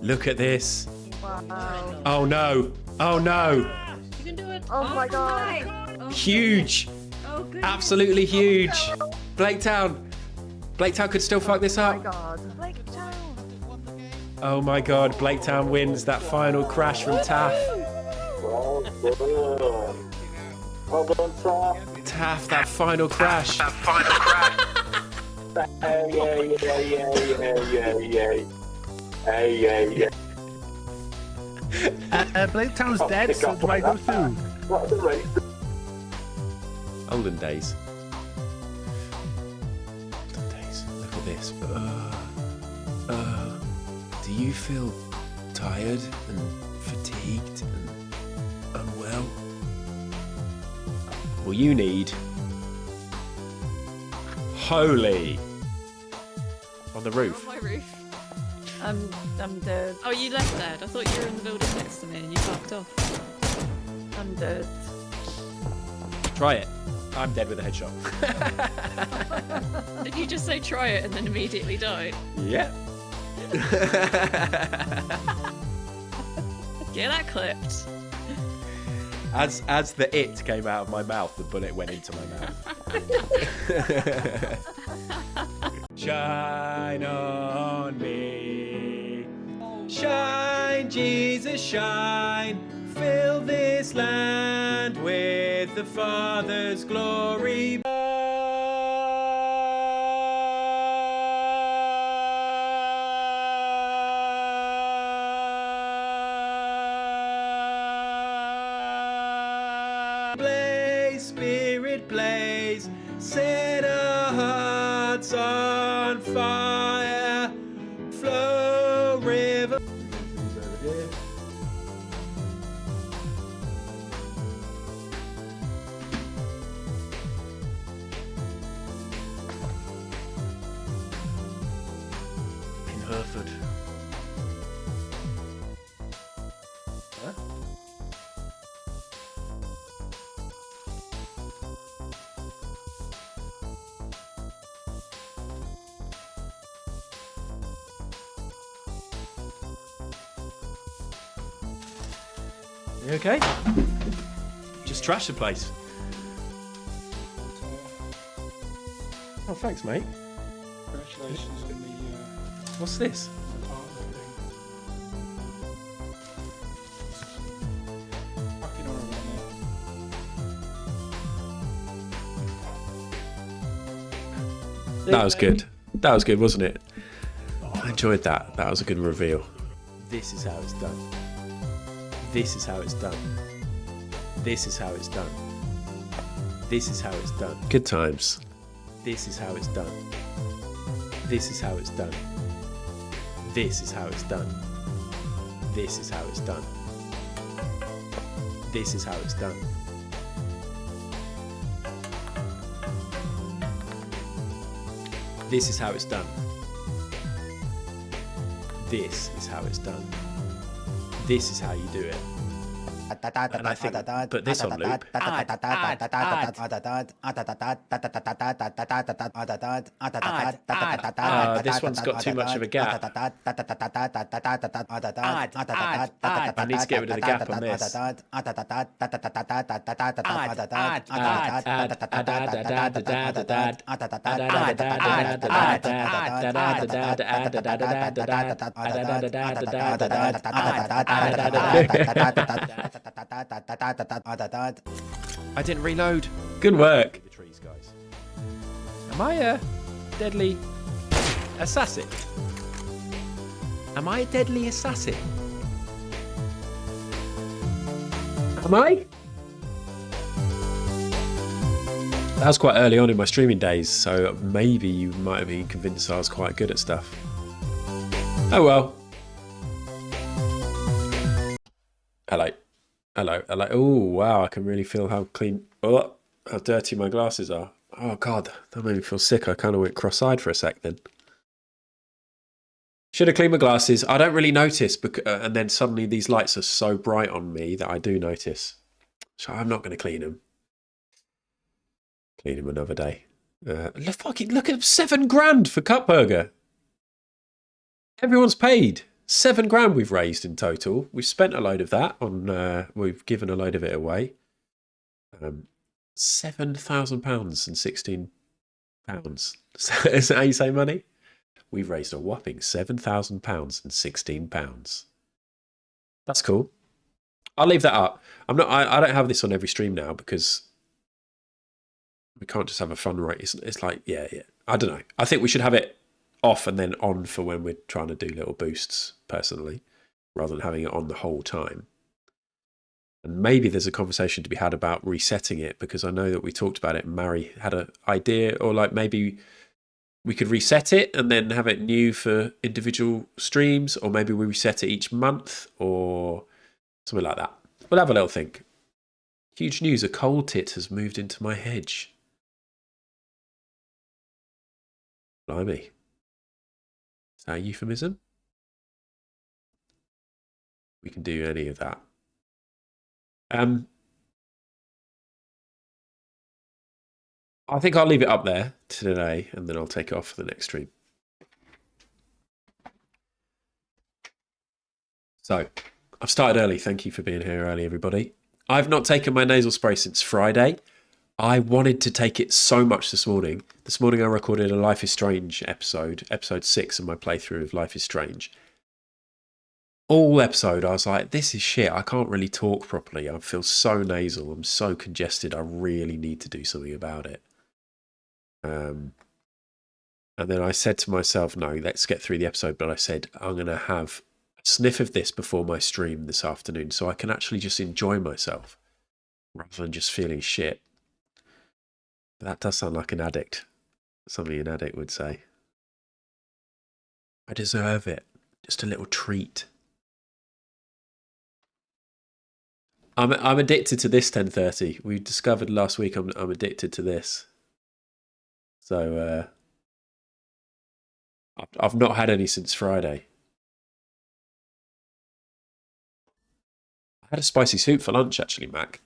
Look at this. Wow. Oh no. Oh no. You can do it. Oh my god. Right. Oh, Huge. Oh, good. Absolutely huge. Blaketown. Blaketown could still fuck this Oh my up. god. Blake Town. Oh my god. Blaketown wins that final crash from Taff. Well done. Well done, Taff. Taff, that final crash. Hey, Blaketown's dead, so do I go through? What's the race? Olden days. Olden days. Look at this. Do you feel tired and fatigued and unwell? Well, you need holy on the roof. On my roof. I'm dead. Oh, you left dead. I thought you were in the building next to me and you fucked off. I'm dead. Try it. I'm dead with a headshot. Did you just say try it and then immediately die? Yeah. Get that clipped. As the it came out of my mouth, the bullet went into my mouth. Shine on me. Shine, Jesus, shine. Fill this land with the Father's glory. Blaze, Spirit, blaze, set our hearts on fire, flow river. In Hereford. Huh? You okay? Just trash the place. Oh, thanks, mate. Congratulations on the What's this? partner thing. Fucking horrible, mate. That was good. That was good, wasn't it? I enjoyed that. That was a good reveal. This is how it's done. This is how it's done. This is how it's done. This is how it's done. Good times. This is how it's done. This is how it's done. This is how it's done. This is how it's done. This is how it's done. This is how it's done. This is how it's done. This is how you do it. And I think put this on loop. This one's got too much of a gap. I need to get rid of the gap on this. I didn't reload. Good work. The trees, guys. Am I a deadly assassin? Am I a deadly assassin? Am I? That was quite early on in my streaming days, so maybe you might have been convinced I was quite good at stuff. Oh well. Hello. Hello. Hello. Oh, wow. I can really feel how clean... Oh, how dirty my glasses are. Oh, God. That made me feel sick. I kind of went cross-eyed for a sec then. Should have cleaned my glasses. I don't really notice. And then suddenly these lights are so bright on me that I do notice. So I'm not going to clean them. Clean them another day. Look at $7 grand for Cut Burger. Everyone's paid. 7 grand we've raised in total. We've spent a load of that on. We've given a load of it away. £7,000 and £16. Is that how you say money? We've raised a whopping £7,000 and £16. That's cool. I'll leave that up. I don't have this on every stream now because we can't just have a fun rate. It's like, yeah. I don't know. I think we should have it off and then on for when we're trying to do little boosts, personally, rather than having it on the whole time. And maybe there's a conversation to be had about resetting it, because I know that we talked about it and Mary had an idea, or like maybe we could reset it and then have it new for individual streams, or maybe we reset it each month or something like that. We'll have a little think. Huge news, a coal tit has moved into my hedge. Blimey. Is that a euphemism? We can do any of that. I think I'll leave it up there today and then I'll take it off for the next stream. So, I've started early. Thank you for being here early, everybody. I've not taken my nasal spray since Friday. I wanted to take it so much this morning. This morning I recorded a Life is Strange episode 6 of my playthrough of Life is Strange. All episode I was like, this is shit. I can't really talk properly. I feel so nasal. I'm so congested. I really need to do something about it. And then I said to myself, no, let's get through the episode. But I said, I'm going to have a sniff of this before my stream this afternoon so I can actually just enjoy myself rather than just feeling shit. But that does sound like an addict. Something an addict would say. I deserve it. Just a little treat. I'm addicted to this 10:30. We discovered last week I'm addicted to this. So I've not had any since Friday. I had a spicy soup for lunch actually, Mac.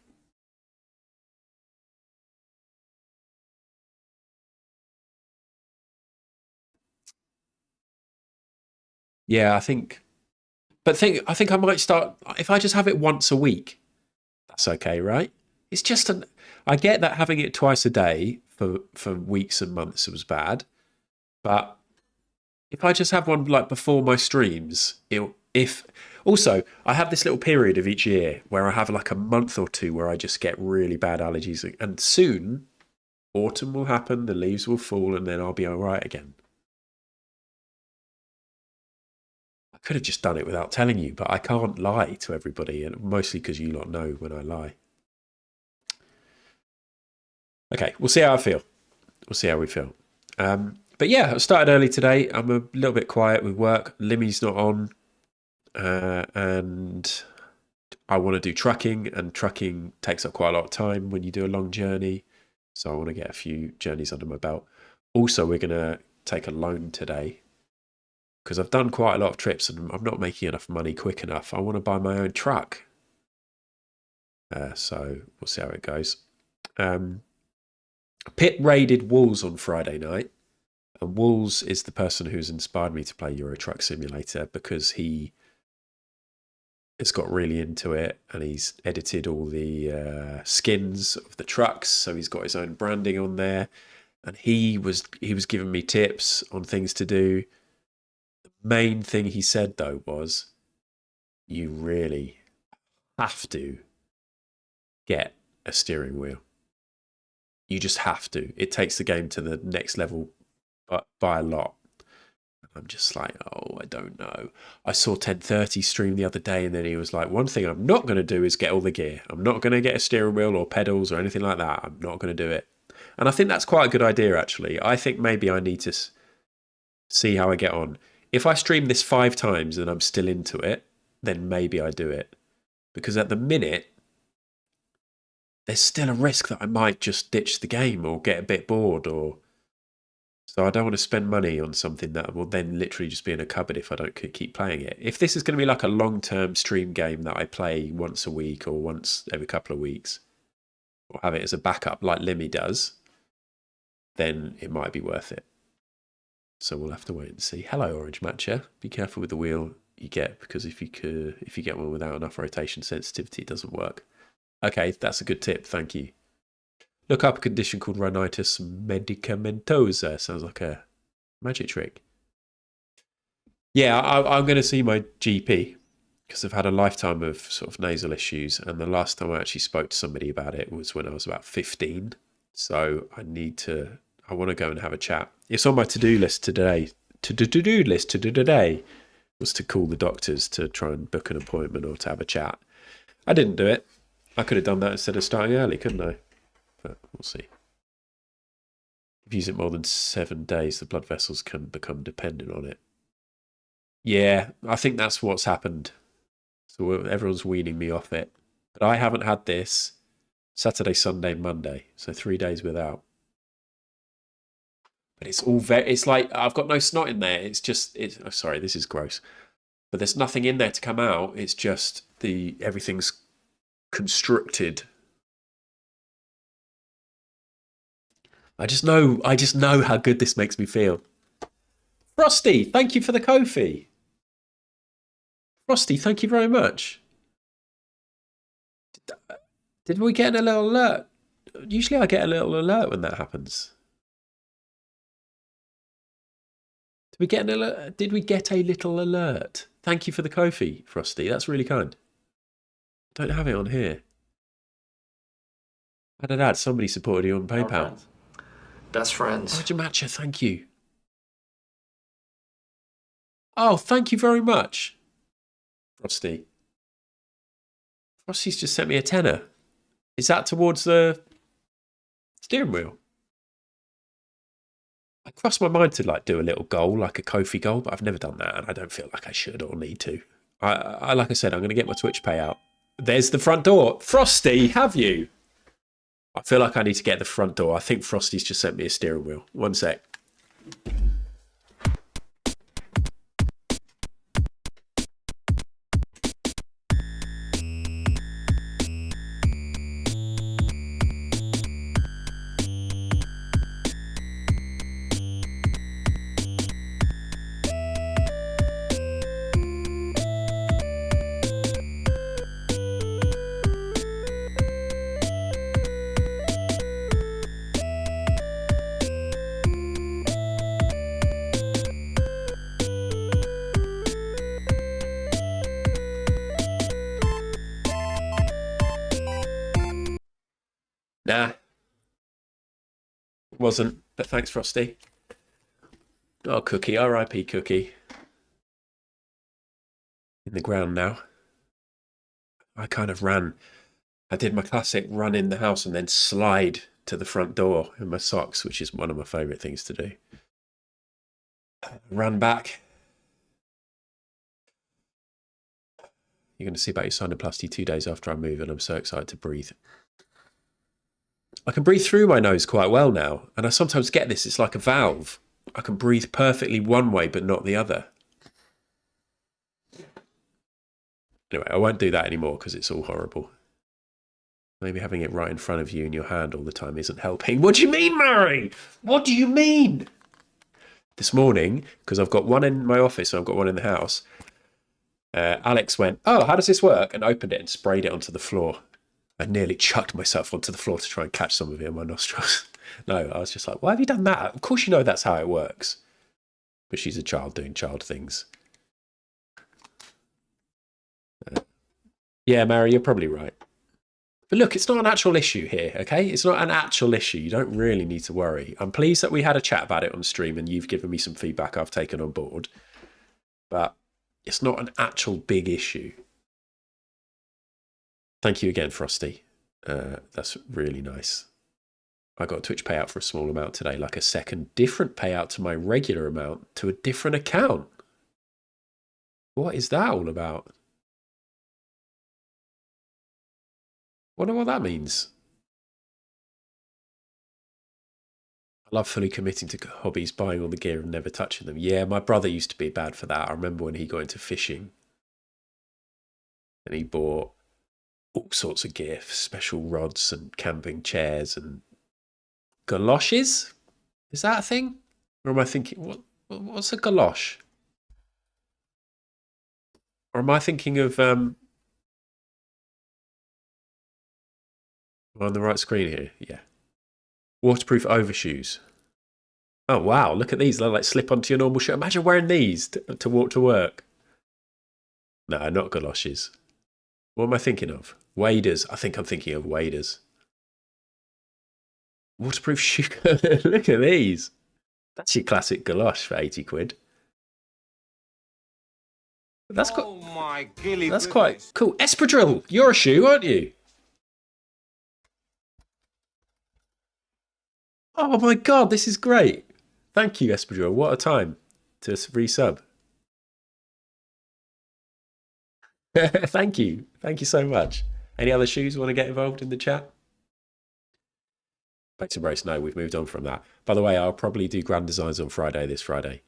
Yeah, I think I might start if I just have it once a week. That's okay, right? It's just I get that having it twice a day for weeks and months was bad, but if I just have one like before my streams, also I have this little period of each year where I have like a month or two where I just get really bad allergies, and soon autumn will happen, the leaves will fall, and then I'll be all right again. I could have just done it without telling you, but I can't lie to everybody, and mostly because you lot know when I lie. Okay, we'll see how I feel. We'll see how we feel. But yeah, I started early today. I'm a little bit quiet with work. Limmy's not on. And I want to do trucking, and trucking takes up quite a lot of time when you do a long journey. So I want to get a few journeys under my belt. Also, we're going to take a loan today because I've done quite a lot of trips and I'm not making enough money quick enough. I want to buy my own truck. So we'll see how it goes. Pip raided Wolves on Friday night. And Wolves is the person who's inspired me to play Euro Truck Simulator because he has got really into it and he's edited all the skins of the trucks. So he's got his own branding on there. And he was giving me tips on things to do. The main thing he said, though, was you really have to get a steering wheel. You just have to. It takes the game to the next level by a lot. I'm just like, oh, I don't know. I saw 1030 stream the other day, and then he was like, one thing I'm not going to do is get all the gear. I'm not going to get a steering wheel or pedals or anything like that. I'm not going to do it. And I think that's quite a good idea, actually. I think maybe I need to see how I get on. If I stream this 5 times and I'm still into it, then maybe I do it. Because at the minute, there's still a risk that I might just ditch the game or get a bit bored. So I don't want to spend money on something that will then literally just be in a cupboard if I don't keep playing it. If this is going to be like a long-term stream game that I play once a week or once every couple of weeks, or have it as a backup like Limmy does, then it might be worth it. So we'll have to wait and see. Hello, Orange Matcher. Be careful with the wheel you get, because if you get one without enough rotation sensitivity, it doesn't work. Okay, that's a good tip. Thank you. Look up a condition called rhinitis medicamentosa. Sounds like a magic trick. Yeah, I'm going to see my GP because I've had a lifetime of sort of nasal issues, and the last time I actually spoke to somebody about it was when I was about 15. So I want to go and have a chat. It's on my to-do list today. To-do list today was to call the doctors to try and book an appointment or to have a chat. I didn't do it. I could have done that instead of starting early, couldn't I? But we'll see. If you use it more than 7 days, the blood vessels can become dependent on it. Yeah, I think that's what's happened. So everyone's weaning me off it. But I haven't had this Saturday, Sunday, Monday. So 3 days without. But it's all it's like, I've got no snot in there. It's just, oh, sorry, this is gross. But there's nothing in there to come out. It's just everything's constricted. I just know how good this makes me feel. Frosty, thank you for the Ko-fi. Frosty, thank you very much. Did we get a little alert? Usually I get a little alert when that happens. Did we get an alert? Did we get a little alert? Thank you for the Ko-fi, Frosty. That's really kind. Don't have it on here. I don't know. Somebody supported you on PayPal. Best friends. Roger Matcha, thank you. Oh, thank you very much, Frosty. Frosty's just sent me a tenner. Is that towards the steering wheel? I crossed my mind to do a little goal, like a Ko-fi goal, but I've never done that, and I don't feel like I should or need to. Like I said, I'm going to get my Twitch payout. There's the front door. Frosty, have you? I feel like I need to get the front door. I think Frosty's just sent me a steering wheel. One sec. Nah. Wasn't, but thanks, Frosty. Oh, Cookie, R.I.P. Cookie. In the ground now. I kind of ran. I did my classic run in the house and then slide to the front door in my socks, which is one of my favourite things to do. Ran back. You're going to see about your sinuplasty 2 days after I move, and I'm so excited to breathe. I can breathe through my nose quite well now, and I sometimes get this. It's like a valve. I can breathe perfectly one way, but not the other. Anyway, I won't do that anymore because it's all horrible. Maybe having it right in front of you in your hand all the time isn't helping. What do you mean, Mary? What do you mean? This morning, because I've got one in my office and I've got one in the house, Alex went, oh, how does this work? And opened it and sprayed it onto the floor. I nearly chucked myself onto the floor to try and catch some of it in my nostrils. No, I was just like, why have you done that? Of course you know that's how it works. But she's a child doing child things. Yeah, Mary, you're probably right. But look, it's not an actual issue here, okay? It's not an actual issue. You don't really need to worry. I'm pleased that we had a chat about it on stream and you've given me some feedback I've taken on board. But it's not an actual big issue. Thank you again, Frosty. That's really nice. I got a Twitch payout for a small amount today, like a second different payout to my regular amount to a different account. What is that all about? Wonder what that means. I love fully committing to hobbies, buying all the gear and never touching them. Yeah, my brother used to be bad for that. I remember when he got into fishing and he bought all sorts of gear, special rods and camping chairs and galoshes. Is that a thing? Or am I thinking, what's a galosh? Or am I thinking of am I on the right screen here? Yeah. Waterproof overshoes. Oh wow, look at these. They'll like slip onto your normal shirt. Imagine wearing these to walk to work. No, not galoshes. What am I thinking of? Waders. I think I'm thinking of waders. Waterproof shoe. Look at these. That's your classic galosh for 80 quid. That's quite cool. Espadrille, you're a shoe, aren't you? Oh my god, this is great. Thank you, Espadrille. What a time to resub. Thank you. Thank you so much. Any other shoes want to get involved in the chat? Back to race. No, we've moved on from that. By the way, I'll probably do grand designs on Friday, this Friday.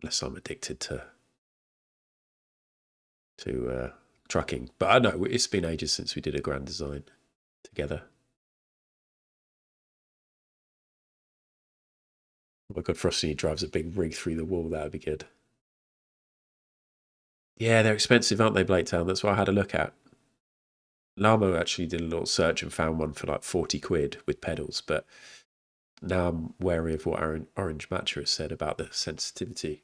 Unless I'm addicted to trucking. But I know it's been ages since we did a grand design together. Oh my god, Frosty drives a big rig through the wall. That would be good. Yeah, they're expensive, aren't they, Blatetown? That's what I had a look at. Lamo actually did a little search and found one for like 40 quid with pedals, but now I'm wary of what Orange Matcha has said about the sensitivity.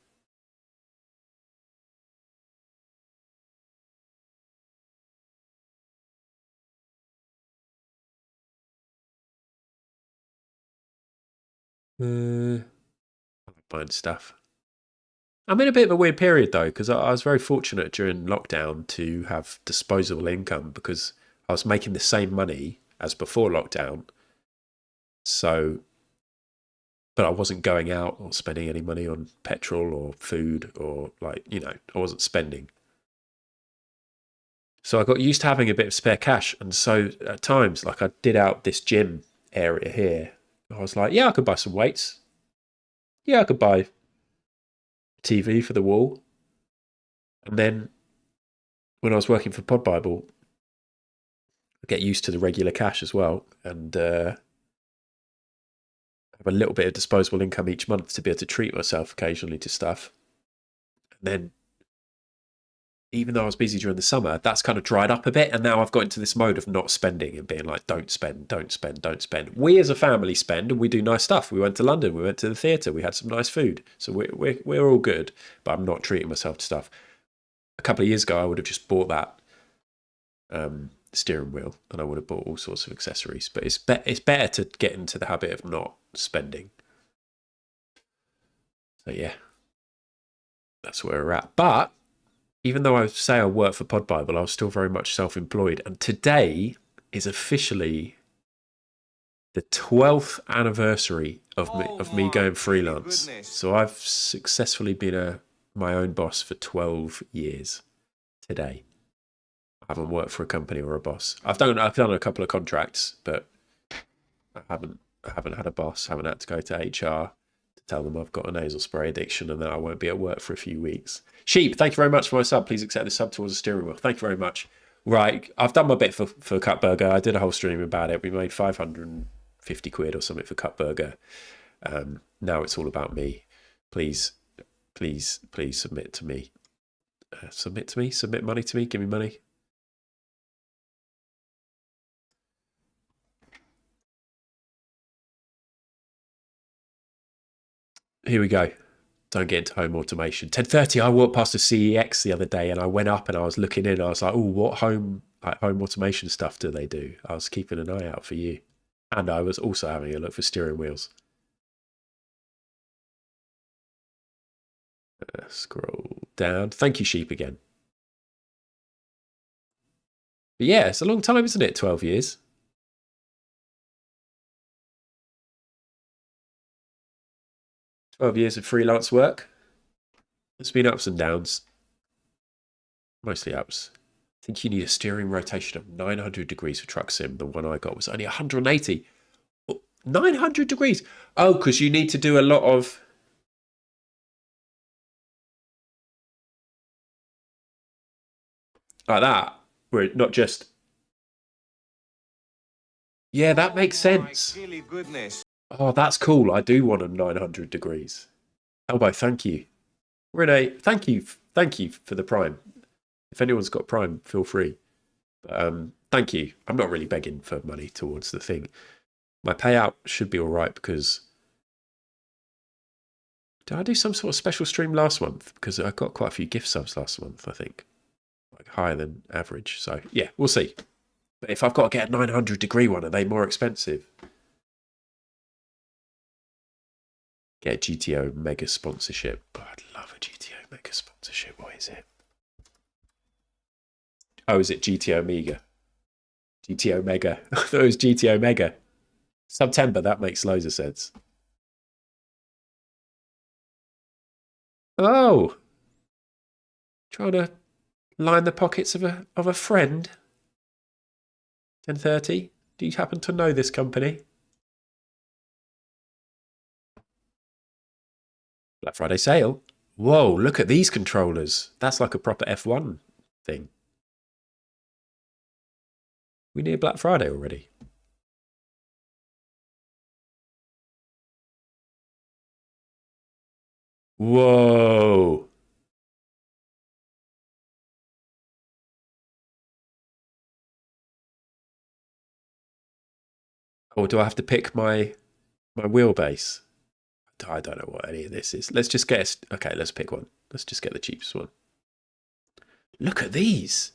I like buying stuff. I'm in a bit of a weird period though, because I was very fortunate during lockdown to have disposable income because I was making the same money as before lockdown. So, but I wasn't going out or spending any money on petrol or food or like, you know, I wasn't spending. So I got used to having a bit of spare cash. And so at times, like I did out this gym area here, I was like, yeah, I could buy some weights. Yeah, I could buy a TV for the wall. And then when I was working for Pod Bible, I get used to the regular cash as well. And have a little bit of disposable income each month to be able to treat myself occasionally to stuff. And then even though I was busy during the summer, that's kind of dried up a bit. And now I've got into this mode of not spending and being like, don't spend, don't spend, don't spend. We as a family spend and we do nice stuff. We went to London, we went to the theatre, we had some nice food. So we're all good, but I'm not treating myself to stuff. A couple of years ago, I would have just bought that steering wheel and I would have bought all sorts of accessories. But it's better to get into the habit of not spending. So yeah, that's where we're at. But even though I say I work for Pod Bible, I was still very much self-employed. And today is officially the 12th anniversary of me going freelance. Goodness. So I've successfully been my own boss for 12 years today. I haven't worked for a company or a boss. I've done a couple of contracts, but I haven't had a boss. I haven't had to go to HR to tell them I've got a nasal spray addiction and that I won't be at work for a few weeks. Sheep, thank you very much for my sub. Please accept the sub towards the steering wheel. Thank you very much. Right, I've done my bit for Cut Burger. I did a whole stream about it. We made 550 quid or something for Cut Burger. Now it's all about me. Please submit to me. Submit money to me. Give me money. Here we go. Don't get into home automation. 10:30, I walked past a CEX the other day and I went up and I was looking in. I was like, oh, what home automation stuff do they do? I was keeping an eye out for you. And I was also having a look for steering wheels. Scroll down. Thank you, Sheep, again. But yeah, it's a long time, isn't it? 12 years. Years of freelance work. There's been ups and downs. Mostly ups. I think you need a steering rotation of 900 degrees for Truck Sim. The one I got was only 180. 900 degrees. Oh, because you need to do a lot of... like that. Where it not just... yeah, that makes sense. Goodness. Oh, that's cool. I do want them 900 degrees. Elbow, thank you. Renee, thank you for the prime. If anyone's got Prime, feel free. But, thank you. I'm not really begging for money towards the thing. My payout should be all right because... Did I do some sort of special stream last month? Because I got quite a few gift subs last month, I think. Like higher than average. So, yeah, we'll see. But if I've got to get a 900-degree one, are they more expensive? Get a GTO Mega sponsorship. Oh, I'd love a GTO Mega sponsorship. What is it? Oh, is it GTO Mega? GTO Mega. I thought it was GTO Mega. September, that makes loads of sense. Oh! Trying to line the pockets of a friend. 10:30. Do you happen to know this company? Black Friday sale. Whoa, look at these controllers. That's like a proper F1 thing. We near Black Friday already. Whoa. Or do I have to pick my wheelbase? I don't know what any of this is. Let's just get... Okay, let's pick one. Let's just get the cheapest one. Look at these.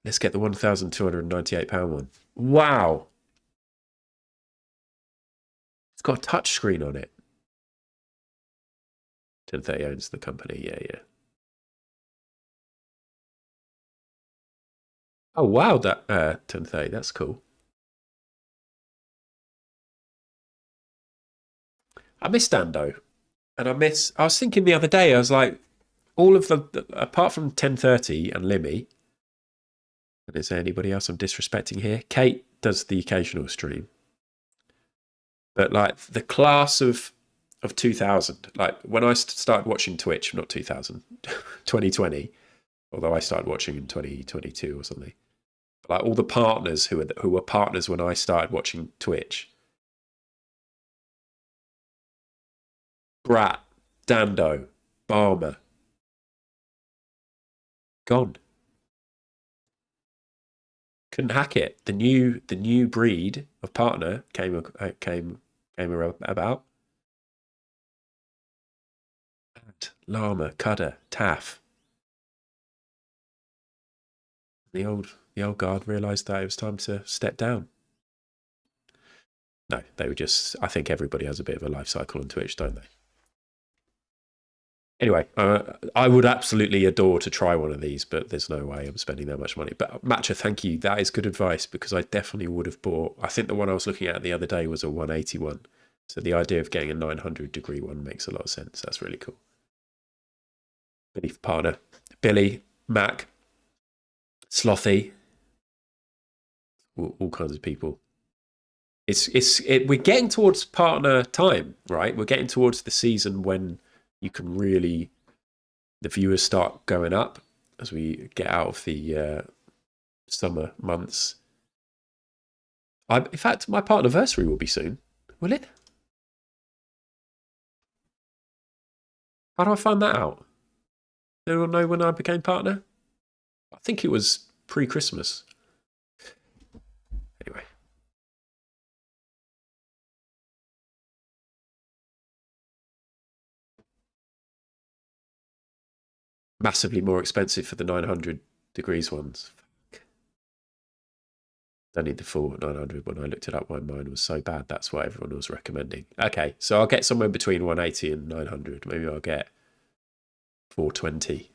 Let's get the £1,298 one. Wow. It's got a touch screen on it. 1030 owns the company. Yeah. Oh, wow. That 1030. That's cool. I miss Dando. And I was thinking the other day, I was like, all of apart from 1030 and Limmy, and is there anybody else I'm disrespecting here? Kate does the occasional stream. But like the class of 2000, like when I started watching Twitch, not 2000, 2020, although I started watching in 2022 or something. But like all the partners who were partners when I started watching Twitch. Brat, Dando, Barmer. Gone. Couldn't hack it. The new breed of partner came about. Llama, Cudder, Taff. The old guard realised that it was time to step down. No, they were just... I think everybody has a bit of a life cycle on Twitch, don't they? Anyway, I would absolutely adore to try one of these, but there's no way I'm spending that much money. But Matcha, thank you. That is good advice because I definitely would have bought... I think the one I was looking at the other day was a 181. So the idea of getting a 900-degree one makes a lot of sense. That's really cool. Billy for partner. Billy, Mac, Slothy, all kinds of people. We're getting towards partner time, right? We're getting towards the season when you can really, the viewers start going up as we get out of the summer months. In fact, my partnerversary will be soon. Will it? How do I find that out? Does anyone know when I became partner? I think it was pre-Christmas. Anyway. Massively more expensive for the 900 degrees ones. Fuck. Don't need the full 900. When I looked it up, my mind was so bad. That's what everyone was recommending. Okay, so I'll get somewhere between 180 and 900. Maybe I'll get 420. Do you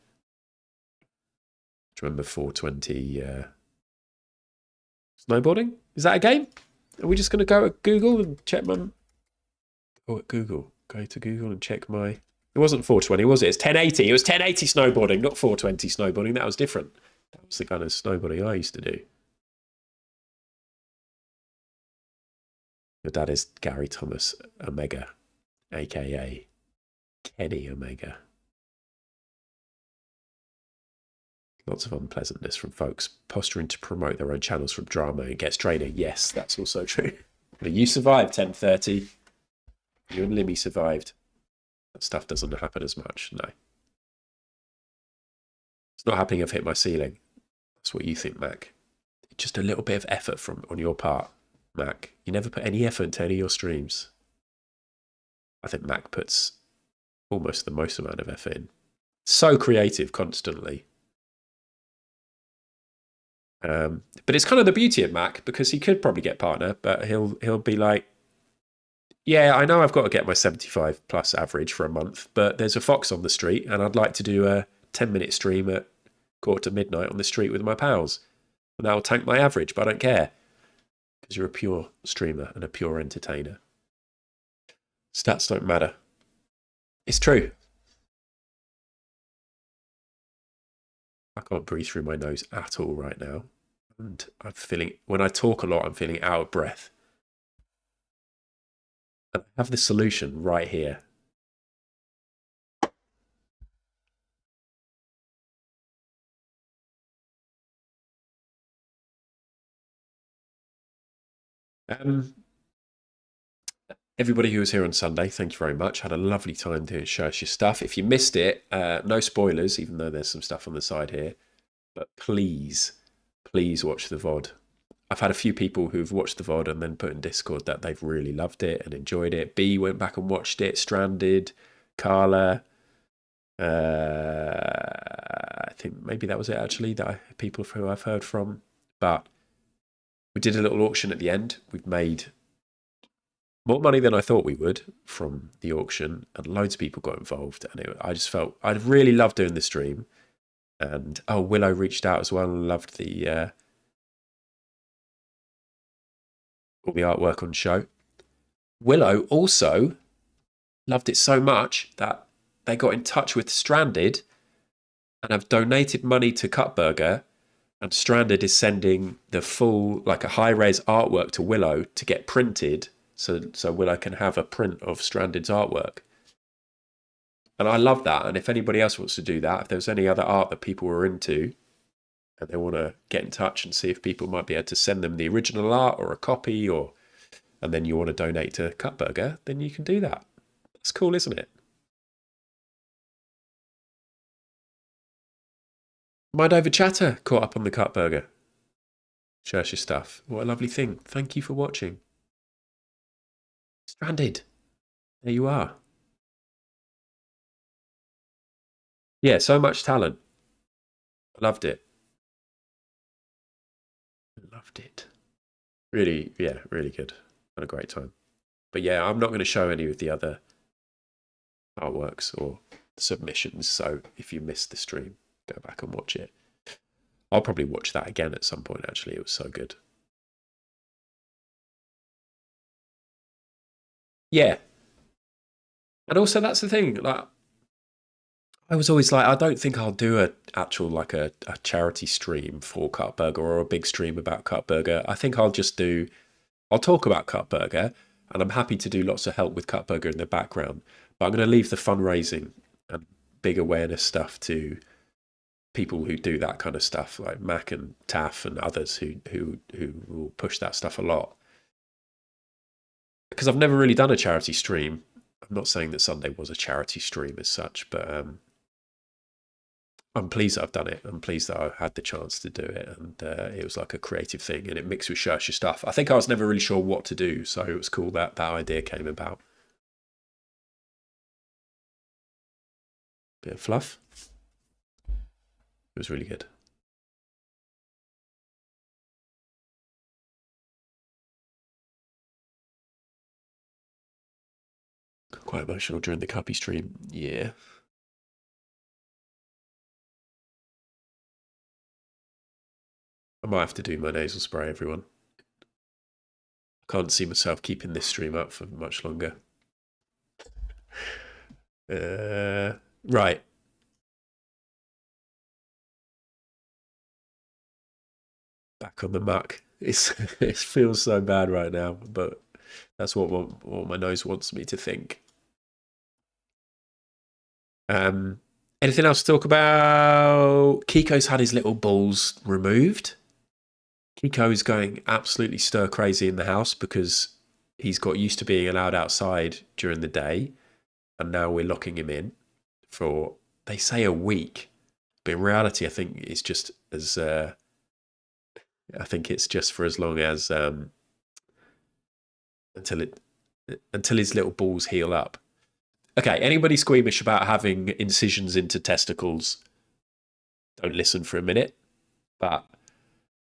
remember 420 snowboarding? Is that a game? Are we just going to go at Google and check my... Oh, at Google. Go to Google and check my... It wasn't 420, was it? It's 1080. It was 1080 snowboarding, not 420 snowboarding. That was different. That was the kind of snowboarding I used to do. Your dad is Gary Thomas Omega, a.k.a. Kenny Omega. Lots of unpleasantness from folks posturing to promote their own channels from drama and gets draining. Yes, that's also true. But you survived 1030. You and Limmy survived. stuff doesn't happen as much. No. It's not happening. I've hit my ceiling. That's what you think, Mac. Just a little bit of effort on your part, Mac. You never put any effort into any of your streams. I think Mac puts almost the most amount of effort in. So creative constantly. But it's kind of the beauty of Mac, because he could probably get partner, but he'll be like, yeah, I know I've got to get my 75 plus average for a month, but there's a fox on the street and I'd like to do a 10-minute stream at 12:45 on the street with my pals. And that'll tank my average, but I don't care. Because you're a pure streamer and a pure entertainer. Stats don't matter. It's true. I can't breathe through my nose at all right now. And I'm feeling, when I talk a lot, I'm feeling out of breath. And I have the solution right here. Everybody who was here on Sunday, thank you very much. Had a lovely time to show us your stuff. If you missed it, no spoilers, even though there's some stuff on the side here. But please, please watch the VOD. I've had a few people who've watched the VOD and then put in Discord that they've really loved it and enjoyed it. B went back and watched it. Stranded, Carla. I think maybe that was it, actually, people who I've heard from. But we did a little auction at the end. We've made more money than I thought we would from the auction, and loads of people got involved. And I just felt I'd really loved doing the stream. And Willow reached out as well and loved the all the artwork on show. Willow also loved it so much that they got in touch with Stranded and have donated money to Cutburger. And Stranded is sending the full, like a high-res artwork to Willow to get printed, so Willow can have a print of Stranded's artwork. And I love that. And if anybody else wants to do that, if there's any other art that people were into and they want to get in touch and see if people might be able to send them the original art or a copy, and then you want to donate to Cutburger, then you can do that. That's cool, isn't it? Mind Over Chatter caught up on the Cutburger. Shares your stuff. What a lovely thing. Thank you for watching. Stranded. There you are. Yeah, so much talent. I loved it. Loved it. Really, yeah, really good. Had a great time. But yeah, I'm not going to show any of the other artworks or submissions, so if you missed the stream, go back and watch it. I'll probably watch that again at some point, actually. It was so good. Yeah. And also, that's the thing. Like, I was always like, I don't think I'll do a charity stream for Cutburger or a big stream about Cutburger. I think I'll talk about Cutburger, and I'm happy to do lots of help with Cutburger in the background. But I'm going to leave the fundraising and big awareness stuff to people who do that kind of stuff, like Mac and Taff and others who will push that stuff a lot. Because I've never really done a charity stream. I'm not saying that Sunday was a charity stream as such, but I'm pleased that I've done it. I'm pleased that I had the chance to do it, and it was like a creative thing, and it mixed with Shersha stuff. I think I was never really sure what to do, so it was cool that that idea came about. Bit of fluff. It was really good. Quite emotional during the Cuppy stream, yeah. I might have to do my nasal spray, everyone. I can't see myself keeping this stream up for much longer. Right. Back on the muck. It feels so bad right now, but that's what my nose wants me to think. Anything else to talk about? Kiko's had his little balls removed. Kiko's going absolutely stir crazy in the house because he's got used to being allowed outside during the day. and now we're locking him in for, they say, a week, but in reality, I think it's just as I think it's just for as long as until his little balls heal up. Okay, anybody squeamish about having incisions into testicles, don't listen for a minute. But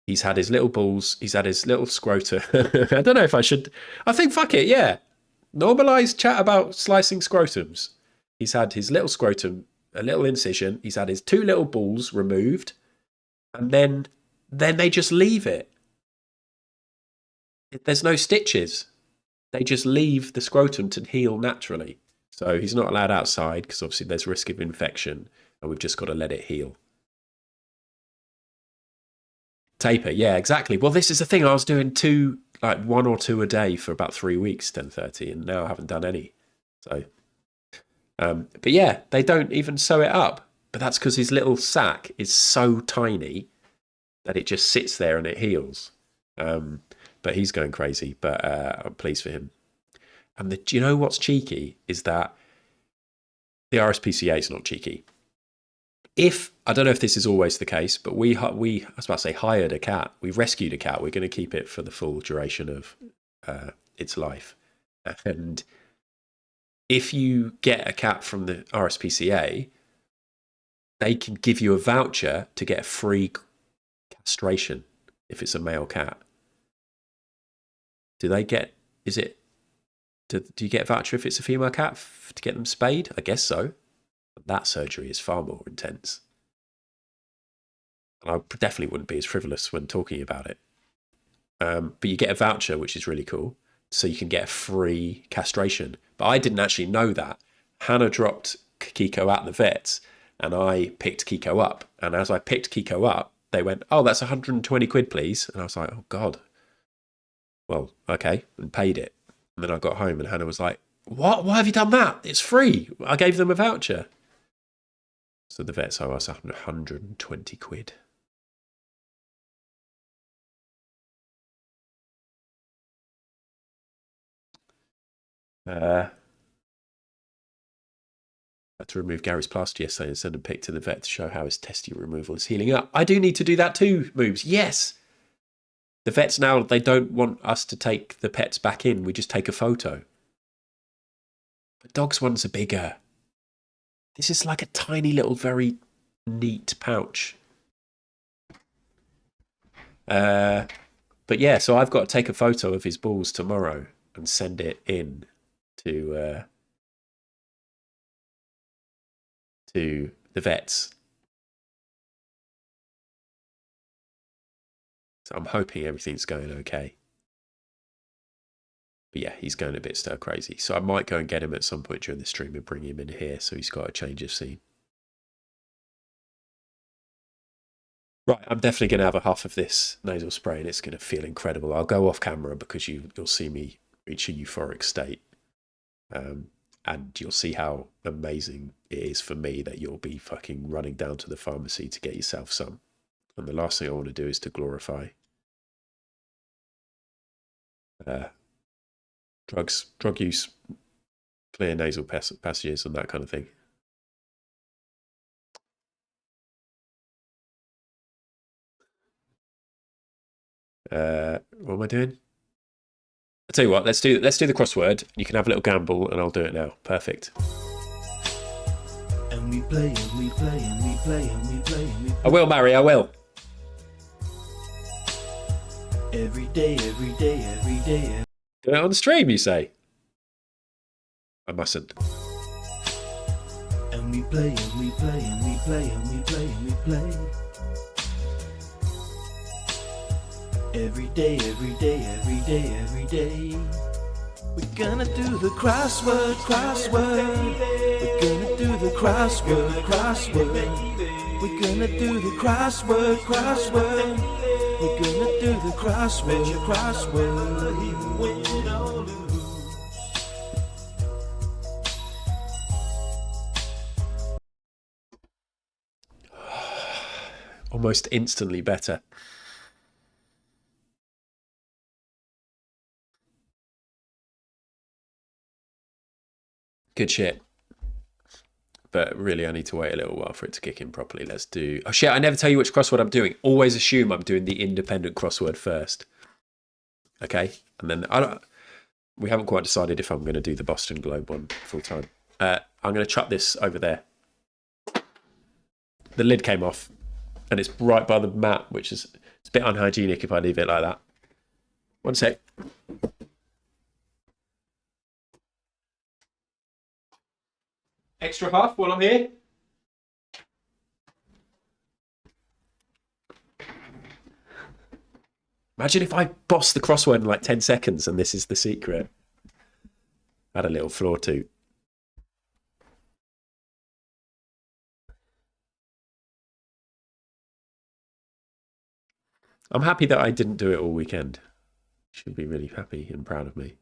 he's had his little balls, he's had his little scrotum. I don't know if I should. I think fuck it, yeah. Normalise chat about slicing scrotums. He's had his little scrotum, a little incision. He's had his 2 little balls removed, and then they just leave it. There's no stitches. They just leave the scrotum to heal naturally. So he's not allowed outside because obviously there's risk of infection, and we've just got to let it heal. Taper, yeah, exactly. Well, this is the thing. I was doing 1 or 2 a day for about 3 weeks, 10:30, and now I haven't done any. So, but yeah, they don't even sew it up. But that's because his little sac is so tiny that it just sits there and it heals. But he's going crazy. But I'm pleased for him. And do you know what's cheeky is that the RSPCA is not cheeky. I don't know if this is always the case, but I was about to say hired a cat. We rescued a cat. We're going to keep it for the full duration of its life. And if you get a cat from the RSPCA, they can give you a voucher to get a free castration if it's a male cat. Do you get a voucher if it's a female cat to get them spayed? I guess so. That surgery is far more intense. And I definitely wouldn't be as frivolous when talking about it. But you get a voucher, which is really cool. So you can get a free castration. But I didn't actually know that. Hannah dropped Kiko at the vets, and I picked Kiko up. And as I picked Kiko up, they went, "Oh, that's 120 quid, please." And I was like, "Oh, God." Well, okay, and paid it. And then I got home, and Hannah was like, "What? Why have you done that? It's free. I gave them a voucher." So the vets owe us 120 quid. I had to remove Gary's plaster yesterday and send a pic to the vet to show how his testy removal is healing up. I do need to do that too, Moves. Yes. The vets now, they don't want us to take the pets back in. We just take a photo. But dogs' ones are bigger. This is like a tiny little, very neat pouch. But yeah, so I've got to take a photo of his balls tomorrow and send it in to the vets. So I'm hoping everything's going okay. But yeah, he's going a bit stir crazy. So I might go and get him at some point during the stream and bring him in here so he's got a change of scene. Right, I'm definitely going to have a huff of this nasal spray and it's going to feel incredible. I'll go off camera because you'll see me reach a euphoric state. And you'll see how amazing it is for me that you'll be fucking running down to the pharmacy to get yourself some. And the last thing I want to do is to glorify drug use, clear nasal passages and that kind of thing. What am I doing? I'll tell you what, let's do the crossword. You can have a little gamble and I'll do it now. Perfect. And we play and we play and we play and we play and we play. I will, Mary, I will. Every day, every day, every day. Do it on the stream, you say? I mustn't. And we play and we play and we play and we play and we play. Every day, every day, every day, every day. We're gonna do the crossword, crossword. We're gonna do the crossword, crossword. We're gonna do the crossword, crossword. We're gonna do the crossword, crossword. Win or lose. Almost instantly better. Good shit. but really I need to wait a little while for it to kick in properly. Let's do... Oh shit, I never tell you which crossword I'm doing. Always assume I'm doing the independent crossword first. Okay? And then we haven't quite decided if I'm going to do the Boston Globe one full time. I'm going to chuck this over there. The lid came off and it's right by the mat, which is it's a bit unhygienic if I leave it like that. One sec. Extra half while I'm here. Imagine if I boss the crossword in like 10 seconds and this is the secret. Add a little floor too. I'm happy that I didn't do it all weekend. You should be really happy and proud of me.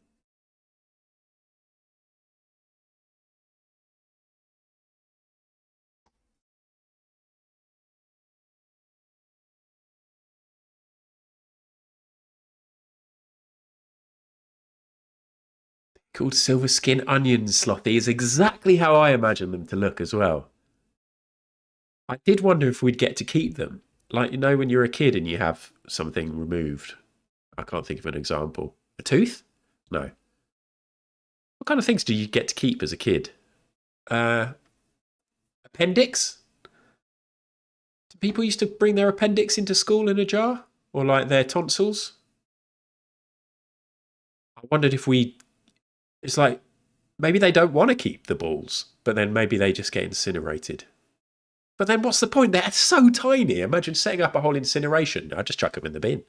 Called silver skin onions, Slothy, is exactly how I imagine them to look as well. I did wonder if we'd get to keep them. Like, you know, when you're a kid and you have something removed. I can't think of an example. A tooth? No. What kind of things do you get to keep as a kid? Appendix? Do people used to bring their appendix into school in a jar? Or like their tonsils? I wondered if we... It's like, maybe they don't want to keep the balls, but then maybe they just get incinerated. But then what's the point? They're so tiny. Imagine setting up a whole incineration. I'd just chuck them in the bin.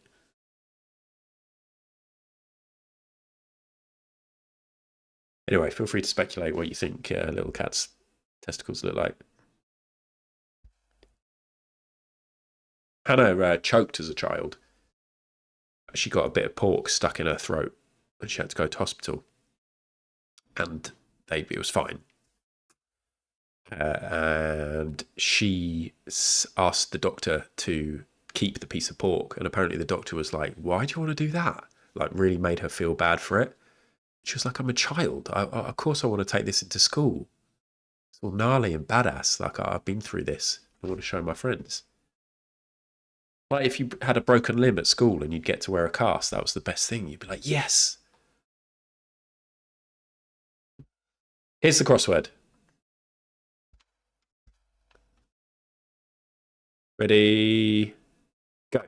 Anyway, feel free to speculate what you think little cat's testicles look like. Hannah choked as a child. She got a bit of pork stuck in her throat and she had to go to hospital. And it was fine. And she asked the doctor to keep the piece of pork. And apparently the doctor was like, why do you want to do that? Like, really made her feel bad for it. She was like, I'm a child. Of course I want to take this into school. It's all gnarly and badass. Like, I've been through this. I want to show my friends. Like, if you had a broken limb at school and you'd get to wear a cast, that was the best thing. You'd be like, yes. Here's the crossword. Ready? Go.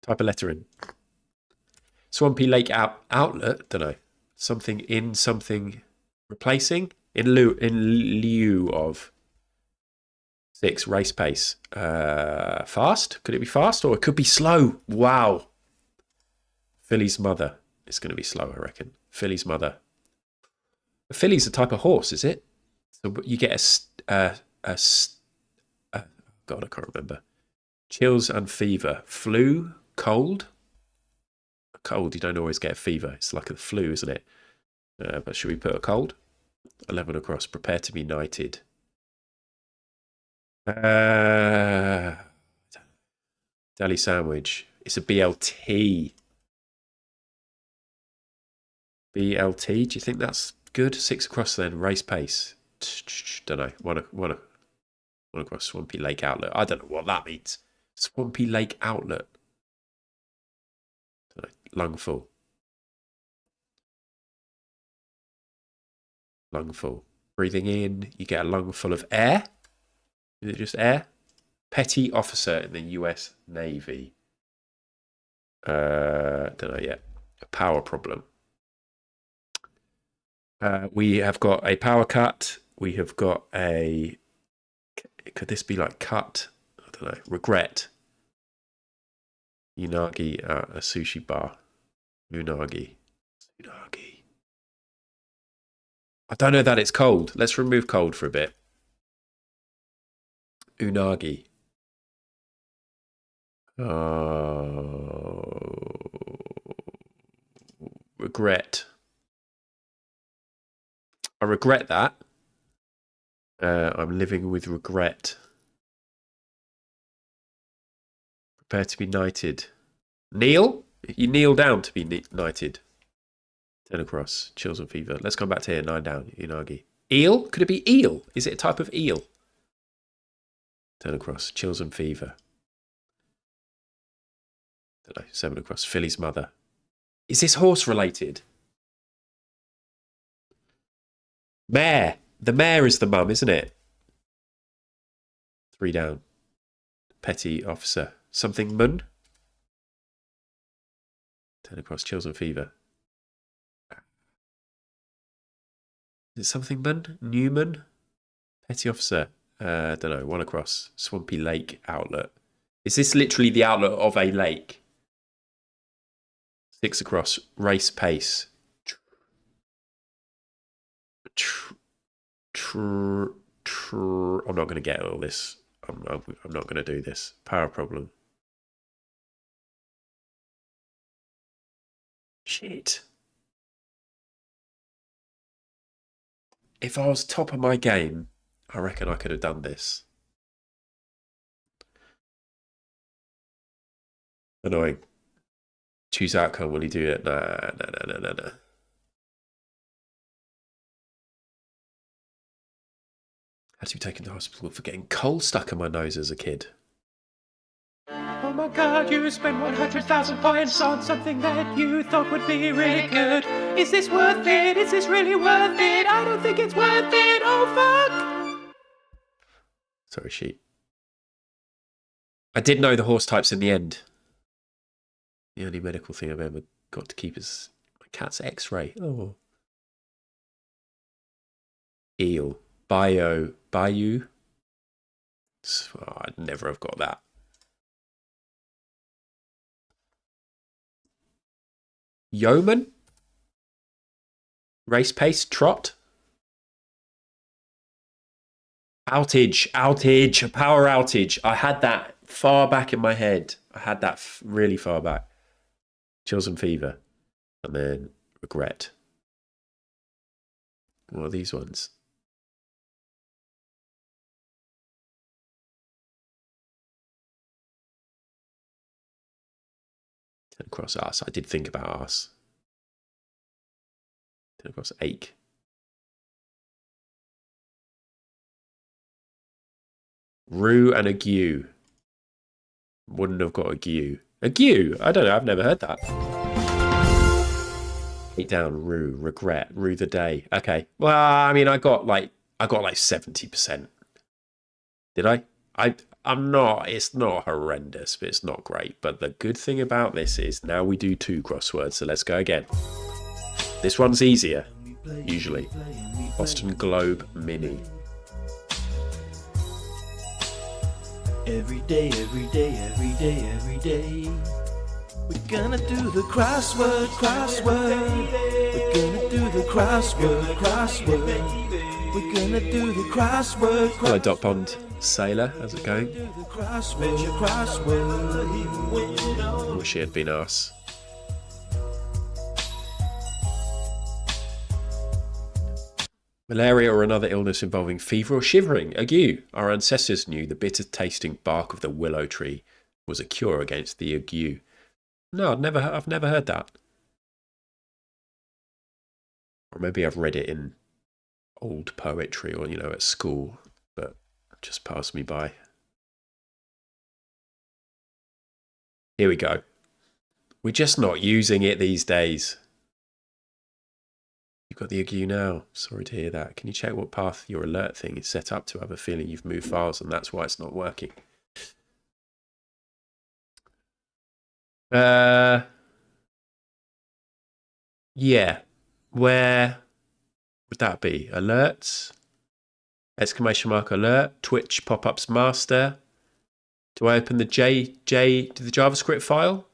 Type a letter in. Swampy Lake outlet. Don't know. Something in something replacing in lieu of. 6 race pace. Fast. Could it be fast or it could be slow? Wow. Filly's mother. It's going to be slow, I reckon. Filly's mother. A filly's a type of horse, is it? So you get God, I can't remember. Chills and fever. Flu, cold. Cold, you don't always get a fever. It's like a flu, isn't it? But should we put a cold? 11 across. Prepare to be knighted. Deli sandwich. It's a BLT. BLT. Do you think that's good? 6 across then. Race pace. Don't know. One across Swampy Lake Outlet. I don't know what that means. Swampy Lake Outlet. Don't know. Lungful. Lungful. Breathing in. You get a lungful of air. Is it just air? Petty officer in the US Navy. Don't know yet. A power problem. We have got a power cut. We have got a... Could this be like cut? I don't know. Regret. Unagi at a sushi bar. Unagi. Unagi. I don't know that it's cold. Let's remove cold for a bit. Unagi. Regret. I regret that. I'm living with regret. Prepare to be knighted. Kneel? You kneel down to be knighted. 10 across. Chills and fever. Let's come back to here. 9 down. Unagi. Eel? Could it be eel? Is it a type of eel? Turn across. Chills and fever. Don't know. 7 across. Philly's mother. Is this horse related? Mare. The mare is the mum, isn't it? 3 down. Petty officer. Something mun? 10 across. Chills and fever. Is it something mun? Newman? Petty officer. Don't know. 1 across. Swampy Lake outlet. Is this literally the outlet of a lake? 6 across. Race pace. I'm not going to get all this. I'm not going to do this. Power problem. Shit. If I was top of my game, I reckon I could have done this. Annoying. Choose outcome. Will he do it? Nah. Had to be taken to hospital for getting coal stuck in my nose as a kid. Oh my god, you spent 100,000 points on something that you thought would be really good. Is this worth it? Is this really worth it? I don't think it's worth it. Oh fuck! Sorry, sheep. I did know the horse types in the end. The only medical thing I've ever got to keep is my cat's x-ray. Oh. Eel. Bayou. Oh, I'd never have got that. Yeoman? Race pace? Trot? Outage. A power outage. I had that far back in my head. I had that really far back. Chills and fever. And then regret. What are these ones? Turn across us. I did think about us. Turn across ache. Rue and ague. Wouldn't have got ague. Ague? I don't know. I've never heard that. 8 down. Rue. Regret. Rue the day. Okay. Well, I mean, I got like 70%. Did I? I'm not. It's not horrendous, but it's not great. But the good thing about this is now we do 2 crosswords. So let's go again. This one's easier. Usually. Boston Globe Mini. Every day, we're gonna do the crossword. We're gonna do the crossword. We're gonna do the crossword. Hello, Dot Pond Sailor. How's it going? I wish he had been us. Malaria or another illness involving fever or shivering. Ague. Our ancestors knew the bitter tasting bark of the willow tree was a cure against the ague. No, I've never heard that. Or maybe I've read it in old poetry or, at school, but it just passed me by. Here we go. We're just not using it these days. You've got the ague now. Sorry to hear that. Can you check what path your alert thing is set up to? I have a feeling you've moved files and that's why it's not working. Yeah. Where would that be? Alerts? Exclamation mark alert. Twitch pop-ups master. Do I open the to the JavaScript file?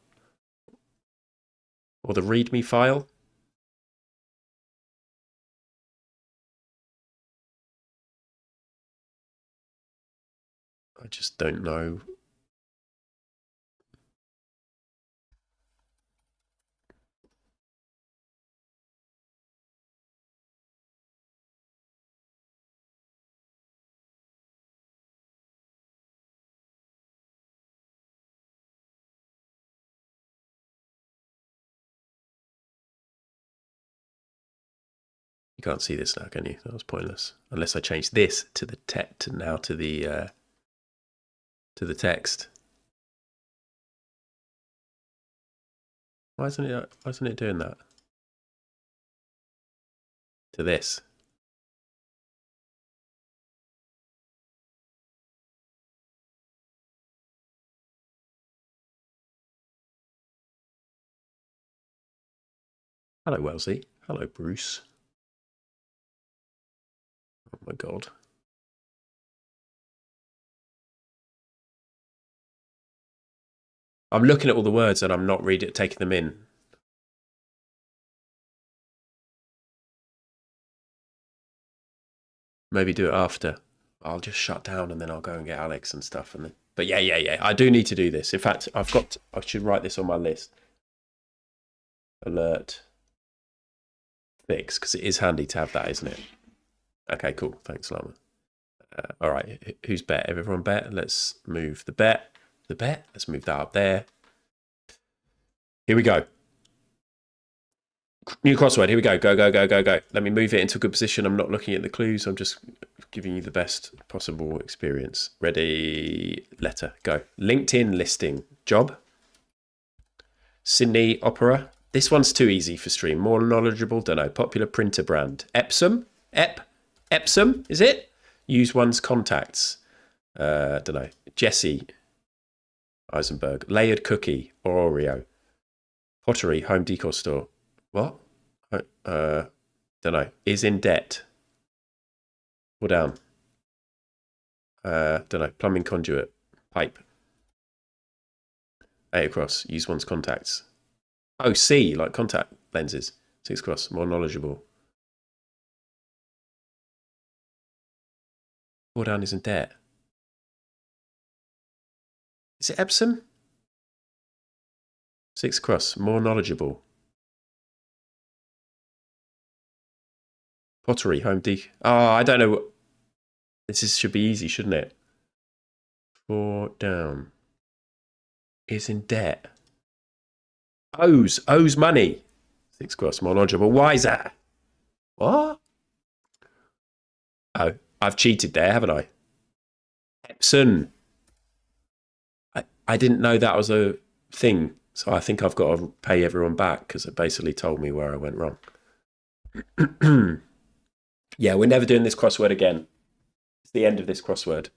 Or the README file? I just don't know. You can't see this now, can you? That was pointless. Unless I change this to the to the text. Why isn't it doing that? To this. Hello, Wellesley. Hello, Bruce. Oh my God. I'm looking at all the words and I'm not taking them in. Maybe do it after. I'll just shut down and then I'll go and get Alex and stuff. But yeah. I do need to do this. In fact, I should write this on my list. Alert. Fix, because it is handy to have that, isn't it? Okay, cool. Thanks, Lama. All right, who's bet? Everyone bet? Let's move the bet. Let's move that up there. Here we go. New crossword. Here we go. Go. Let me move it into a good position. I'm not looking at the clues. I'm just giving you the best possible experience. Ready? Letter. Go. LinkedIn listing. Job. Sydney Opera. This one's too easy for stream. More knowledgeable. Don't know. Popular printer brand. Epsom. Epsom. Is it? Use one's contacts. Don't know. Jesse Eisenberg. Layered cookie or Oreo. Pottery. Home decor store. What? Don't know. Is in debt. Or down. Don't know. Plumbing conduit. Pipe. 8 across. Use one's contacts. Oh, C, like contact lenses. 6 across. More knowledgeable. 4 down is in debt. Is it Epsom? 6 across. More knowledgeable. Pottery, home dec. Oh, I don't know. Should be easy, shouldn't it? 4 down. Is in debt. Owes money. 6 across. More knowledgeable. Wiser. What? Oh, I've cheated there, haven't I? Epson. I didn't know that was a thing, so I think I've got to pay everyone back because it basically told me where I went wrong. Yeah, we're never doing this crossword again. It's the end of this crossword.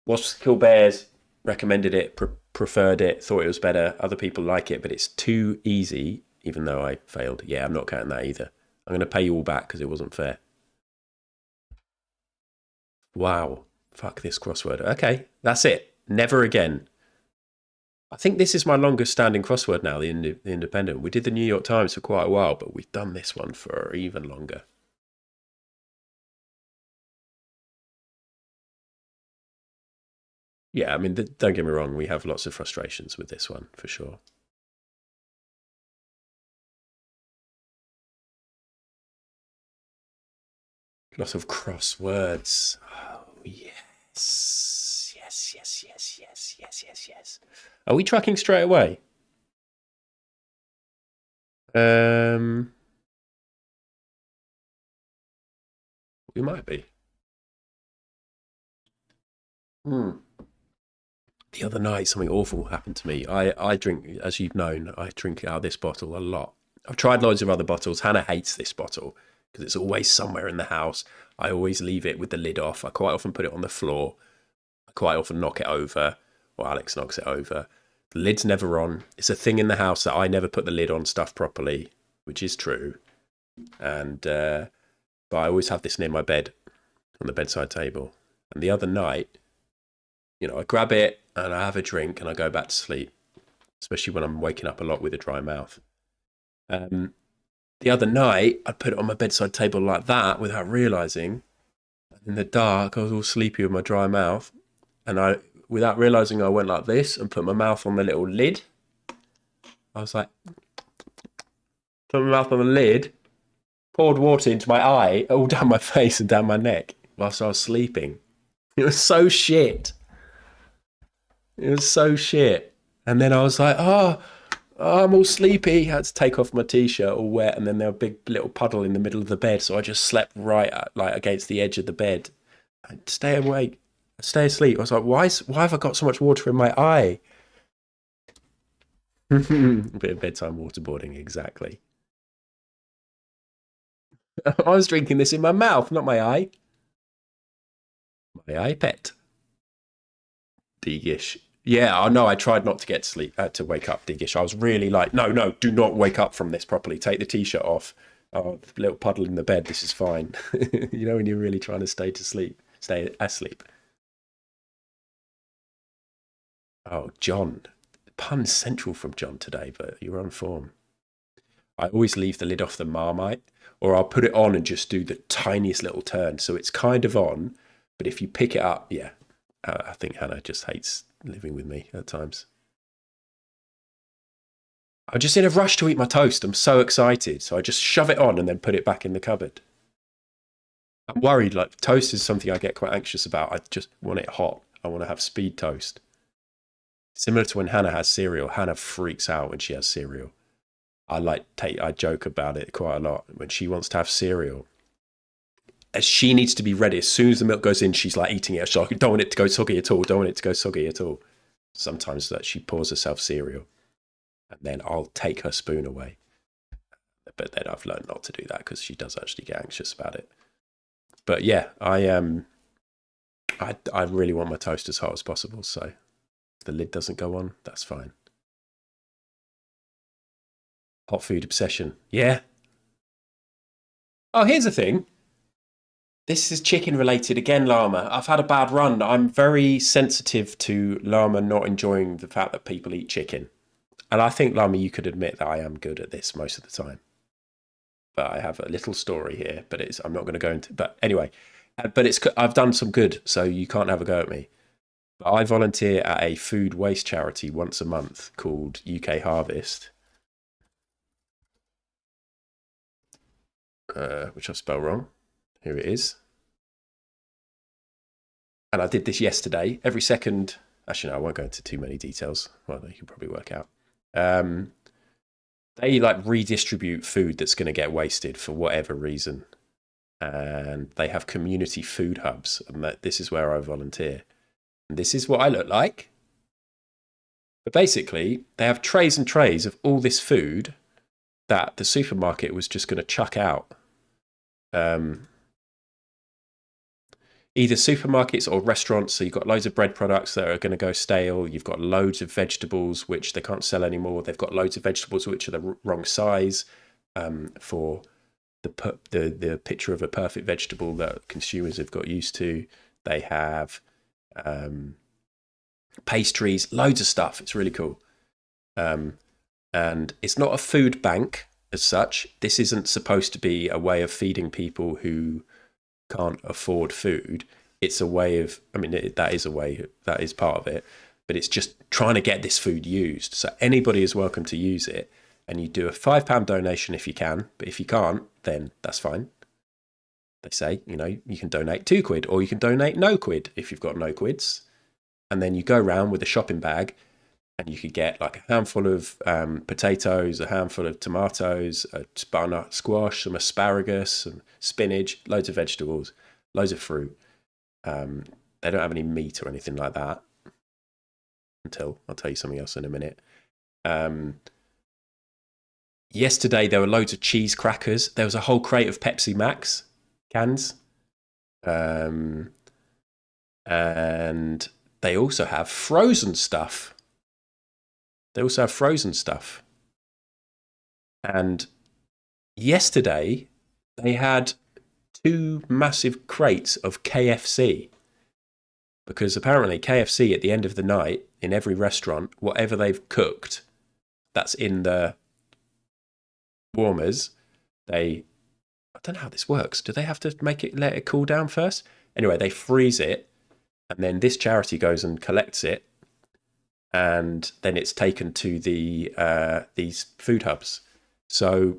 Wasps Kill Bears recommended it, preferred it, thought it was better. Other people like it, but it's too easy, even though I failed. Yeah, I'm not counting that either. I'm going to pay you all back because it wasn't fair. Wow. Fuck this crossword. Okay, that's it. Never again. I think this is my longest standing crossword now, the Independent. We did the New York Times for quite a while, but we've done this one for even longer. Yeah, I mean, don't get me wrong, we have lots of frustrations with this one, for sure. Lots of crosswords. Oh, yes. Yes. Are we tracking straight away? We might be. The other night, something awful happened to me. I drink, as you've known, I drink out of this bottle a lot. I've tried loads of other bottles. Hannah hates this bottle because it's always somewhere in the house. I always leave it with the lid off. I quite often put it on the floor. I quite often knock it over, or Alex knocks it over. The lid's never on. It's a thing in the house that I never put the lid on stuff properly, which is true. And but I always have this near my bed, on the bedside table. And the other night, I grab it and I have a drink and I go back to sleep, especially when I'm waking up a lot with a dry mouth. The other night, I put it on my bedside table like that without realising. In the dark, I was all sleepy with my dry mouth. And without realising, I went like this and put my mouth on the little lid. I was like, put my mouth on the lid, poured water into my eye, all down my face and down my neck whilst I was sleeping. It was so shit. And then I was like, Oh, I'm all sleepy. Had to take off my t-shirt all wet, and then there was a big little puddle in the middle of the bed, so I just slept right like against the edge of the bed. I'd stay awake, stay asleep. I was like, why have I got so much water in my eye? A bit of bedtime waterboarding, exactly. I was drinking this in my mouth, not my eye. My eye pet. Degish. Yeah, I know. I tried not to get sleep, to wake up, Degish. I was really like, no, do not wake up from this properly. Take the t-shirt off. Oh, the little puddle in the bed. This is fine. You know, when you're really trying to stay asleep. Oh, John. Pun central from John today, but you're on form. I always leave the lid off the Marmite, or I'll put it on and just do the tiniest little turn. So it's kind of on, but if you pick it up, yeah. I think Hannah just hates living with me at times. I'm just in a rush to eat my toast. I'm so excited. So I just shove it on and then put it back in the cupboard. I'm worried, like toast is something I get quite anxious about. I just want it hot. I want to have speed toast. Similar to when Hannah has cereal. Hannah freaks out when she has cereal. I joke about it quite a lot. When she wants to have cereal, as she needs to be ready. As soon as the milk goes in, she's like eating it. She's like, don't want it to go soggy at all. Don't want it to go soggy at all. Sometimes that she pours herself cereal, and then I'll take her spoon away. But then I've learned not to do that because she does actually get anxious about it. But yeah, I really want my toast as hot as possible. So if the lid doesn't go on, that's fine. Hot food obsession. Yeah. Oh, here's the thing. This is chicken related again, Llama. I've had a bad run. I'm very sensitive to Llama not enjoying the fact that people eat chicken. And I think, Llama, you could admit that I am good at this most of the time. But I have a little story here, but I'm not going to go into. But anyway, I've done some good, so you can't have a go at me. But I volunteer at a food waste charity once a month called UK Harvest, which I've spelled wrong. Here it is. And I did this yesterday. Every second, actually, no, I won't go into too many details. Well, you can probably work out. They like redistribute food that's going to get wasted for whatever reason. And they have community food hubs. And this is where I volunteer. And this is what I look like. But basically, they have trays and trays of all this food that the supermarket was just going to chuck out. Either supermarkets or restaurants. So you've got loads of bread products that are going to go stale. You've got loads of vegetables which they can't sell anymore. They've got loads of vegetables which are the wrong size for the picture of a perfect vegetable that consumers have got used to. They have pastries, loads of stuff. It's really cool. And it's not a food bank as such. This isn't supposed to be a way of feeding people who can't afford food. It's a way of, that is a way, that is part of it, but it's just trying to get this food used. So anybody is welcome to use it, and you do a £5 donation if you can, but if you can't, then that's fine. They say, you can donate £2 or you can donate no quid if you've got no quids. And then you go around with a shopping bag and you could get like a handful of potatoes, a handful of tomatoes, a butternut squash, some asparagus, some spinach, loads of vegetables, loads of fruit. They don't have any meat or anything like that. Until I'll tell you something else in a minute. Yesterday there were loads of cheese crackers. There was a whole crate of Pepsi Max cans. And they also have frozen stuff. And yesterday, they had 2 massive crates of KFC. Because apparently KFC at the end of the night, in every restaurant, whatever they've cooked, that's in the warmers, I don't know how this works. Do they have to let it cool down first? Anyway, they freeze it, and then this charity goes and collects it, and then it's taken to these food hubs. So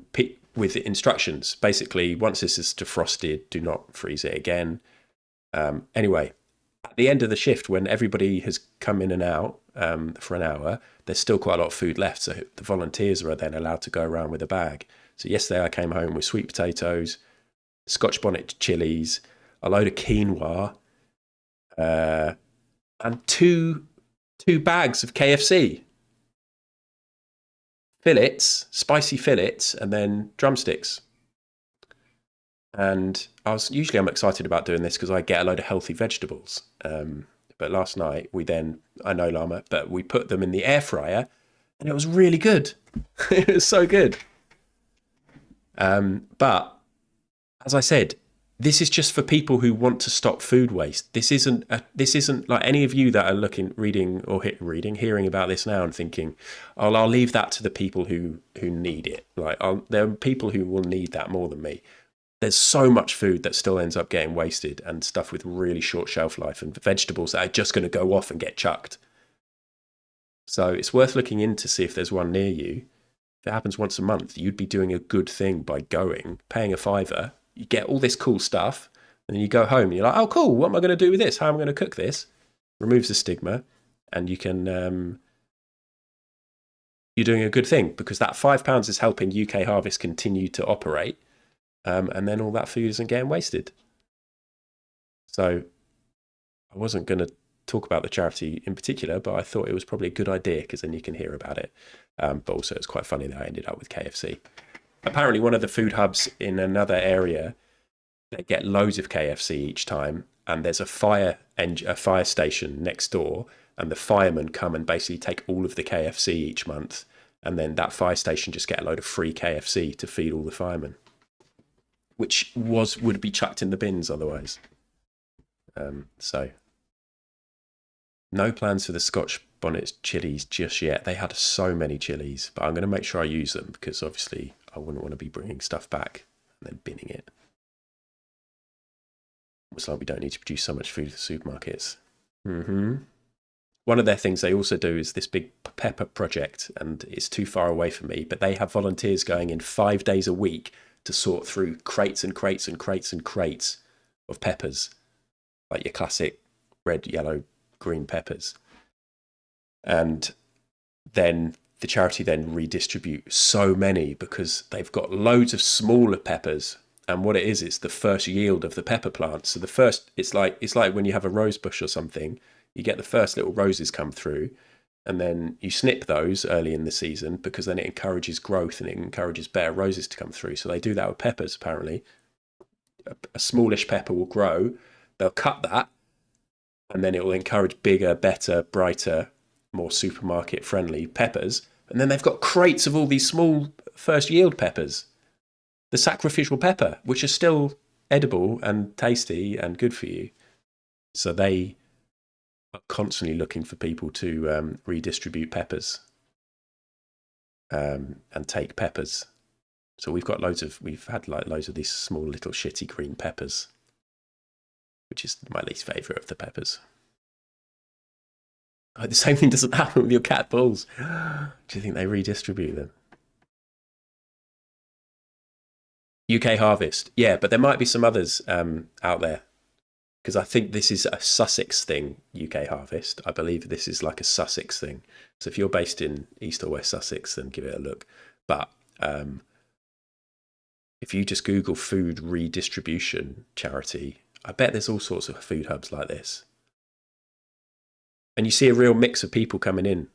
with instructions, basically, once this is defrosted, do not freeze it again. Anyway, at the end of the shift, when everybody has come in and out for an hour, there's still quite a lot of food left. So the volunteers are then allowed to go around with a bag. So yesterday I came home with sweet potatoes, Scotch bonnet chilies, a load of quinoa, and two bags of KFC. Fillets, spicy fillets, and then drumsticks. And I'm excited about doing this because I get a load of healthy vegetables. But last night I know llama, but we put them in the air fryer and it was really good. It was so good. But as I said, this is just for people who want to stop food waste. This isn't like any of you that are hearing about this now and thinking, oh, I'll leave that to the people who need it. There are people who will need that more than me. There's so much food that still ends up getting wasted, and stuff with really short shelf life, and vegetables that are just going to go off and get chucked. So it's worth looking in to see if there's one near you. If it happens once a month, you'd be doing a good thing by paying a £5. You get all this cool stuff, and then you go home and you're like, oh, cool, what am I going to do with this? How am I going to cook this? Removes the stigma, and you can... you're doing a good thing, because that £5 is helping UK Harvest continue to operate. And then all that food isn't getting wasted. So I wasn't going to talk about the charity in particular, but I thought it was probably a good idea because then you can hear about it. But also it's quite funny that I ended up with KFC. Apparently one of the food hubs in another area, they get loads of KFC each time, and there's a fire station next door, and the firemen come and basically take all of the KFC each month, and then that fire station just get a load of free KFC to feed all the firemen, which would be chucked in the bins otherwise. So no plans for the Scotch bonnet chilies just yet. They had so many chilies, but I'm going to make sure I use them, because obviously I wouldn't want to be bringing stuff back and then binning it. It's like we don't need to produce so much food for supermarkets. One of their things they also do is this big pepper project, and it's too far away from me, but they have volunteers going in 5 days a week to sort through crates and crates and crates and crates of peppers, like your classic red, yellow, green peppers. And then the charity then redistribute so many, because they've got loads of smaller peppers. And what it is, it's the first yield of the pepper plant. So it's like when you have a rose bush or something, you get the first little roses come through, and then you snip those early in the season, because then it encourages growth and it encourages better roses to come through. So they do that with peppers, apparently. A smallish pepper will grow, they'll cut that, and then it will encourage bigger, better, brighter, more supermarket-friendly peppers. And then they've got crates of all these small first yield peppers, the sacrificial pepper, which are still edible and tasty and good for you. So they are constantly looking for people to redistribute peppers and take peppers. So we've had loads of these small little shitty green peppers, which is my least favourite of the peppers. Oh, the same thing doesn't happen with your cat balls. Do you think they redistribute them? UK Harvest. Yeah, but there might be some others out there, because I think this is a Sussex thing, UK Harvest. I believe this is like a Sussex thing. So if you're based in East or West Sussex, then give it a look. But if you just Google food redistribution charity, I bet there's all sorts of food hubs like this. And you see a real mix of people coming in.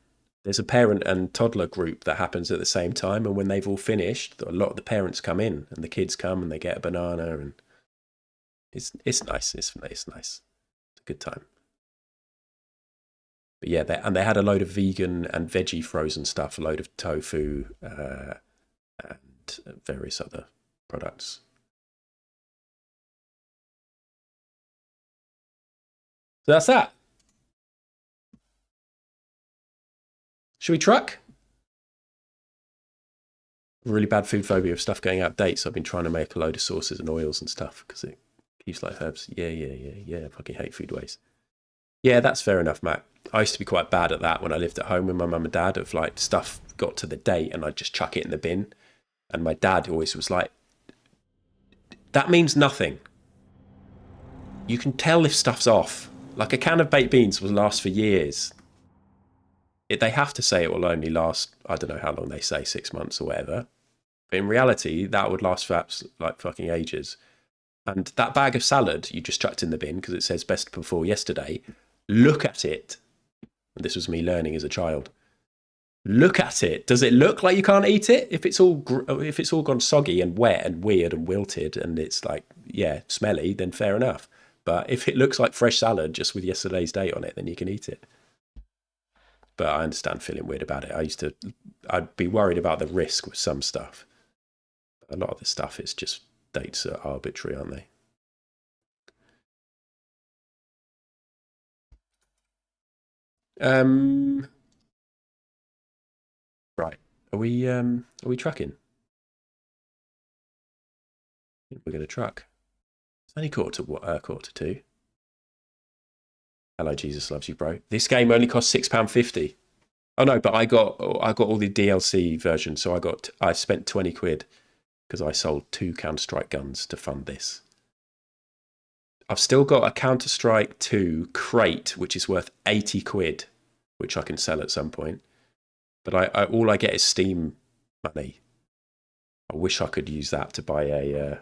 There's a parent and toddler group that happens at the same time, and when they've all finished, a lot of the parents come in, and the kids come and they get a banana, and it's nice. It's nice. It's a good time. But yeah, they had a load of vegan and veggie frozen stuff, a load of tofu, and various other products. So that's that. Should we truck? Really bad food phobia of stuff going out of date, so I've been trying to make a load of sauces and oils and stuff, because it keeps like herbs. Yeah. I fucking hate food waste. Yeah, that's fair enough, Matt. I used to be quite bad at that when I lived at home with my mum and dad, of like stuff got to the date and I'd just chuck it in the bin. And my dad always was like, that means nothing. You can tell if stuff's off. Like a can of baked beans will last for years. They have to say it will only last, I don't know how long they say, 6 months or whatever. But in reality, that would last for like fucking ages. And that bag of salad you just chucked in the bin because it says best before yesterday, look at it. And this was me learning as a child. Look at it. Does it look like you can't eat it? If it's all gone soggy and wet and weird and wilted and it's like, yeah, smelly, then fair enough. But if it looks like fresh salad just with yesterday's date on it, then you can eat it. But I understand feeling weird about it. I'd be worried about the risk with some stuff. A lot of the stuff is just dates are arbitrary, aren't they? Right. Are we trucking? I think we're going to truck. It's only quarter two. Hello, Jesus loves you, bro. This game only costs £6.50. Oh no, but I got all the DLC versions, so I spent 20 quid because I sold 2 Counter-Strike guns to fund this. I've still got a Counter-Strike 2 crate, which is worth 80 quid, which I can sell at some point. But all I get is Steam money. I wish I could use that to buy a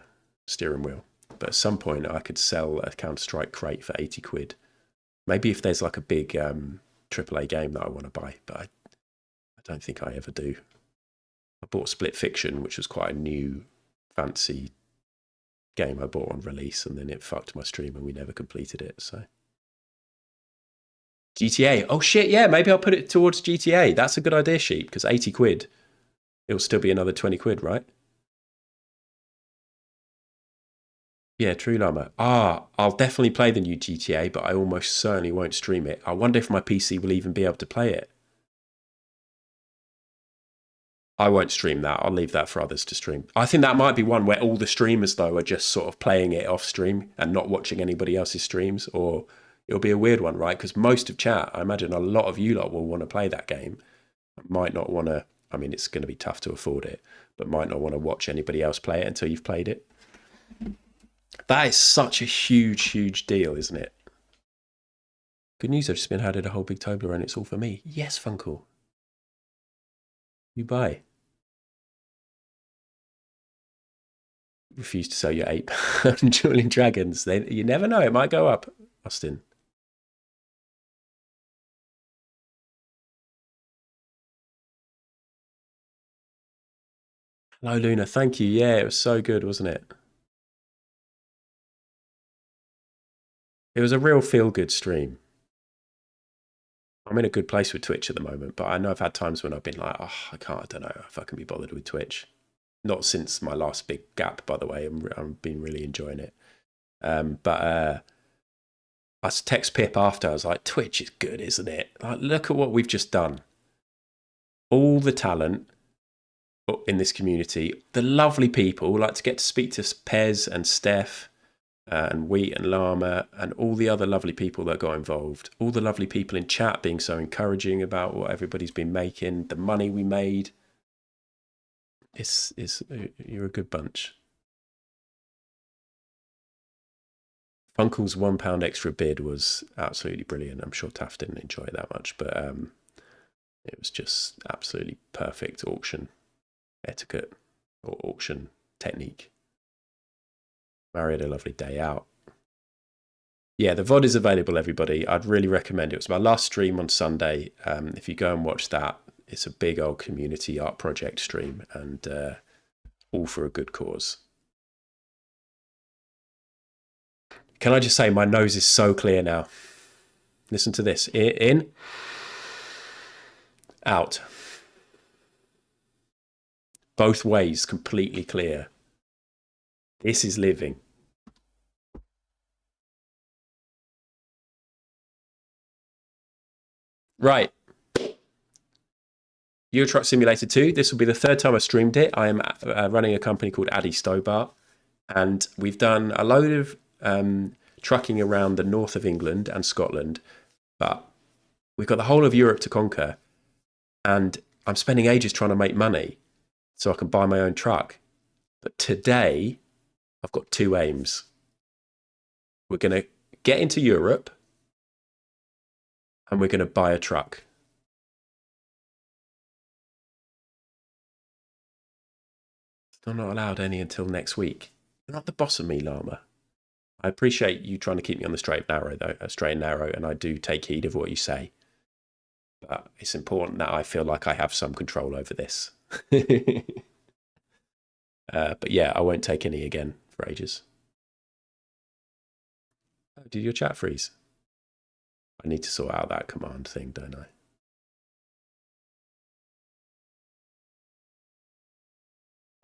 steering wheel. But at some point, I could sell a Counter-Strike crate for 80 quid. Maybe if there's like a big AAA game that I want to buy, but I don't think I ever do. I bought Split Fiction, which was quite a new, fancy game I bought on release, and then it fucked my stream and we never completed it, so... GTA. Oh shit, yeah, maybe I'll put it towards GTA. That's a good idea, Sheep, because 80 quid, it'll still be another 20 quid, right? Yeah, True Llama. I'll definitely play the new GTA, but I almost certainly won't stream it. I wonder if my PC will even be able to play it. I won't stream that. I'll leave that for others to stream. I think that might be one where all the streamers, though, are just sort of playing it off stream and not watching anybody else's streams, or it'll be a weird one, right? Because most of chat, I imagine a lot of you lot will want to play that game. Might not want to, I mean, it's going to be tough to afford it, but might not want to watch anybody else play it until you've played it. That is such a huge, huge deal, isn't it? Good news, I've just been handed a whole big Toblerone and it's all for me. Yes, Funkle. You buy. Refuse to sell your £8 Dueling Dragons. You never know, it might go up, Austin. Hello, Luna. Thank you. Yeah, it was so good, wasn't it? It was a real feel-good stream. I'm in a good place with Twitch at the moment, but I know I've had times when I've been like, oh, I don't know if I can be bothered with Twitch. Not since my last big gap, by the way. I've been really enjoying it. But I text Pip after. I was like, Twitch is good, isn't it? Like, look at what we've just done. All the talent in this community, the lovely people, like to get to speak to Pez and Steph and Wheat and Llama and all the other lovely people that got involved, all the lovely people in chat being so encouraging about what everybody's been making, the money we made. You're a good bunch. Funkle's £1 extra bid was absolutely brilliant. I'm sure Taff didn't enjoy it that much, but it was just absolutely perfect auction etiquette or auction technique. Mary had a lovely day out. Yeah, the VOD is available, everybody. I'd really recommend it. It was my last stream on Sunday. If you go and watch that, it's a big old community art project stream and all for a good cause. Can I just say my nose is so clear now? Listen to this. In. Out. Both ways, completely clear. This is living. Right. Euro Truck Simulator 2. This will be the third time I streamed it. I am running a company called Addy Stobart, and we've done a load of trucking around the north of England and Scotland, but we've got the whole of Europe to conquer, and I'm spending ages trying to make money so I can buy my own truck. But today, I've got two aims. We're going to get into Europe and we're going to buy a truck. Still not allowed any until next week. You're not the boss of me, Llama. I appreciate you trying to keep me on the straight and narrow, and I do take heed of what you say. But it's important that I feel like I have some control over this. But yeah, I won't take any again for ages. Oh, did your chat freeze? I need to sort out that command thing, don't I?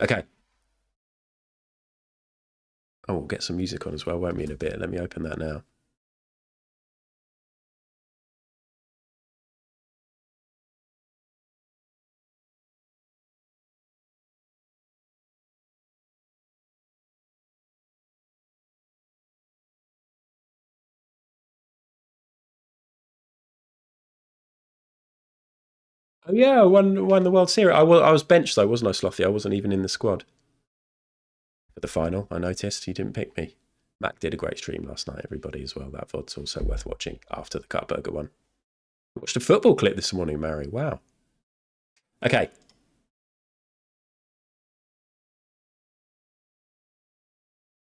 Okay. Oh, we'll get some music on as well, won't we, in a bit? Let me open that now. Oh yeah, I won the World Series. I was benched though, wasn't I, Slothy? I wasn't even in the squad for the final. I noticed you didn't pick me. Mac did a great stream last night, everybody, as well. That VOD's also worth watching after the Cut Burger one. I watched a football clip this morning, Mary. Wow. Okay.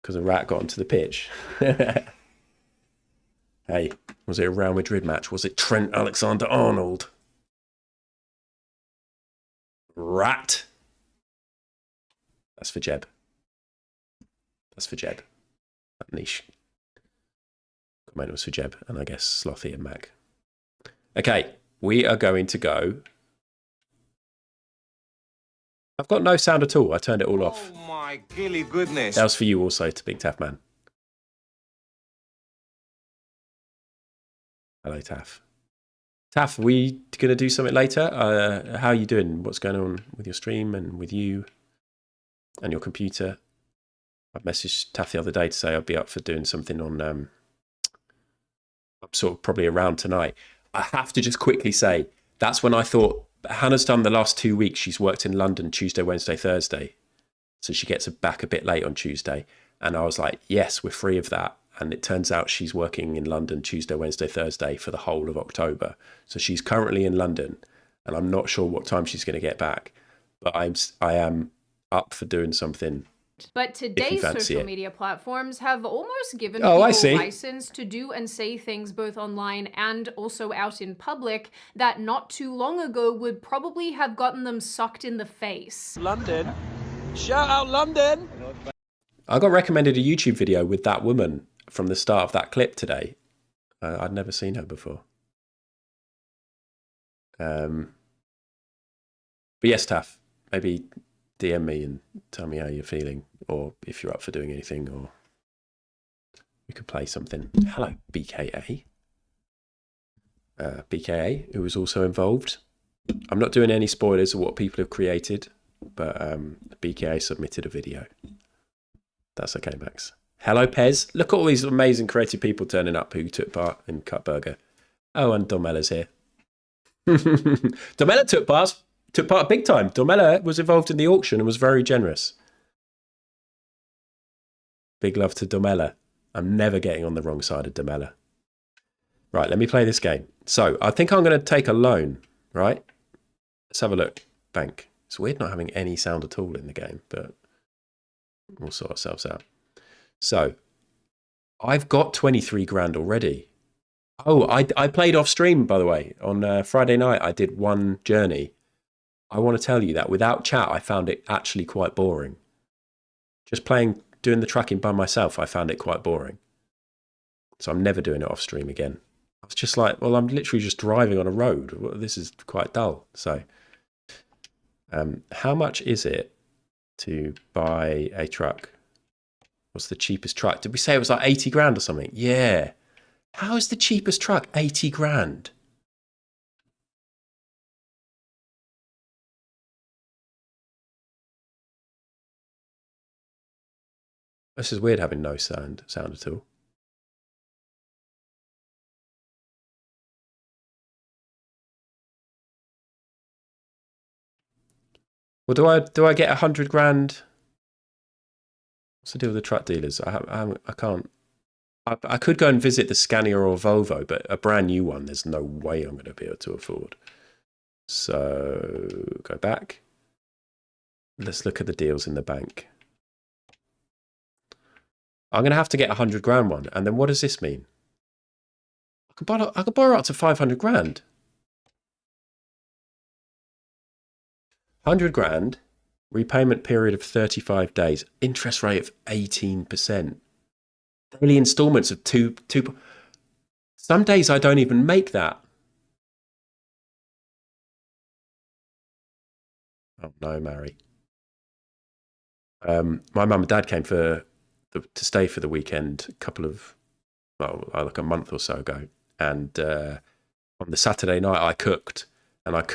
Because a rat got onto the pitch. Hey, was it a Real Madrid match? Was it Trent Alexander-Arnold? Rat. That's for Jeb. That's for Jeb. That niche comment was for Jeb, and I guess Slothy and Mac. Okay, we are going to go. I've got no sound at all. I turned it all off. Oh my gilly goodness. That was for you also, to Big Taff Man. Hello, Taff. Taff, are we going to do something later? How are you doing? What's going on with your stream and with you and your computer? I messaged Taff the other day to say I'd be up for doing something on... I'm sort of probably around tonight. I have to just quickly say, that's when I thought... Hannah's done the last 2 weeks. She's worked in London Tuesday, Wednesday, Thursday. So she gets back a bit late on Tuesday. And I was like, yes, we're free of that. And it turns out she's working in London Tuesday, Wednesday, Thursday for the whole of October. So she's currently in London, and I'm not sure what time she's going to get back. But I am up for doing something. But today's social it. media platforms have almost given Oh, people license to do and say things both online and also out in public that not too long ago would probably have gotten them sucked in the face. London. Shout out London. I got recommended a YouTube video with that woman from the start of that clip today. I'd never seen her before. But yes, Taff, maybe DM me and tell me how you're feeling, or if you're up for doing anything, or we could play something. Hello, BKA. BKA, who was also involved. I'm not doing any spoilers of what people have created, but BKA submitted a video. That's okay, Max. Hello, Pez. Look at all these amazing creative people turning up who took part in Cut Burger. Oh, and Dormella's here. Dormella took part big time. Dormella was involved in the auction and was very generous. Big love to Dormella. I'm never getting on the wrong side of Dormella. Right, let me play this game. So, I think I'm going to take a loan, right? Let's have a look. Bank. It's weird not having any sound at all in the game, but we'll sort ourselves out. So, I've got 23 grand already. Oh, I played off stream, by the way. On Friday night, I did one journey. I want to tell you that without chat, I found it actually quite boring. Just doing the tracking by myself, I found it quite boring. So I'm never doing it off stream again. I was just like, well, I'm literally just driving on a road. Well, this is quite dull. So, how much is it to buy a truck? What's the cheapest truck? Did we say it was like 80 grand or something? Yeah. How is the cheapest truck 80 grand? This is weird having no sound at all. Well, do I get 100 grand? What's the deal with the truck dealers? I can't. I could go and visit the Scania or Volvo, but a brand new one, there's no way I'm going to be able to afford. So go back. Let's look at the deals in the bank. I'm going to have to get 100 grand one. And then what does this mean? I could borrow up to 500 grand. 100 grand, repayment period of 35 days, interest rate of 18%. Daily installments of two. Some days I don't even make that. Oh no, Mary. My mum and dad came to stay for the weekend like a month or so ago. And on the Saturday night I cooked. Can't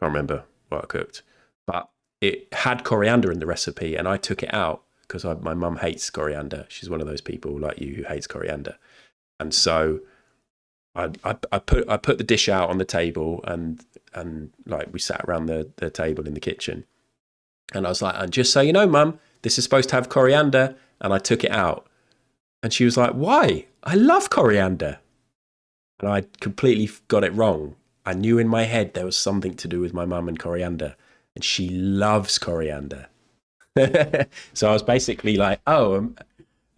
remember what I cooked, but it had coriander in the recipe and I took it out because my mum hates coriander. She's one of those people like you who hates coriander. And so I put the dish out on the table and like we sat around the table in the kitchen. And I was like, and just so you know, Mum, this is supposed to have coriander. And I took it out. And she was like, why? I love coriander. And I completely got it wrong. I knew in my head there was something to do with my mum and coriander. And she loves coriander. So I was basically like, oh,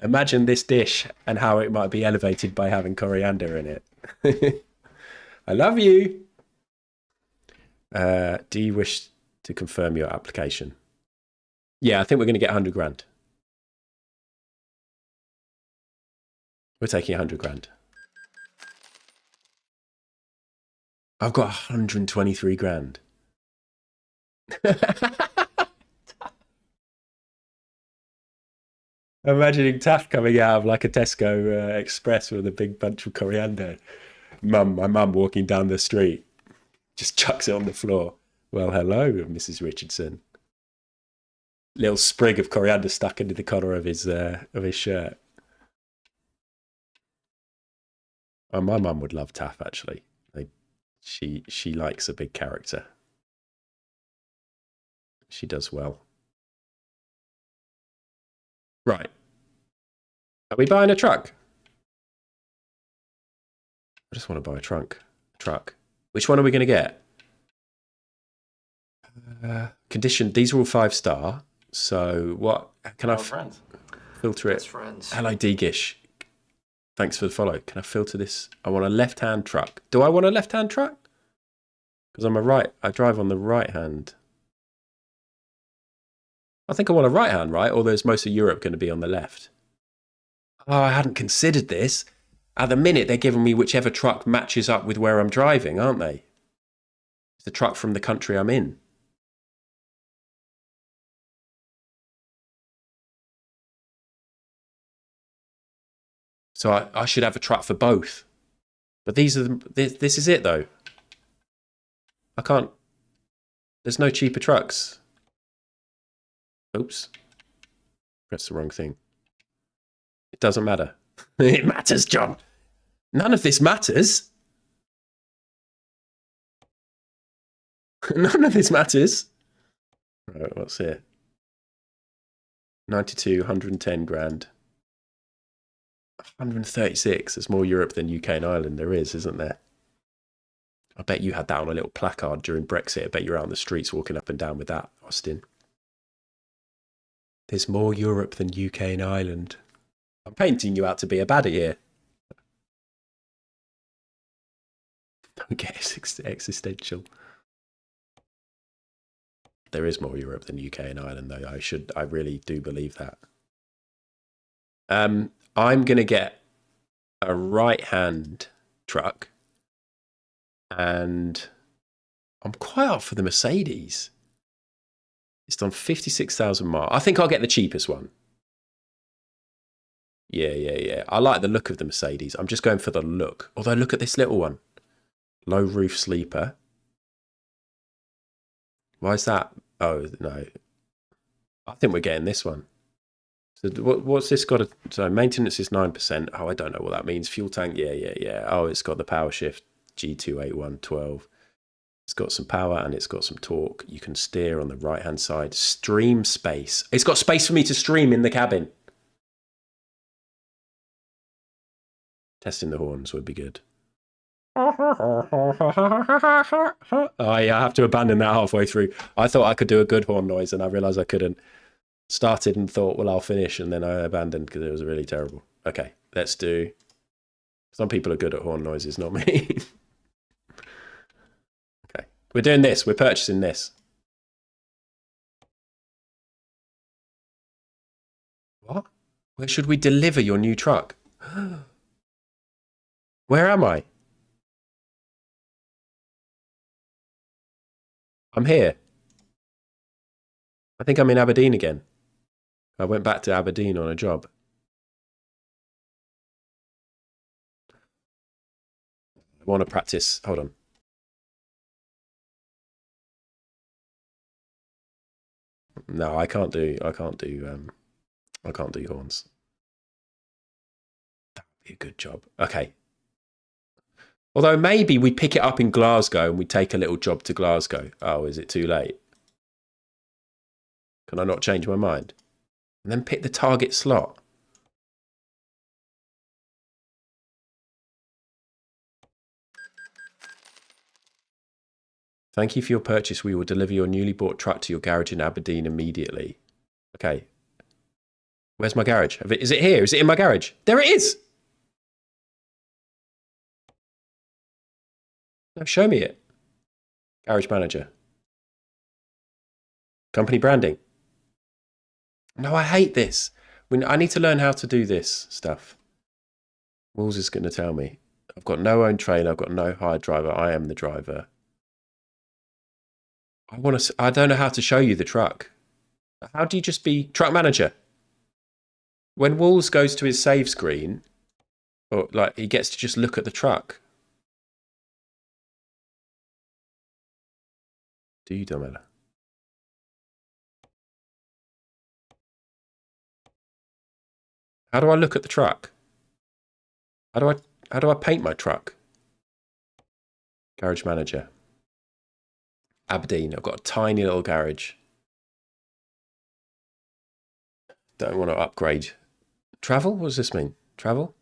imagine this dish and how it might be elevated by having coriander in it. I love you. Do you wish to confirm your application? Yeah, I think we're going to get 100 grand. We're taking 100 grand. I've got 123 grand. Imagining Taff coming out of like a Tesco Express with a big bunch of coriander. My mum walking down the street, just chucks it on the floor. Well, hello, Mrs. Richardson. Little sprig of coriander stuck into the collar of his shirt. Oh, my mum would love Taff actually. She likes a big character. She does well. Right. Are we buying a truck? I just want to buy a truck. Which one are we going to get? Condition. These are all 5-star. So what can I filter it? Hello, Degish. Thanks for the follow. Can I filter this? I want a left-hand truck. Do I want a left-hand truck? Because I drive on the right hand. I think I want a right hand, right? Or there's most of Europe going to be on the left. Oh, I hadn't considered this. At the minute, they're giving me whichever truck matches up with where I'm driving, aren't they? It's the truck from the country I'm in. So I should have a truck for both. But this is it, though. I can't... There's no cheaper trucks. Oops. Press the wrong thing. It doesn't matter. It matters, John. None of this matters. None of this matters. Right, what's here? 92, 110 grand. 136. There's more Europe than UK and Ireland. There is, isn't there? I bet you had that on a little placard during Brexit. I bet you're out on the streets walking up and down with that, Austin. There's more Europe than UK and Ireland. I'm painting you out to be a baddie here. Don't get existential. There is more Europe than UK and Ireland, though. I really do believe that. I'm going to get a right-hand truck. And I'm quite up for the Mercedes. It's done 56,000 miles. I think I'll get the cheapest one. Yeah. I like the look of the Mercedes. I'm just going for the look. Although, look at this little one. Low roof sleeper. Why is that? Oh, no. I think we're getting this one. So what's this got? So maintenance is 9%. Oh, I don't know what that means. Fuel tank. Yeah. Oh, it's got the power shift. G28112. It's got some power and it's got some torque. You can steer on the right hand side. Stream space. It's got space for me to stream in the cabin. Testing the horns would be good. Oh, yeah, I have to abandon that halfway through. I thought I could do a good horn noise, and I realised I couldn't. Started and thought, well, I'll finish, and then I abandoned because it was really terrible. Okay, let's do... Some people are good at horn noises, not me. Okay, we're doing this. We're purchasing this. What? Where should we deliver your new truck? Where am I? I'm here. I think I'm in Aberdeen again. I went back to Aberdeen on a job. I want to practice. Hold on. No, I can't do horns. That would be a good job. Okay. Although maybe we pick it up in Glasgow and we take a little job to Glasgow. Oh, is it too late? Can I not change my mind? And then pick the target slot. Thank you for your purchase. We will deliver your newly bought truck to your garage in Aberdeen immediately. Okay. Where's my garage? Is it here? Is it in my garage? There it is! No, show me it. Garage manager. Company branding. No, I hate this. I need to learn how to do this stuff. Walls is going to tell me. I've got no own trailer. I've got no hired driver. I am the driver. I don't know how to show you the truck. How do you just be truck manager? When Walls goes to his save screen, or like he gets to just look at the truck. Do you, Domella? How do I look at the truck? How do I paint my truck? Garage manager. Aberdeen. I've got a tiny little garage. Don't want to upgrade. Travel? What does this mean? Travel?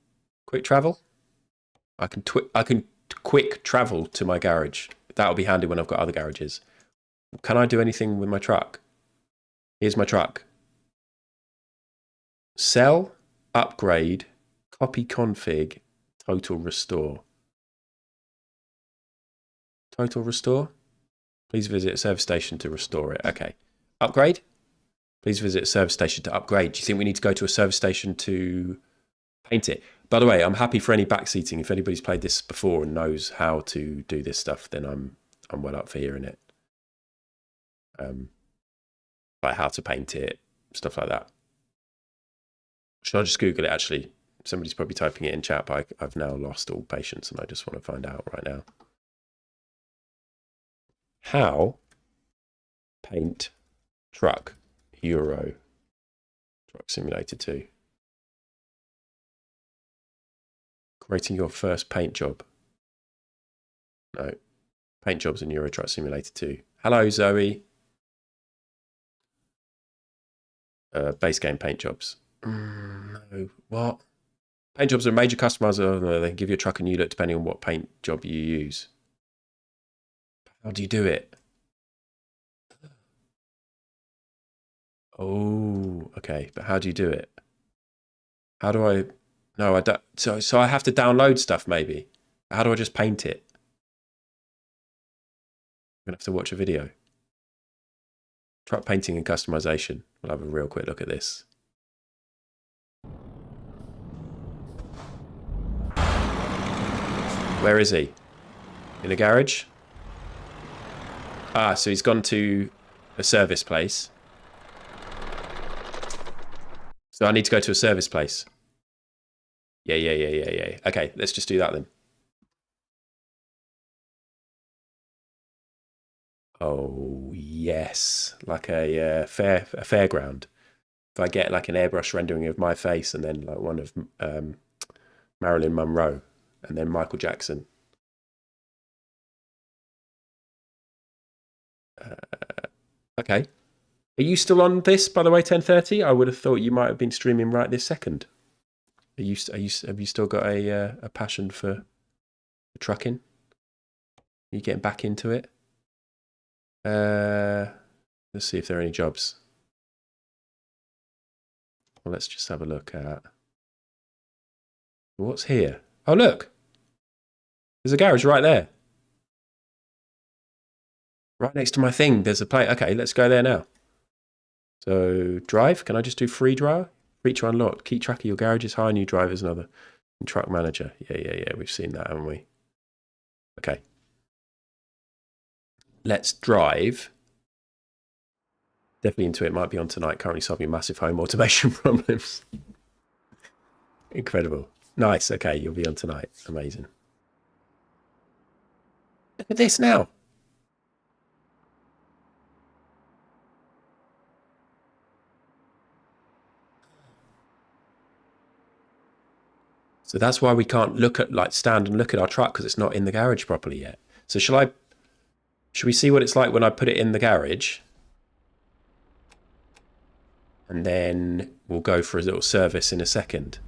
Quick travel? I can quick travel to my garage. That'll be handy when I've got other garages. Can I do anything with my truck? Here's my truck. Sell, upgrade, copy config, total restore. Total restore? Please visit a service station to restore it. Okay. Upgrade? Please visit a service station to upgrade. Do you think we need to go to a service station to paint it? By the way, I'm happy for any backseating. If anybody's played this before and knows how to do this stuff, then I'm well up for hearing it. Like how to paint it, stuff like that. Should I just Google it, actually? Somebody's probably typing it in chat, but I've now lost all patience and I just want to find out right now. How paint truck Euro Truck Simulator 2. Creating your first paint job. No. Paint jobs in Euro Truck Simulator 2. Hello, Zoe. Base game paint jobs. No. What? Paint jobs are major customizers. They can give you a truck a new look depending on what paint job you use. How do you do it? Oh, okay. But how do you do it? How do I... No, I don't... So I have to download stuff, maybe. How do I just paint it? I'm going to have to watch a video. Truck painting and customization. We'll have a real quick look at this. Where is he? In a garage? Ah, so he's gone to a service place. So I need to go to a service place. Yeah. Okay, let's just do that then. Oh, yes. Like a fairground. If I get like an airbrush rendering of my face and then like one of Marilyn Monroe and then Michael Jackson. Okay. Are you still on this, by the way, 10:30? I would have thought you might have been streaming right this second. Have you still got a passion for trucking? Are you getting back into it? Let's see if there are any jobs. Well, let's just have a look at what's here. Oh, look. There's a garage right there. Right next to my thing, there's a plate. Okay, let's go there now. So, drive. Can I just do free drive? Feature unlocked. Keep track of your garages, hire new drivers and other. And truck manager. Yeah. We've seen that, haven't we? Okay. Let's drive. Definitely into it. Might be on tonight. Currently solving massive home automation problems. Incredible. Nice. Okay, you'll be on tonight. Amazing. Look at this now. So that's why we can't stand and look at our truck, because it's not in the garage properly yet. So should we see what it's like when I put it in the garage? And then we'll go for a little service in a second.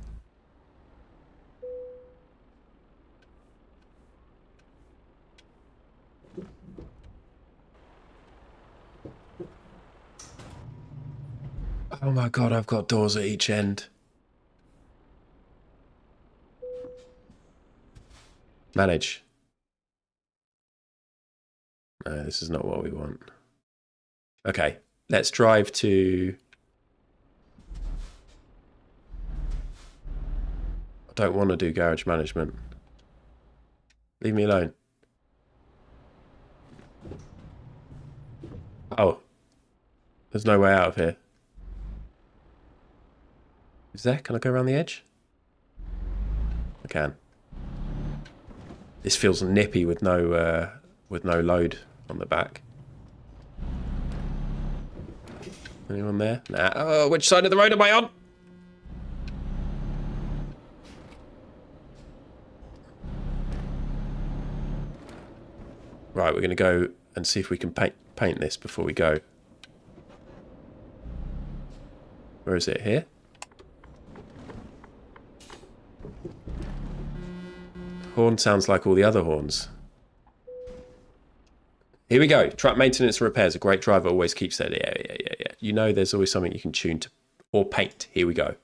Oh my God, I've got doors at each end. Manage. No, this is not what we want. Okay, let's drive to... I don't want to do garage management. Leave me alone. Oh. There's no way out of here. Is there? Can I go around the edge? I can. This feels nippy with no load on the back. Anyone there? Nah. Oh, which side of the road am I on? Right, we're going to go and see if we can paint this before we go. Where is it? Here? Horn sounds like all the other horns. Here we go. Truck maintenance and repairs. A great driver always keeps that. Yeah. You know there's always something you can tune to or paint. Here we go.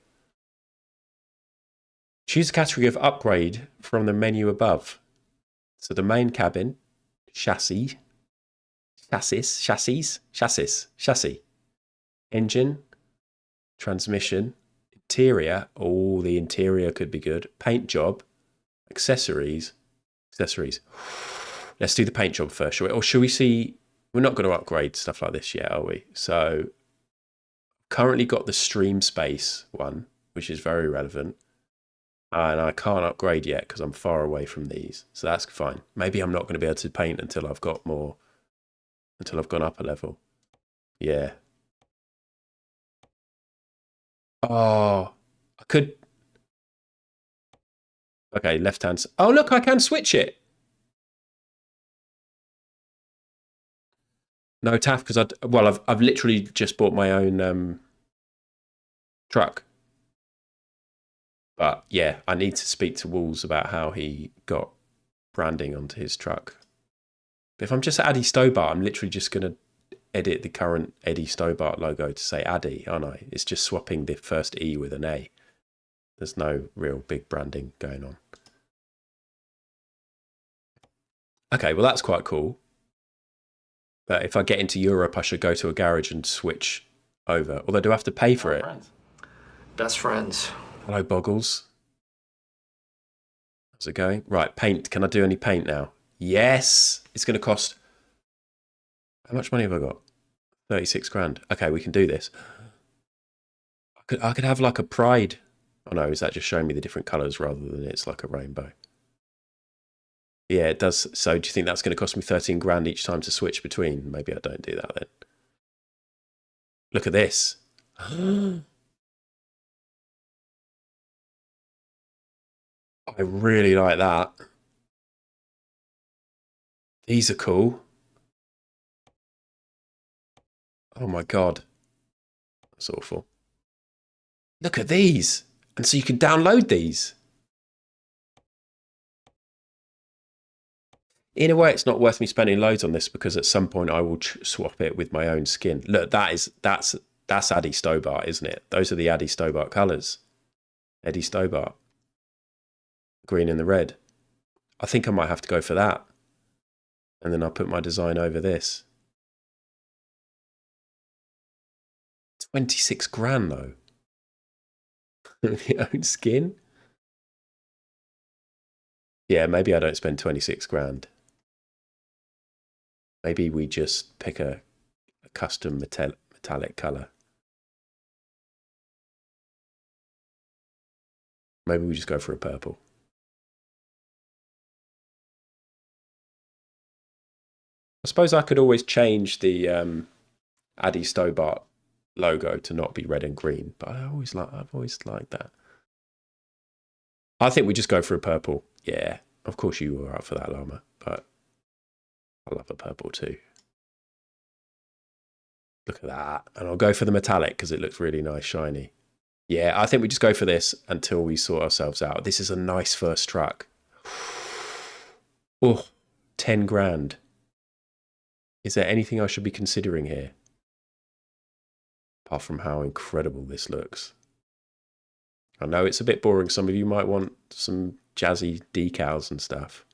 Choose a category of upgrade from the menu above. So the main cabin, chassis, engine, transmission, interior. Oh, the interior could be good. Paint job, accessories. Let's do the paint job first, shall we? Or should we see... We're not going to upgrade stuff like this yet, are we? So, currently got the stream space one, which is very relevant. And I can't upgrade yet because I'm far away from these. So that's fine. Maybe I'm not going to be able to paint until I've got more... Until I've gone up a level. Yeah. Oh, I could... Okay, left hand... Oh, look, I can switch it. No, Taff, because I've literally just bought my own truck. But yeah, I need to speak to Walls about how he got branding onto his truck. But if I'm just Addy Stobart, I'm literally just going to edit the current Eddie Stobart logo to say Addy, aren't I? It's just swapping the first E with an A. There's no real big branding going on. Okay, well that's quite cool. But if I get into Europe, I should go to a garage and switch over. Although, do I have to pay for it? Best friends. Hello, Boggles. How's it going? Right, paint. Can I do any paint now? Yes. It's going to cost... How much money have I got? 36 grand. Okay, we can do this. I could have like a pride. Oh no, is that just showing me the different colours rather than it's like a rainbow? Yeah, it does. So do you think that's going to cost me 13 grand each time to switch between? Maybe I don't do that then. Look at this. I really like that. These are cool. Oh my God. That's awful. Look at these. And so you can download these. In a way, it's not worth me spending loads on this because at some point I will swap it with my own skin. Look, that's Addy Stobart, isn't it? Those are the Addy Stobart colours. Eddie Stobart. Green and the red. I think I might have to go for that. And then I'll put my design over this. 26 grand though. Your own skin? Yeah, maybe I don't spend 26 grand. Maybe we just pick a custom metallic colour. Maybe we just go for a purple. I suppose I could always change the Addy Stobart logo to not be red and green, but I've always liked that. I think we just go for a purple. Yeah, of course you were up for that, Llama, but I love a purple too. Look at that. And I'll go for the metallic because it looks really nice, shiny. Yeah, I think we just go for this until we sort ourselves out. This is a nice first truck. Oh, 10 grand. Is there anything I should be considering here? Apart from how incredible this looks. I know it's a bit boring. Some of you might want some jazzy decals and stuff.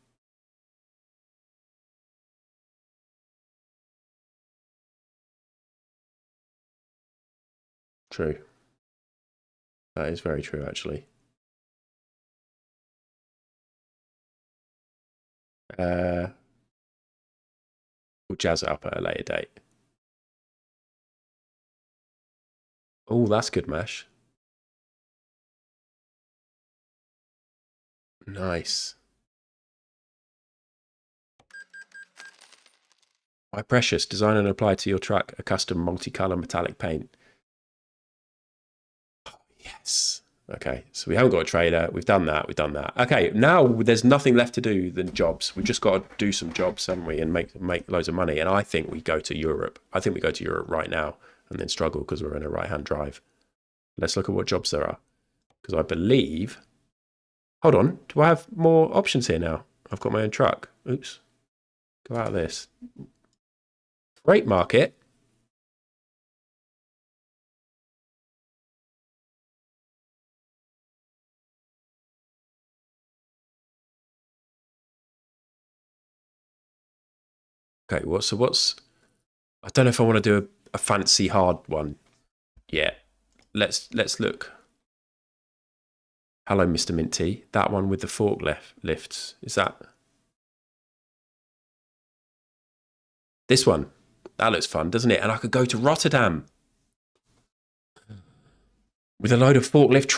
True. That is very true, actually. We'll jazz it up at a later date. Oh, that's good, Mash. Nice. My precious, design and apply to your truck a custom multicolour metallic paint. Oh, yes. Okay, so we haven't got a trailer. We've done that. We've done that. Okay, now there's nothing left to do than jobs. We've just got to do some jobs, haven't we, and make loads of money. And I think we go to Europe. I think we go to Europe right now and then struggle because we're in a right-hand drive. Let's look at what jobs there are. Because I believe... Hold on. Do I have more options here now? I've got my own truck. Oops. Go out of this. Freight market. Okay, what's... I don't know if I want to do a fancy hard one. Yeah. Let's look. Hello, Mr. Minty. That one with the forklifts. Is that... This one. That looks fun, doesn't it? And I could go to Rotterdam. With a load of forklift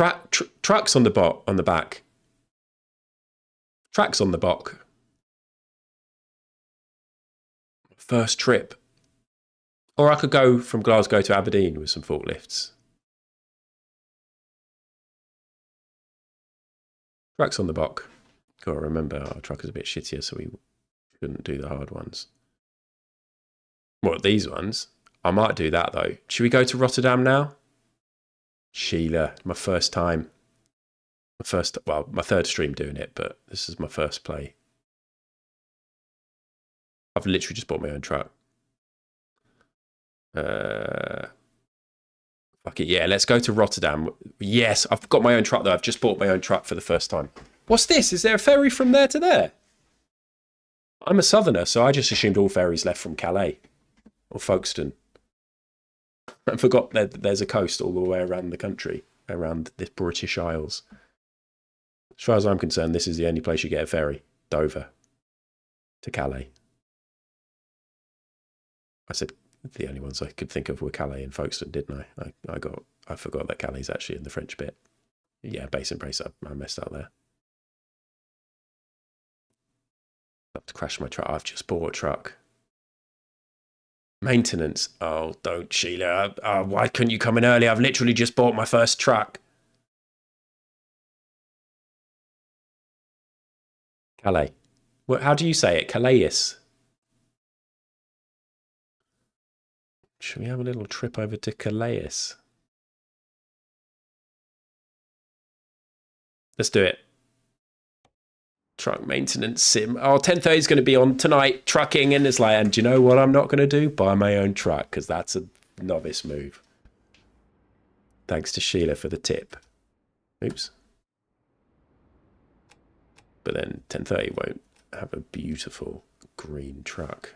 trucks on the back. Tracks on the back. First trip. Or I could go from Glasgow to Aberdeen with some forklifts. Trucks on the back. Got to remember our truck is a bit shittier, so we couldn't do the hard ones. What, these ones? I might do that though. Should we go to Rotterdam now? Sheila, my first time. My third stream doing it, but this is my first play. I've literally just bought my own truck. Fuck it, yeah, let's go to Rotterdam. Yes, I've got my own truck though. I've just bought my own truck for the first time. What's this? Is there a ferry from there to there? I'm a southerner, so I just assumed all ferries left from Calais or Folkestone. I forgot that there's a coast all the way around the country, around the British Isles. As far as I'm concerned, this is the only place you get a ferry. Dover to Calais. I said the only ones I could think of were Calais and Folkestone, didn't I? I forgot that Calais is actually in the French bit. Yeah, base and brace up. I messed up there. I have to crash my truck. I've just bought a truck. Maintenance. Oh, don't, Sheila. Why couldn't you come in early? I've literally just bought my first truck. Calais. How do you say it? Calais. Should we have a little trip over to Calais? Let's do it. Truck maintenance sim. Oh, 10:30 is going to be on tonight, trucking, and it's like, and do you know what I'm not going to do? Buy my own truck, because that's a novice move. Thanks to Sheila for the tip. Oops. But then 10:30 won't have a beautiful green truck.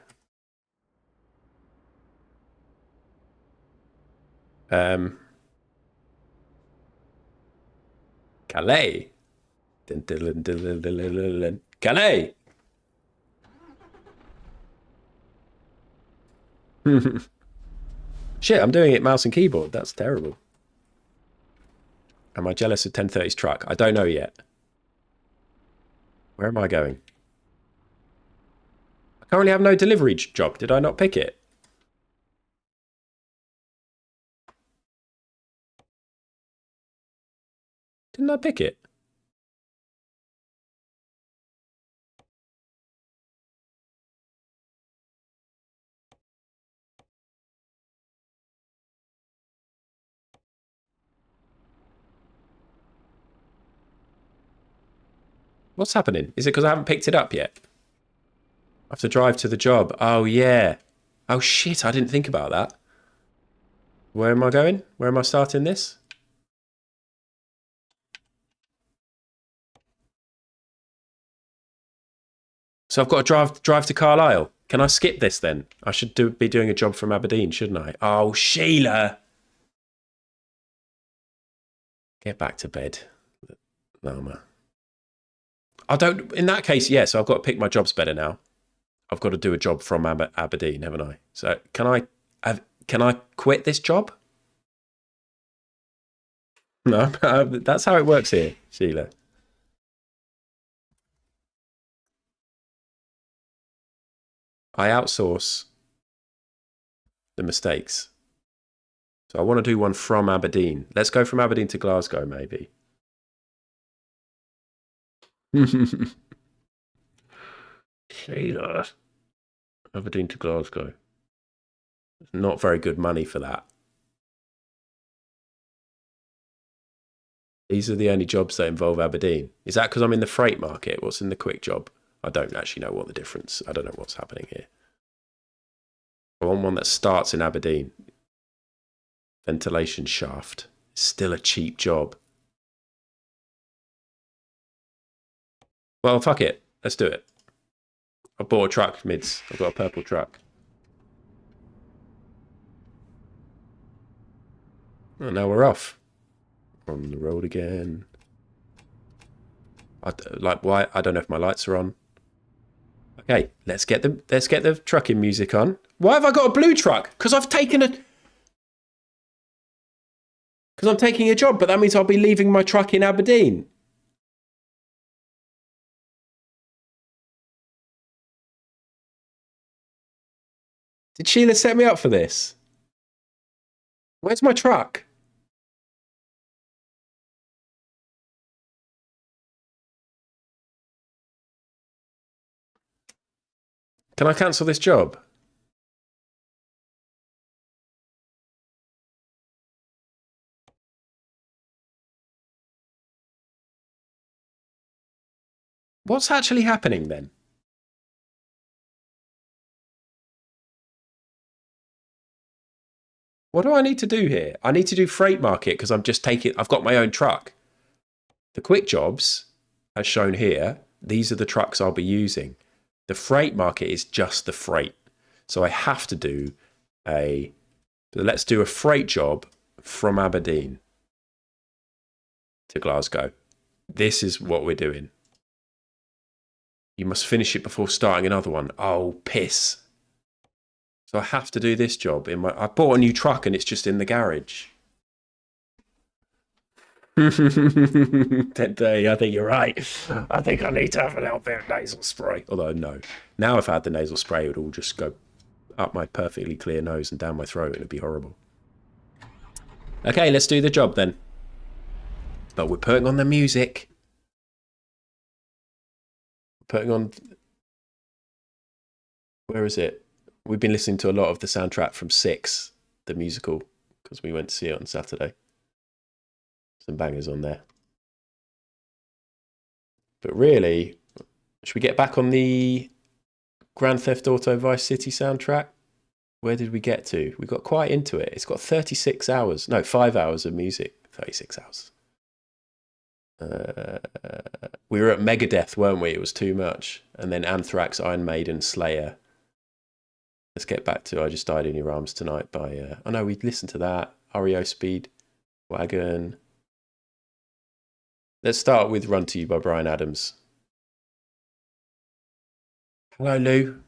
Calais. Calais. Shit, I'm doing it mouse and keyboard. That's terrible. Am I jealous of 10:30's truck? I don't know yet. Where am I going? I currently have no delivery job. Did I not pick it? Didn't I pick it? What's happening? Is it because I haven't picked it up yet? I have to drive to the job. Oh, yeah. Oh, shit. I didn't think about that. Where am I going? Where am I starting this? So I've got to drive to Carlisle. Can I skip this then? I should be doing a job from Aberdeen, shouldn't I? Oh, Sheila. Get back to bed. Lama. I don't... In that case, yes, I've got to pick my jobs better now. I've got to do a job from Aberdeen, haven't I? So can I quit this job? No, that's how it works here, Sheila. I outsource the mistakes. So I want to do one from Aberdeen. Let's go from Aberdeen to Glasgow, maybe. Sheila. Aberdeen to Glasgow. Not very good money for that. These are the only jobs that involve Aberdeen. Is that because I'm in the freight market? What's in the quick job? I don't actually know what the difference. I don't know what's happening here. I want one that starts in Aberdeen. Ventilation shaft. Still a cheap job. Well, fuck it. Let's do it. I bought a truck, mids. I've got a purple truck. And now we're off. On the road again. Why? I don't know if my lights are on. Okay, let's get the trucking music on. Why have I got a blue truck? Because I'm taking a job, but that means I'll be leaving my truck in Aberdeen. Did Sheila set me up for this? Where's my truck? Can I cancel this job? What's actually happening then? What do I need to do here? I need to do freight market because I've got my own truck. The quick jobs, as shown here, these are the trucks I'll be using. The freight market is just the freight. So I have to do let's do a freight job from Aberdeen to Glasgow. This is what we're doing. You must finish it before starting another one. Oh, piss. So I have to do this job. I bought a new truck and it's just in the garage. 10:30, I think you're right. I think I need to have a little bit of nasal spray. Although, no. Now if I had the nasal spray, it would all just go up my perfectly clear nose and down my throat. It would be horrible. Okay, let's do the job then. But we're putting on the music. Putting on... Where is it? We've been listening to a lot of the soundtrack from Six, the musical, because we went to see it on Saturday. Some bangers on there. But really, should we get back on the Grand Theft Auto Vice City soundtrack? Where did we get to? We got quite into it. It's got 36 hours. No, 5 hours of music. 36 hours. We were at Megadeth, weren't we? It was too much. And then Anthrax, Iron Maiden, Slayer. Let's get back to I Just Died in Your Arms Tonight by... oh no, we listened to that. REO Speed Wagon. Let's start with Run to You by Bryan Adams. Hello, Lou.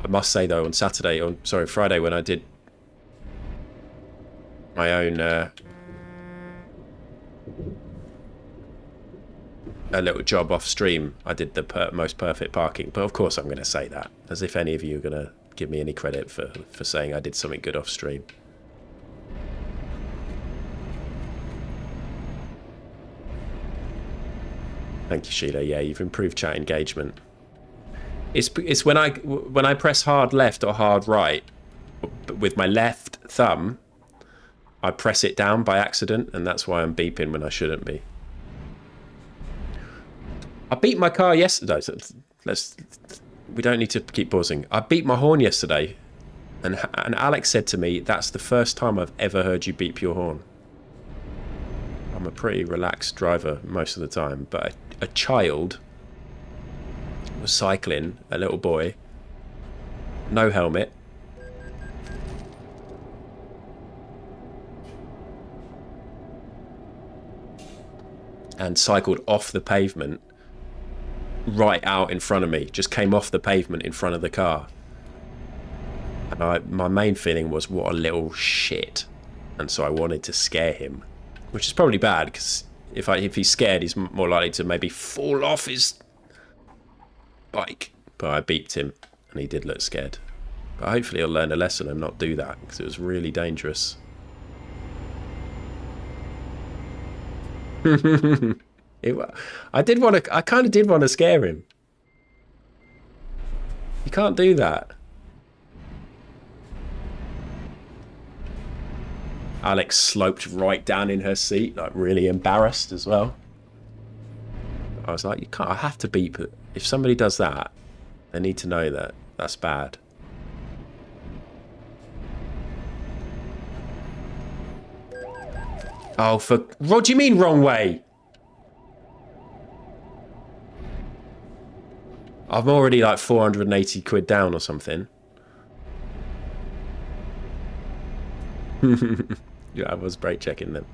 I must say though, on Friday, when I did my own a little job off stream, I did the most perfect parking. But of course I'm going to say that, as if any of you are going to give me any credit for saying I did something good off stream. Thank you, Sheila. Yeah, you've improved chat engagement. It's when I press hard left or hard right with my left thumb, I press it down by accident, and that's why I'm beeping when I shouldn't be. I beat my car yesterday. So we don't need to keep pausing. I beat my horn yesterday, and Alex said to me, "That's the first time I've ever heard you beep your horn." I'm a pretty relaxed driver most of the time, but a child was cycling, a little boy, no helmet, and cycled off the pavement right out in front of me, just came off the pavement in front of the car. And my main feeling was, what a little shit. And so I wanted to scare him, which is probably bad, because if he's scared, he's more likely to maybe fall off his bike. But I beeped him, and he did look scared. But hopefully he'll learn a lesson and not do that, because it was really dangerous. I kind of did want to scare him. You can't do that. Alex sloped right down in her seat, like really embarrassed as well. I was like, I have to beep it. If somebody does that, they need to know that that's bad. Oh, what do you mean wrong way? I'm already like 480 quid down or something. Yeah, I was brake checking them.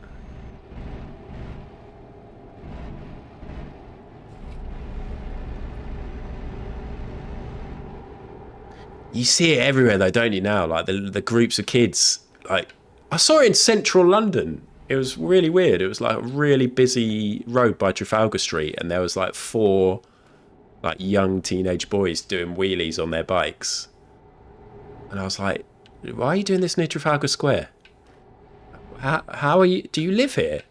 You see it everywhere though, don't you now? Like the groups of kids. Like, I saw it in central London. It was really weird. It was like a really busy road by Trafalgar Street, and there was like 4 like young teenage boys doing wheelies on their bikes. And I was like, why are you doing this near Trafalgar Square? How are you? Do you live here?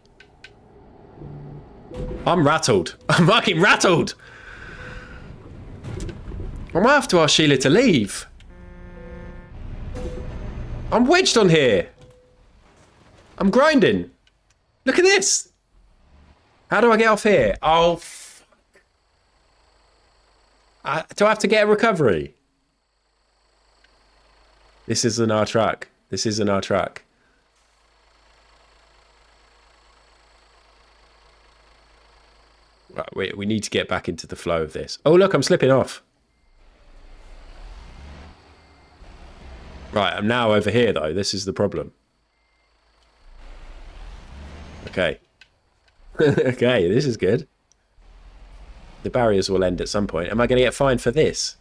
I'm rattled. I'm fucking rattled. I might have to ask Sheila to leave. I'm wedged on here. I'm grinding. Look at this. How do I get off here? Oh, fuck. Do I have to get a recovery? This isn't our track. This isn't our track. Right, we need to get back into the flow of this. Oh, look, I'm slipping off. Right, I'm now over here, though. This is the problem. Okay. Okay, this is good. The barriers will end at some point. Am I going to get fined for this?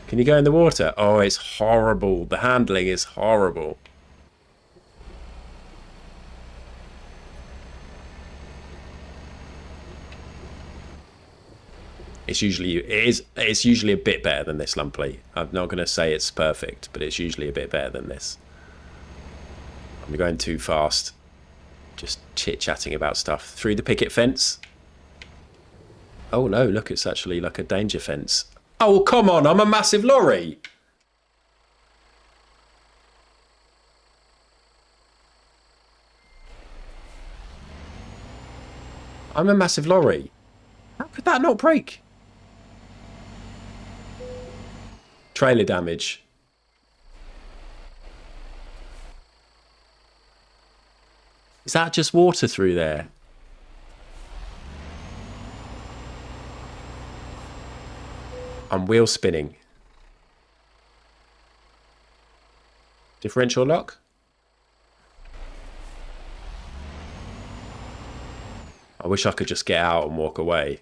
Can you go in the water? Oh, it's horrible. The handling is horrible. It's usually a bit better than this, Lumply. I'm not going to say it's perfect, but it's usually a bit better than this. I'm going too fast. Just chit-chatting about stuff. Through the picket fence. Oh no, look, it's actually like a danger fence. Oh, come on, I'm a massive lorry. I'm a massive lorry. How could that not break? Trailer damage. Is that just water through there? I'm wheel spinning. Differential lock? I wish I could just get out and walk away.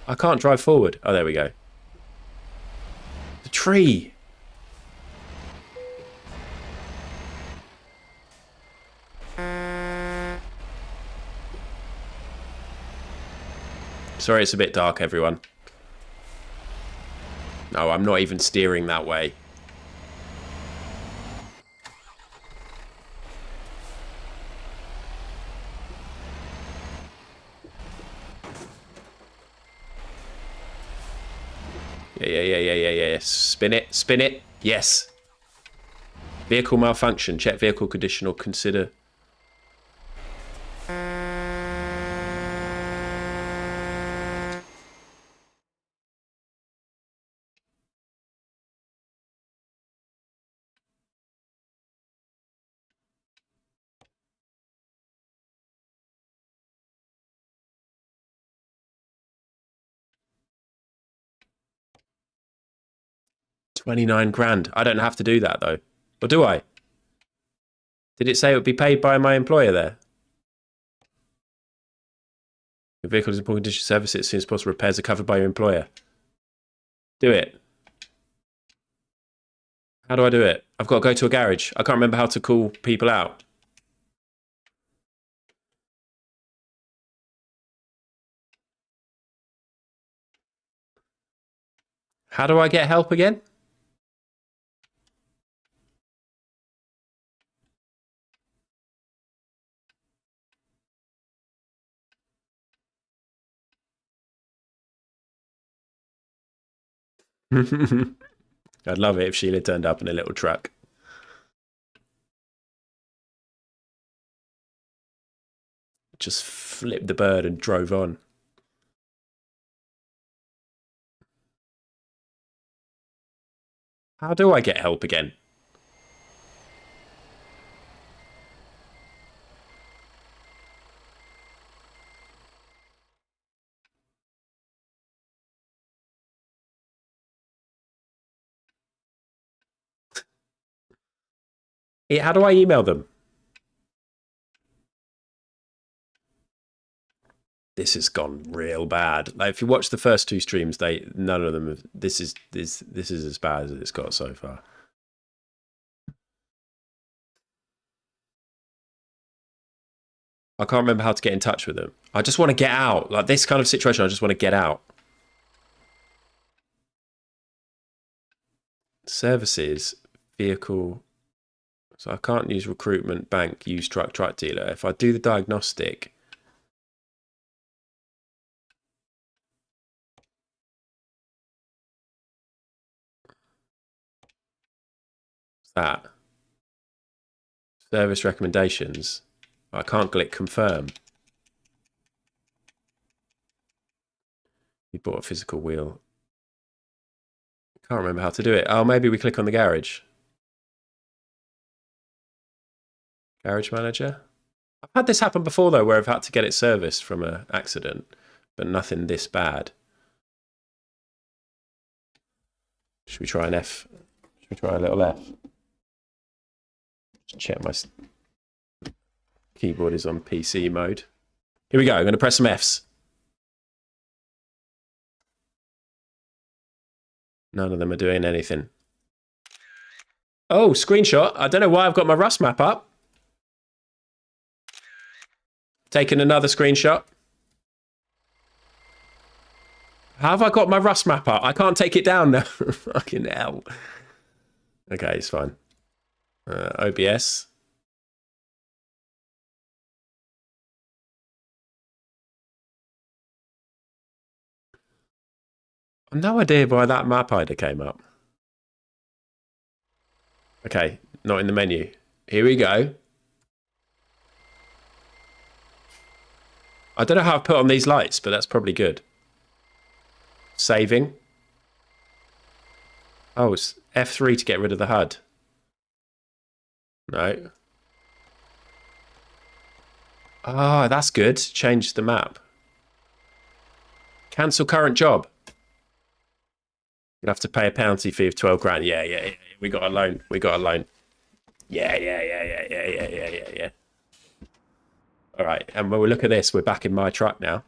I can't drive forward. Oh, there we go. The tree. Sorry, it's a bit dark, everyone. No, I'm not even steering that way. Yeah. Spin it, spin it. Yes. Vehicle malfunction. Check vehicle condition or consider. £29,000. I don't have to do that though. Or do I? Did it say it would be paid by my employer there? Your vehicle is in poor condition, service it as soon as possible. Repairs are covered by your employer. Do it. How do I do it? I've got to go to a garage. I can't remember how to call people out. How do I get help again? I'd love it if Sheila turned up in a little truck. Just flipped the bird and drove on. How do I get help again? How do I email them? This has gone real bad. Like if you watch the first two streams, none of them have, this is as bad as it's got so far. I can't remember how to get in touch with them. I just want to get out. Like this kind of situation, I just want to get out. Services, vehicle. So I can't use recruitment, bank, used truck dealer. If I do the diagnostic, that service recommendations, I can't click confirm. You bought a physical wheel. Can't remember how to do it. Oh, maybe we click on the garage. Garage manager. I've had this happen before though, where I've had to get it serviced from an accident, but nothing this bad. Should we try an F? Should we try a little F? Just check my keyboard is on PC mode. Here we go. I'm going to press some Fs. None of them are doing anything. Oh, screenshot. I don't know why I've got my Rust map up. Taking another screenshot. How have I got my Rust map up? I can't take it down now. Fucking hell. Okay, it's fine. OBS. I've no idea why that map ID came up. Okay, not in the menu. Here we go. I don't know how I've put on these lights, but that's probably good. Saving. Oh, it's F3 to get rid of the HUD. No. Ah, that's good. Change the map. Cancel current job. You'll have to pay a penalty fee of 12 grand. Yeah. We got a loan. Yeah. All right, and when we look at this, we're back in my truck now.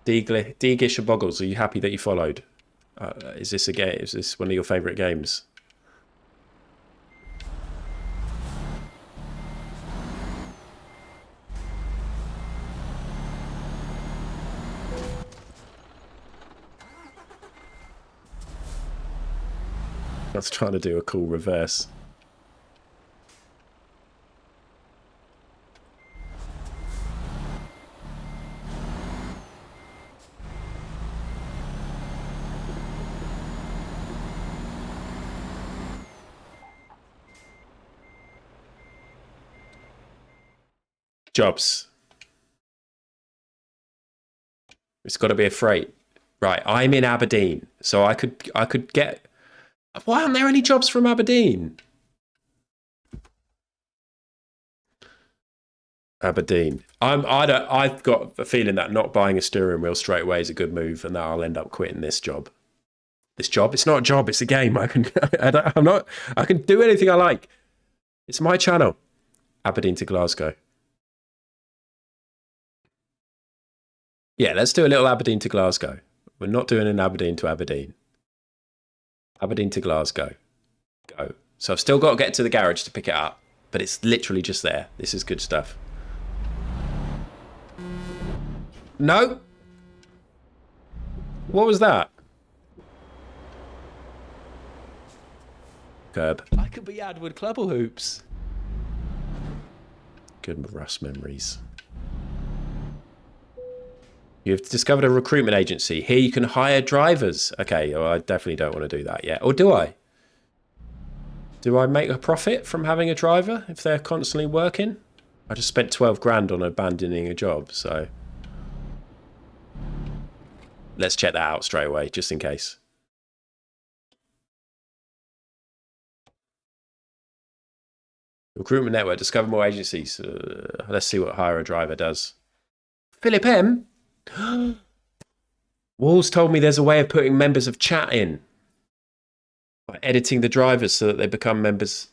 Deegish and Boggles, are you happy that you followed? Is this a game? Is this one of your favourite games? I was trying to do a cool reverse. Jobs. It's got to be a freight. Right, I'm in Aberdeen, so I could get. Why aren't there any jobs from Aberdeen? Aberdeen. I've got a feeling that not buying a steering wheel straight away is a good move, and that I'll end up quitting this job. This job? It's not a job. It's a game. I can do anything I like. It's my channel. Aberdeen to Glasgow. Yeah, let's do a little Aberdeen to Glasgow. We're not doing an Aberdeen to Aberdeen. Aberdeen to Glasgow. Go. So I've still got to get to the garage to pick it up, but it's literally just there. This is good stuff. No? What was that? Curb. I could be Adwood Clubble Hoops. Good Rust memories. You've discovered a recruitment agency. Here you can hire drivers. Okay, well, I definitely don't want to do that yet. Or do I? Do I make a profit from having a driver if they're constantly working? I just spent 12 grand on abandoning a job, so... Let's check that out straight away, just in case. Recruitment network, discover more agencies. Let's see what hire a driver does. Philip M? Walls told me there's a way of putting members of chat in. By editing the drivers so that they become members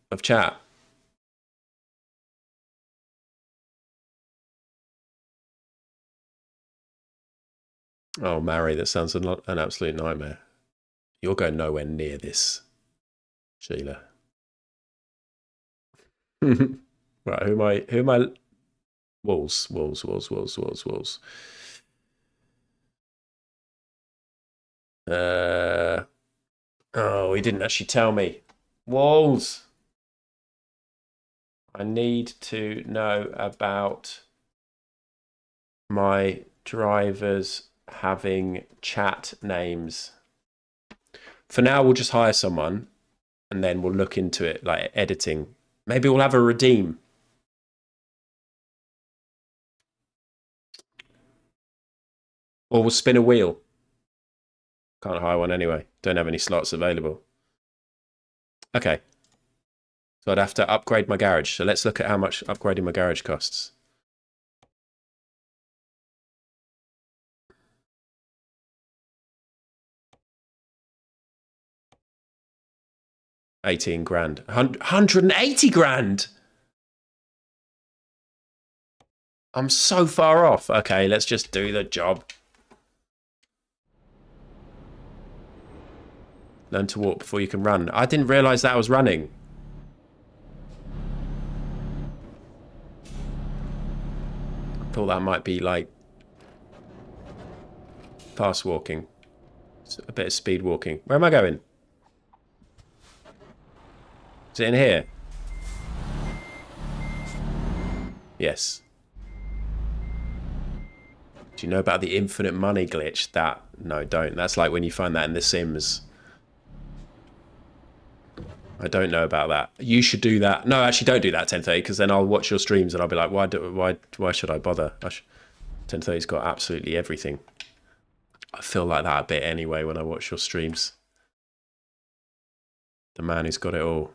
of chat. Oh, Mary, that sounds an absolute nightmare. You're going nowhere near this, Sheila. Right, who am I? Walls. Oh, he didn't actually tell me. Walls. I need to know about my drivers having chat names. For now, we'll just hire someone and then we'll look into it, like editing. Maybe we'll have a redeem. Or we'll spin a wheel. Can't hire one anyway. Don't have any slots available. Okay. So I'd have to upgrade my garage. So let's look at how much upgrading my garage costs. $18 grand. 180 grand! I'm so far off. Okay, let's just do the job. Learn to walk before you can run. I didn't realise that I was running. Thought that might be like fast walking. A bit of speed walking. Where am I going? Is it in here? Yes. Do you know about the infinite money glitch? That, no, don't. That's like when you find that in The Sims. I don't know about that. You should do that. No, actually, don't do that 10:30, because then I'll watch your streams and I'll be like, why should I bother? 10:30's got absolutely everything. I feel like that a bit anyway when I watch your streams. The man who's got it all.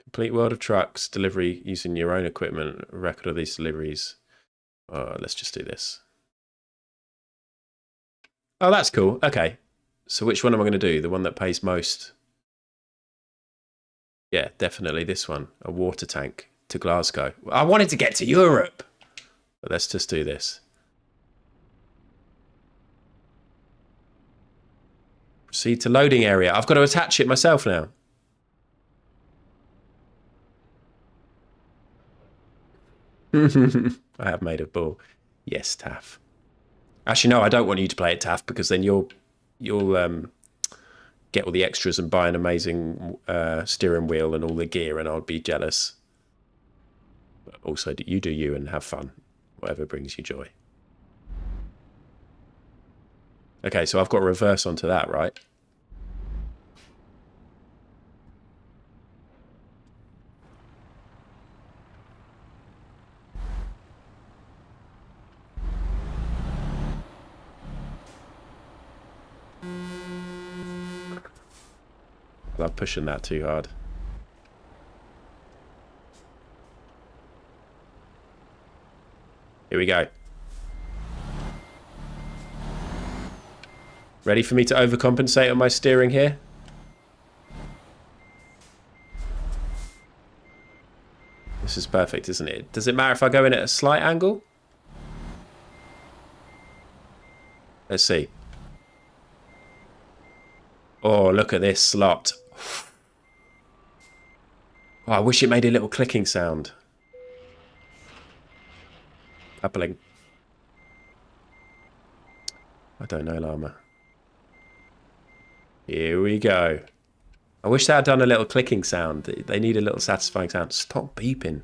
Complete world of trucks, delivery using your own equipment, record of these deliveries. Let's just do this. Oh, that's cool. Okay. So which one am I going to do? The one that pays most? Yeah, definitely this one. A water tank to Glasgow. I wanted to get to Europe. But let's just do this. Proceed to loading area. I've got to attach it myself now. I have made a ball. Yes, Taff. Actually, no, I don't want you to play it, Taff, because then you'll get all the extras and buy an amazing steering wheel and all the gear, and I'll be jealous. But also, you do you and have fun. Whatever brings you joy. Okay, so I've got reverse onto that, right? I'm pushing that too hard. Here we go. Ready for me to overcompensate on my steering here? This is perfect, isn't it? Does it matter if I go in at a slight angle? Let's see. Oh, look at this slot. Oh, I wish it made a little clicking sound. Coupling. I don't know, Llama. Here we go. I wish they had done a little clicking sound. They need a little satisfying sound. Stop beeping.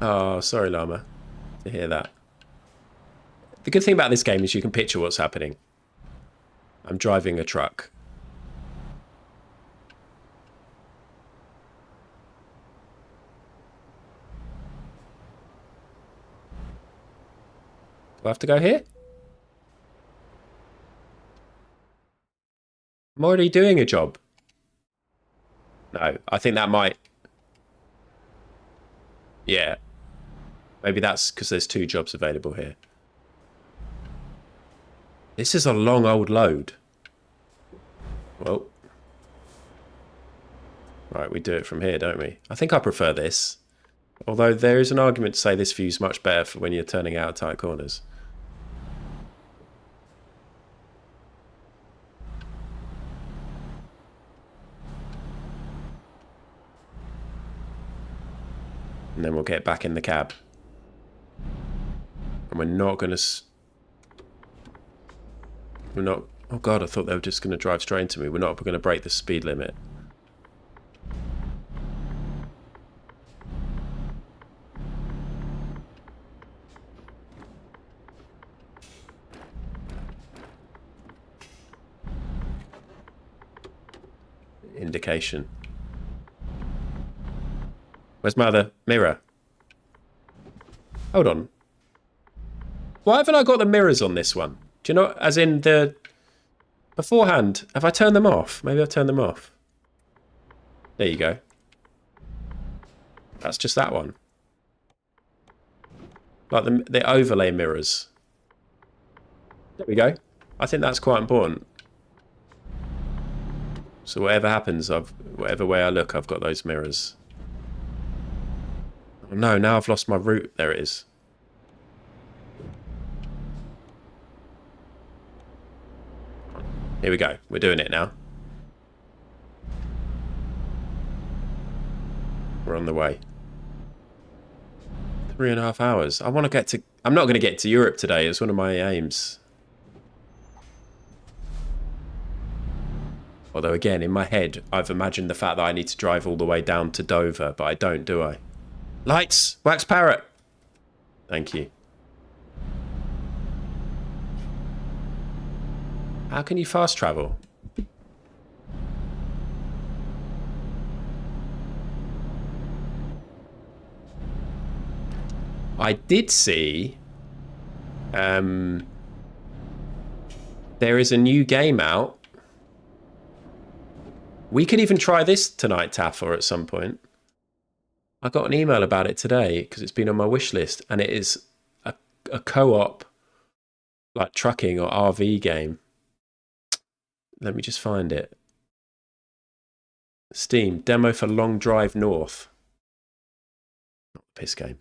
Oh, sorry, Llama, to hear that. The good thing about this game is you can picture what's happening. I'm driving a truck. Do I have to go here? I'm already doing a job. No, I think that might... Yeah. Maybe that's because there's 2 jobs available here. This is a long old load. Well. Right, we do it from here, don't we? I think I prefer this. Although there is an argument to say this view's much better for when you're turning out of tight corners. And then we'll get back in the cab. And we're not going to... We're not... Oh god, I thought they were just going to drive straight into me. We're not going to break the speed limit. Indication. Where's my other mirror? Hold on. Why haven't I got the mirrors on this one? Do you know, as in the... Beforehand, have I turned them off? Maybe I've turned them off. There you go. That's just that one. Like the overlay mirrors. There we go. I think that's quite important. So whatever happens, whatever way I look, I've got those mirrors. Oh no, now I've lost my route. There it is. Here we go. We're doing it now. We're on the way. 3.5 hours. I want to get to I'm not going to get to Europe today. It's one of my aims. Although, again, in my head, I've imagined the fact that I need to drive all the way down to Dover, but I don't, do I? Lights! Wax Parrot! Thank you. How can you fast travel? I did see there is a new game out. We could even try this tonight, Taff, or at some point. I got an email about it today because it's been on my wish list, and it is a co-op like trucking or RV game. Let me just find it. Steam demo for Long Drive North. Not the piss game.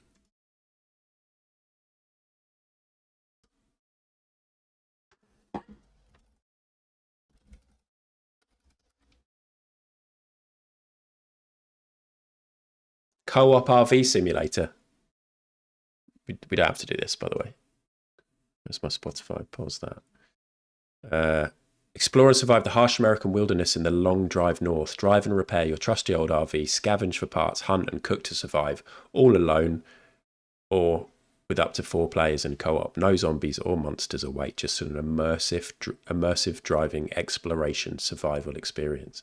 Co-op RV simulator. We don't have to do this, by the way. There's my Spotify. Pause that. Explore and survive the harsh American wilderness in the Long Drive North. Drive and repair your trusty old RV. Scavenge for parts. Hunt and cook to survive. All alone or with up to 4 players in co-op. No zombies or monsters await. Just an immersive driving exploration survival experience.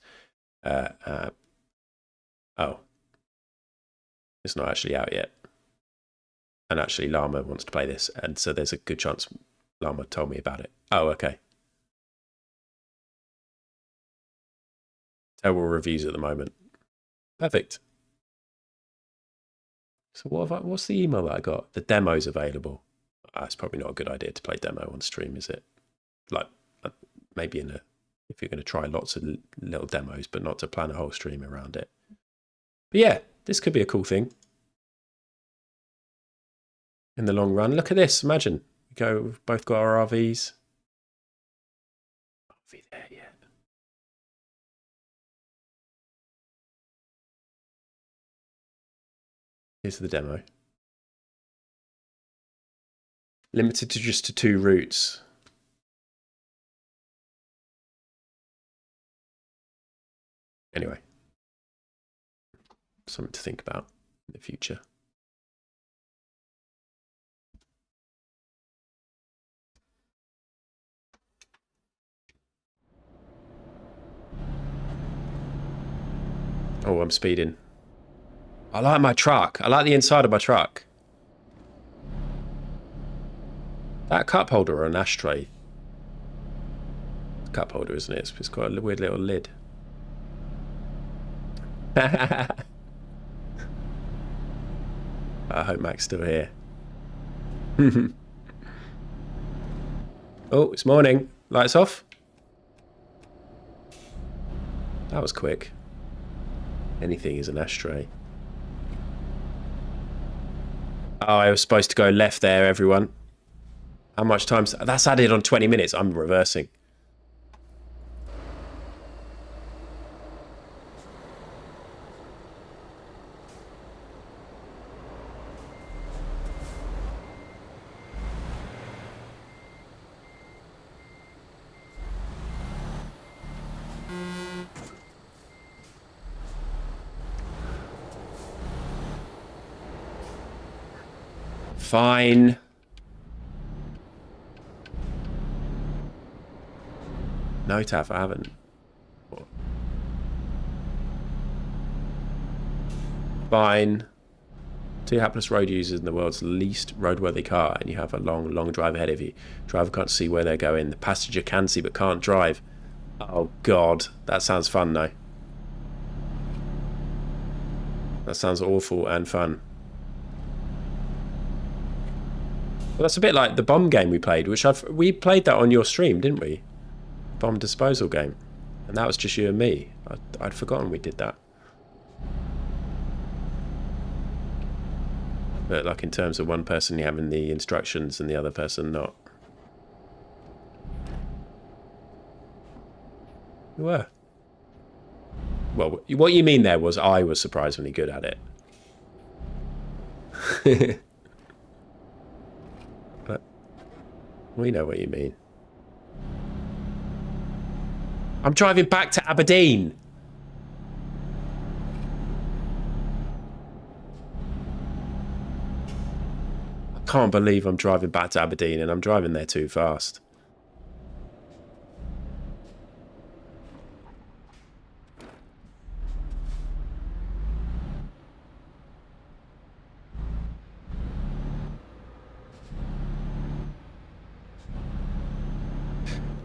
Oh. It's not actually out yet. And actually Llama wants to play this. And so there's a good chance Llama told me about it. Oh, okay. Terrible reviews at the moment. Perfect. So what's the email that I got? The demo's available. It's probably not a good idea to play demo on stream, is it? Like, maybe if you're going to try lots of little demos, but not to plan a whole stream around it. But yeah, this could be a cool thing. In the long run. Look at this. Imagine. We've both got our RVs. RV there, yeah. Here's the demo. Limited to just to 2 routes. Anyway. Something to think about in the future. Oh, I'm speeding. I like my truck. I like the inside of my truck. That cup holder or an ashtray? It's a cup holder, isn't it? It's got a weird little lid. I hope Mac's still here. Oh, it's morning. Lights off. That was quick. Anything is an ashtray. Oh, I was supposed to go left there, everyone. How much time? That's added on 20 minutes. I'm reversing. Fine. No, Taff, I haven't. What? Fine. 2 hapless road users in the world's least roadworthy car, and you have a long drive ahead of you. Driver can't see where they're going. The passenger can see but can't drive. Oh, God. That sounds fun, though. That sounds awful and fun. Well, that's a bit like the bomb game we played, which we played that on your stream, didn't we? Bomb disposal game. And that was just you and me. I'd forgotten we did that. But like in terms of one person having the instructions and the other person not. You were. Well, what you mean there was I was surprisingly good at it. We know what you mean. I'm driving back to Aberdeen. I can't believe I'm driving back to Aberdeen and I'm driving there too fast.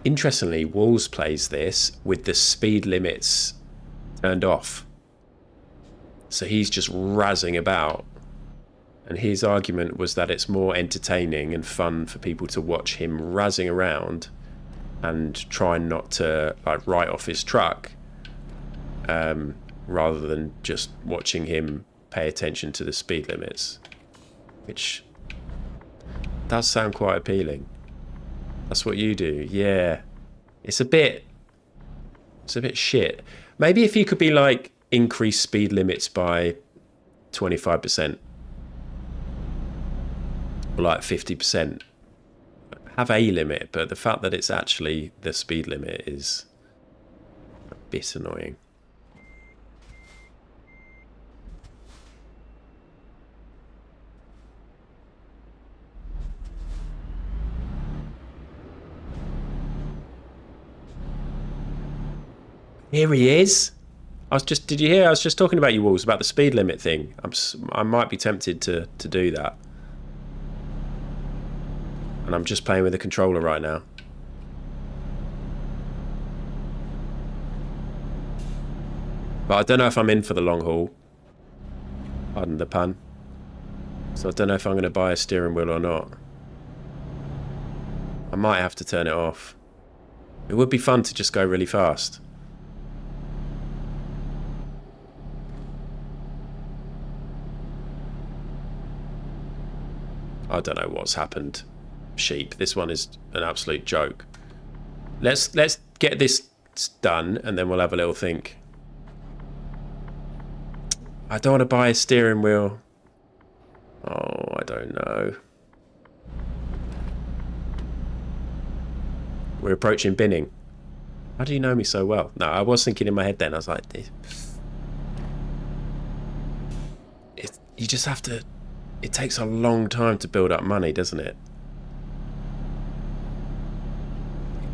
Interestingly, Walls plays this with the speed limits turned off. So he's just razzing about. And his argument was that it's more entertaining and fun for people to watch him razzing around and trying not to like write off his truck, rather than just watching him pay attention to the speed limits, which does sound quite appealing. That's what you do, yeah. It's a bit shit. Maybe if you could be like increase speed limits by 25%. Or like 50%. Have a limit, but the fact that it's actually the speed limit is a bit annoying. Here he is. Did you hear? I was just talking about you, Walls, about the speed limit thing. I might be tempted to do that. And I'm just playing with the controller right now. But I don't know if I'm in for the long haul. Pardon the pun. So I don't know if I'm going to buy a steering wheel or not. I might have to turn it off. It would be fun to just go really fast. I don't know what's happened, sheep. This one is an absolute joke. Let's get this done and then we'll have a little think. I don't want to buy a steering wheel. Oh, I don't know. We're approaching binning. How do you know me so well? No, I was thinking in my head then. I was like, you just have to... It takes a long time to build up money, doesn't it?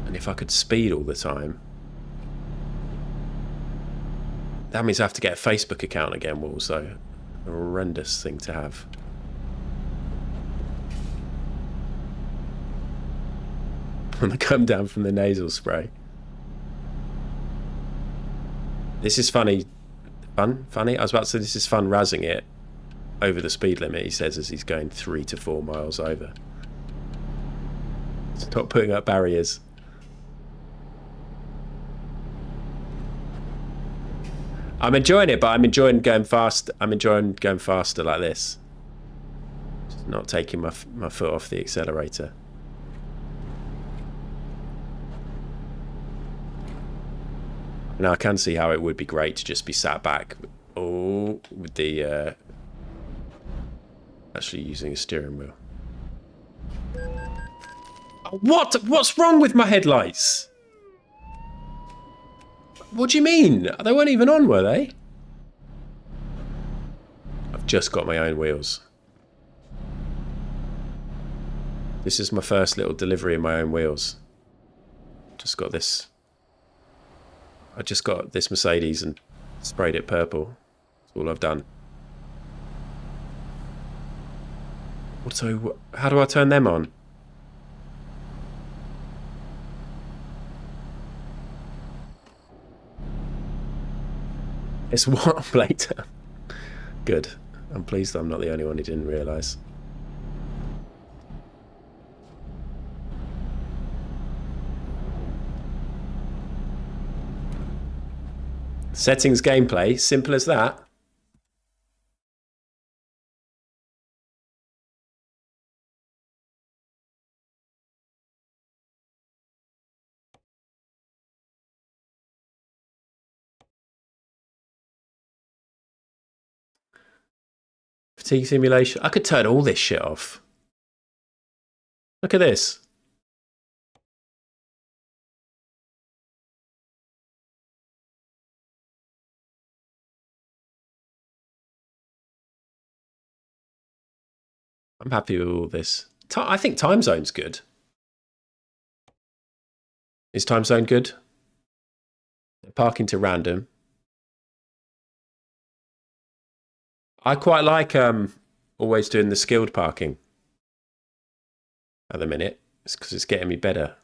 And if I could speed all the time... That means I have to get a Facebook account again, Will, so a horrendous thing to have. When I come down from the nasal spray. This is funny. Funny? I was about to say this is fun razzing it over the speed limit, he says, as he's going 3 to 4 miles over. Stop putting up barriers. I'm enjoying it, but I'm enjoying going fast. I'm enjoying going faster like this. Just not taking my foot off the accelerator. Now I can see how it would be great to just be sat back, with the actually using a steering wheel. What's wrong with my headlights? What do you mean? They weren't even on, were they? I've just got my own wheels. This is my first little delivery of my own wheels. Just got this. I just got this Mercedes and sprayed it purple. That's all I've done. So, how do I turn them on? It's what later. Good. I'm pleased I'm not the only one who didn't realise. Settings gameplay, simple as that. Fatigue simulation. I could turn all this shit off. Look at this. I'm happy with all this. I think time zone's good. Is time zone good? Parking to random. I quite like always doing the skilled parking at the minute. It's because it's getting me better.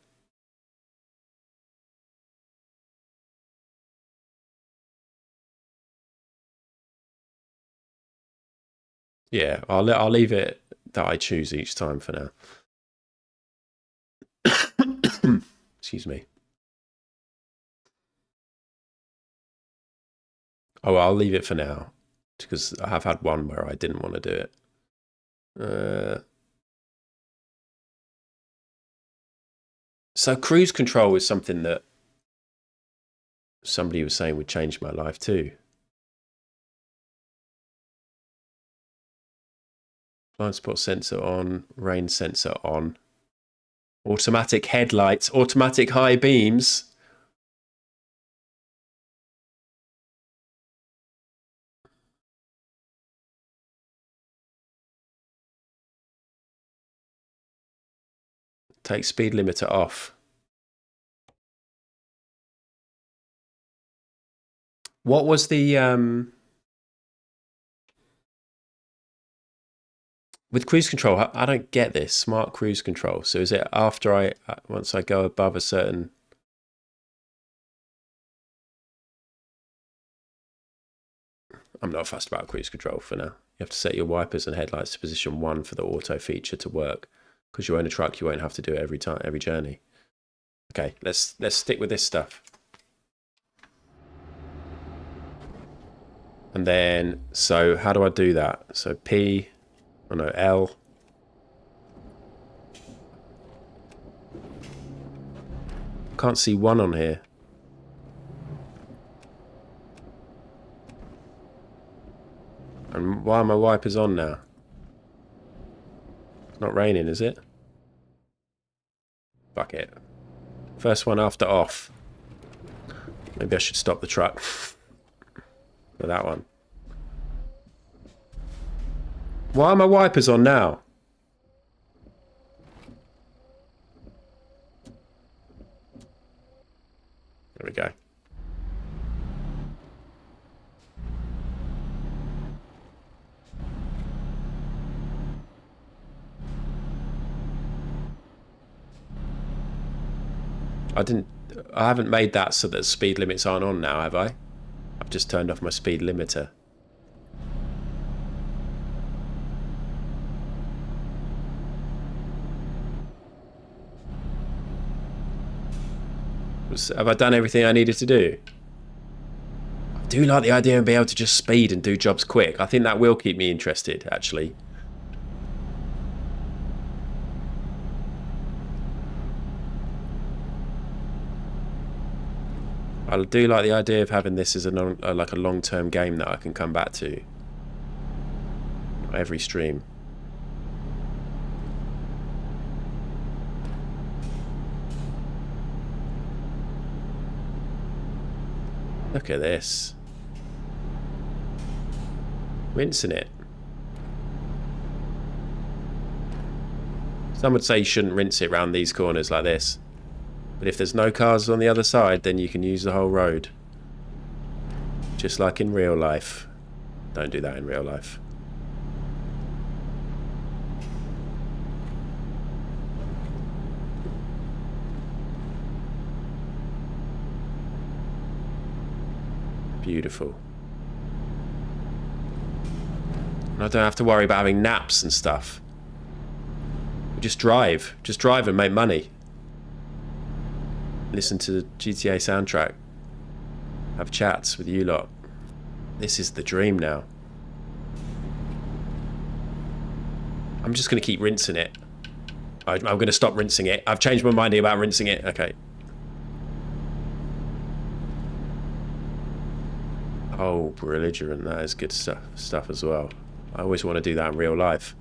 Yeah, I'll leave it that I choose each time for now. Excuse me. Oh, I'll leave it for now because I have had one where I didn't want to do it. So cruise control is something that somebody was saying would change my life too. Blind spot sensor on, rain sensor on, automatic headlights, automatic high beams. Take speed limiter off. What was the with cruise control? I don't get this smart cruise control. So is it after once I go above a certain? I'm not fussed about cruise control for now. You have to set your wipers and headlights to position 1 for the auto feature to work. Because you own a truck, you won't have to do it every journey. Okay, let's stick with this stuff. And then, so how do I do that? So P, oh no, L. Can't see 1 on here. And why are my wipers on now? It's not raining, is it? Fuck it. First one after off. Maybe I should stop the truck for that one. Why are my wipers on now? There we go. I haven't made that so that speed limits aren't on now, have I? I've just turned off my speed limiter. Have I done everything I needed to do? I do like the idea of being able to just speed and do jobs quick. I think that will keep me interested, actually. I do like the idea of having this as like a long-term game that I can come back to every stream. Look at this. Rinsing it. Some would say you shouldn't rinse it around these corners like this. But if there's no cars on the other side, then you can use the whole road. Just like in real life. Don't do that in real life. Beautiful. And I don't have to worry about having naps and stuff. Just drive and make money. Listen to the GTA soundtrack. Have chats with you lot. This is the dream now. I'm just going to keep rinsing it. I'm going to stop rinsing it. I've changed my mind about rinsing it. Okay. Oh, belligerent. That is good stuff as well. I always want to do that in real life.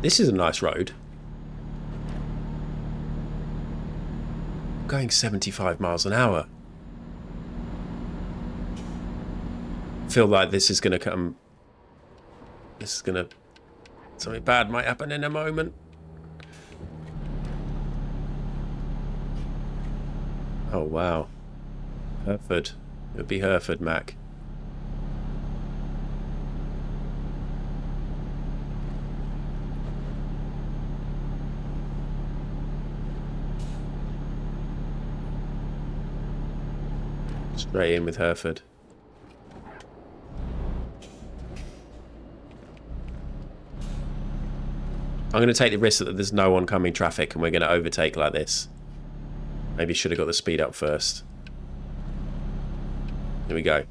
This is a nice road. going 75 miles an hour. I feel like this is going to come... This is going to... Something bad might happen in a moment. Oh, wow. Hereford. It would be Hereford, Mac. Straight in with Hereford. I'm going to take the risk that there's no oncoming traffic and we're going to overtake like this. Maybe should have got the speed up first. Here we go.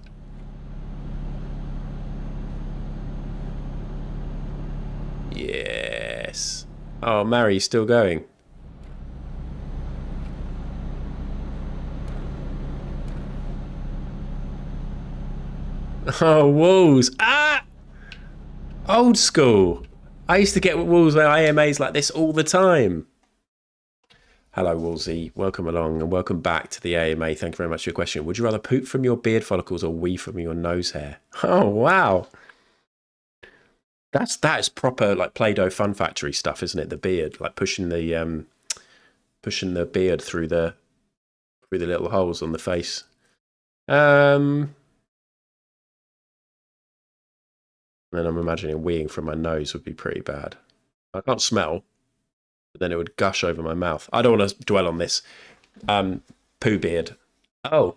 Yes. Oh, Mary's still going. Oh, Wolves. Ah! Old school. I used to get Wolves with AMAs like this all the time. Hello, Wolsey. Welcome along and welcome back to the AMA. Thank you very much for your question. Would you rather poop from your beard follicles or wee from your nose hair? Oh, wow. That is proper like Play-Doh Fun Factory stuff, isn't it? The beard, like pushing the beard through the little holes on the face. Then I'm imagining weeing from my nose would be pretty bad. I can't smell, but then it would gush over my mouth. I don't want to dwell on this. Poo beard. Oh.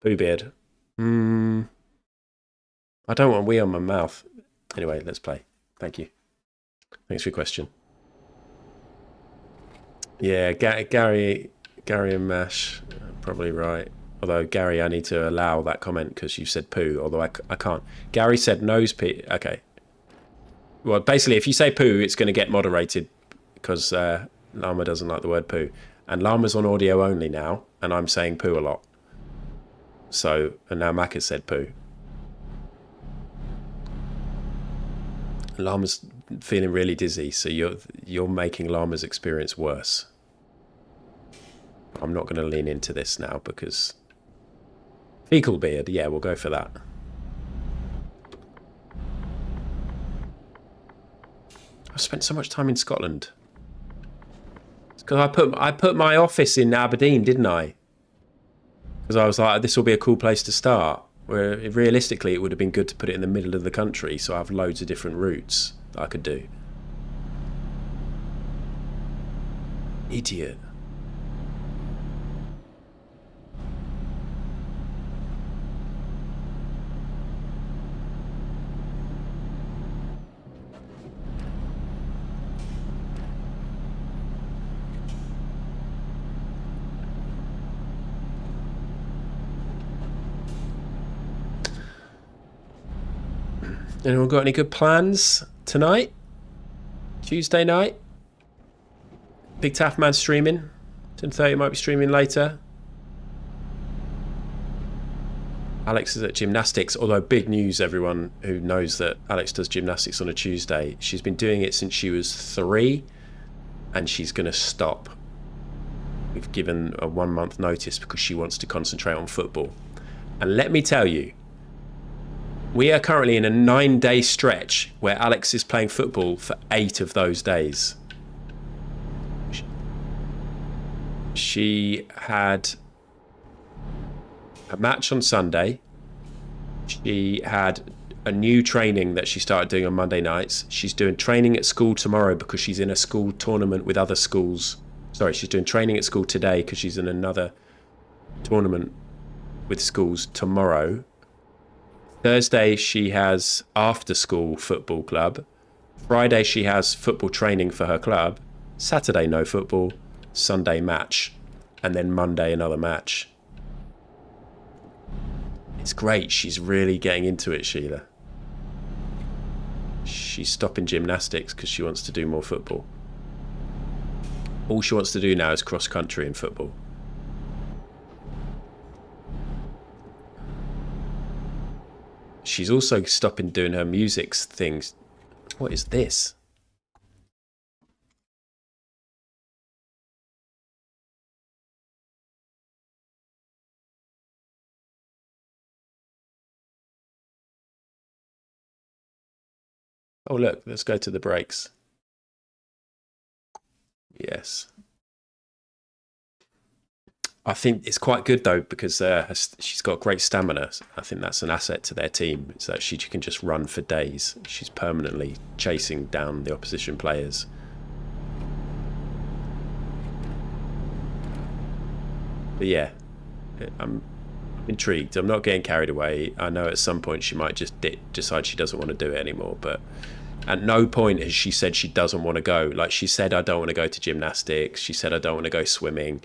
Poo beard. I don't want wee on my mouth. Anyway, let's play. Thank you. Thanks for your question. Yeah, Gary and Mash, probably right. Although, Gary, I need to allow that comment because you said poo, although I can't. Gary said nose pee. Okay. Well, basically, if you say poo, it's going to get moderated because Llama doesn't like the word poo. And Llama's on audio only now, and I'm saying poo a lot. So, and now Mac has said poo. Llama's feeling really dizzy, so you're making Llama's experience worse. I'm not going to lean into this now because... Fecal beard, yeah, we'll go for that. I've spent so much time in Scotland. It's because I put my office in Aberdeen, didn't I? Because I was like, this will be a cool place to start. Where realistically, it would have been good to put it in the middle of the country, so I have loads of different routes that I could do. Idiot. Anyone got any good plans tonight? Tuesday night? Big Taff Man streaming. 10:30 might be streaming later. Alex is at gymnastics, although big news, everyone who knows that Alex does gymnastics on a Tuesday. She's been doing it since she was 3 and she's going to stop. We've given a 1-month notice because she wants to concentrate on football. And let me tell you, we are currently in a 9-day stretch where Alex is playing football for 8 of those days. She had a match on Sunday. She had a new training that she started doing on Monday nights. She's doing training at school tomorrow because she's in a school tournament with other schools. Sorry, she's doing training at school today because she's in another tournament with schools tomorrow. Thursday, she has after-school football club. Friday, she has football training for her club. Saturday, no football. Sunday, match. And then Monday, another match. It's great. She's really getting into it, Sheila. She's stopping gymnastics because she wants to do more football. All she wants to do now is cross-country and football. She's also stopping doing her music things. What is this? Oh, look, let's go to the breaks. Yes. I think it's quite good, though, because she's got great stamina. I think that's an asset to their team, is that she can just run for days. She's permanently chasing down the opposition players. But yeah, I'm intrigued. I'm not getting carried away. I know at some point she might just decide she doesn't want to do it anymore, but at no point has she said she doesn't want to go. Like, she said, I don't want to go to gymnastics. She said, I don't want to go swimming.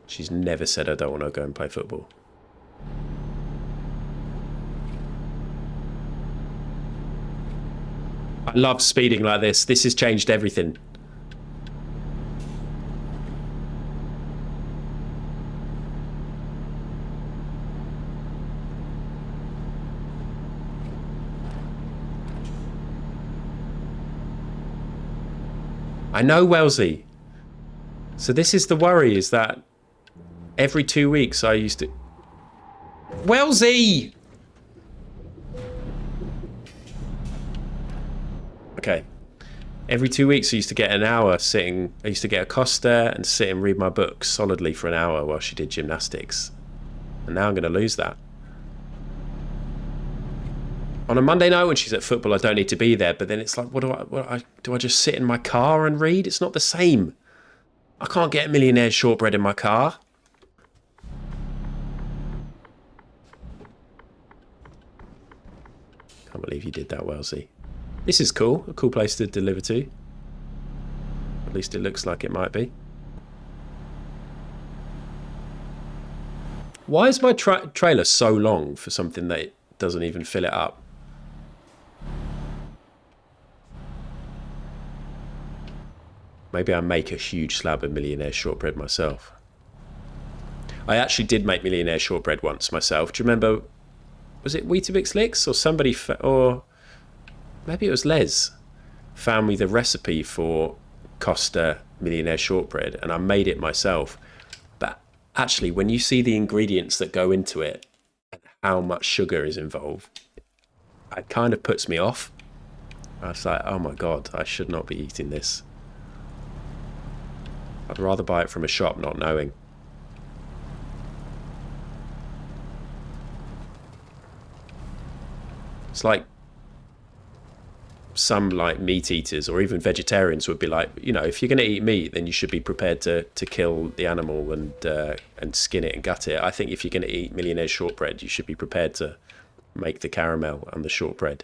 She's never said, I don't want to go and play football. I love speeding like this. This has changed everything. I know, Wellesley. So this is the worry, is that every 2 weeks I used to... Wellesley! Okay. Every 2 weeks I used to get an hour sitting... I used to get a Costa and sit and read my books solidly for an hour while she did gymnastics. And now I'm going to lose that. On a Monday night when she's at football, I don't need to be there, but then it's like, do I just sit in my car and read? It's not the same. I can't get Millionaire Shortbread in my car. Can't believe you did that, Wellesley. This is cool. A cool place to deliver to. At least it looks like it might be. Why is my trailer so long for something that doesn't even fill it up? Maybe I make a huge slab of Millionaire Shortbread myself. I actually did make Millionaire Shortbread once myself. Do you remember? Was it Weetabix Licks or somebody, or maybe it was Les, found me the recipe for Costa Millionaire Shortbread, and I made it myself. But actually, when you see the ingredients that go into it and how much sugar is involved, it kind of puts me off. I was like, oh my God, I should not be eating this. I'd rather buy it from a shop not knowing. It's like some like meat eaters or even vegetarians would be like, you know, if you're going to eat meat, then you should be prepared to kill the animal and skin it and gut it. I think if you're going to eat Millionaire Shortbread, you should be prepared to make the caramel and the shortbread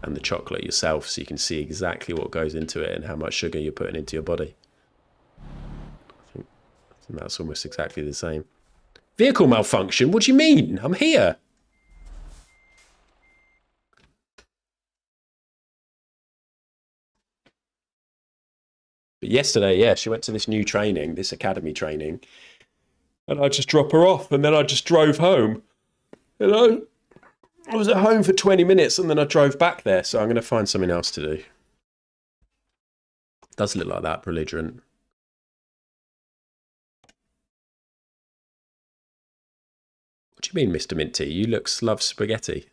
and the chocolate yourself, so you can see exactly what goes into it and how much sugar you're putting into your body. I think that's almost exactly the same. Vehicle malfunction? What do you mean? I'm here. But yesterday, yeah, she went to this new training, this academy training, and I just drop her off, and then I just drove home. You know, I was at home for 20 minutes, and then I drove back there, so I'm going to find something else to do. Does look like that, belligerent. What do you mean, Mr. Minty? You love spaghetti.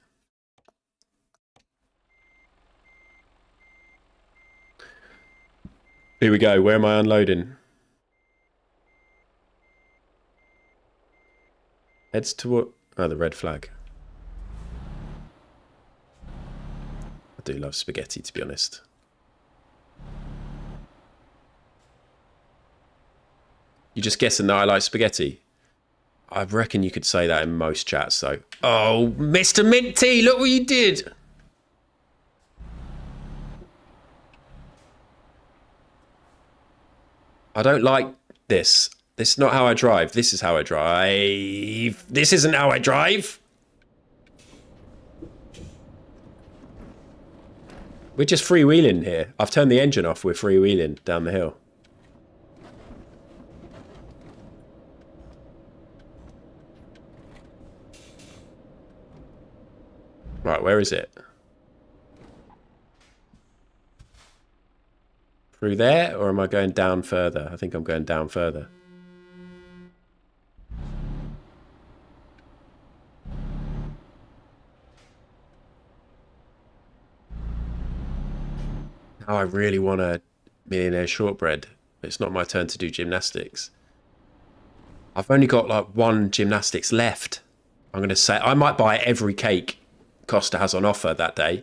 Here we go. Where am I unloading? Heads toward... Oh, the red flag. I do love spaghetti, to be honest. You just guessing that I like spaghetti? I reckon you could say that in most chats, though. Oh, Mr. Minty, look what you did! I don't like this. This is not how I drive. This is how I drive. This isn't how I drive. We're just freewheeling here. I've turned the engine off. We're freewheeling down the hill. Right, where is it? Through there, or am I going down further? I think I'm going down further. Oh, I really want a millionaire shortbread. It's not my turn to do gymnastics. I've only got like one gymnastics left. I'm going to say I might buy every cake Costa has on offer that day.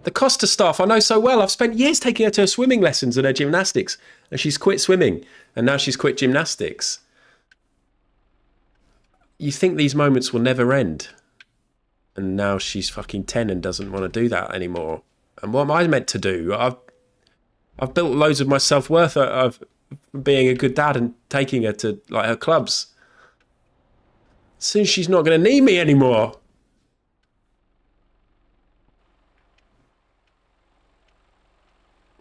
The Costa staff I know so well. I've spent years taking her to her swimming lessons and her gymnastics. And she's quit swimming. And now she's quit gymnastics. You think these moments will never end. And now she's fucking 10 and doesn't want to do that anymore. And what am I meant to do? I've built loads of my self-worth of being a good dad and taking her to like her clubs. Soon she's not going to need me anymore.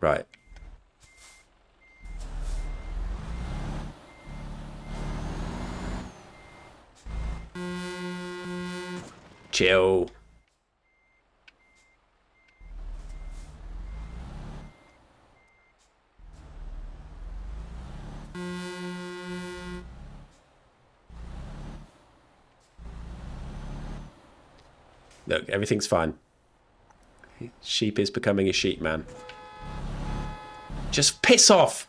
Right. Chill. Look, everything's fine. Sheep is becoming a sheep man. Just piss off!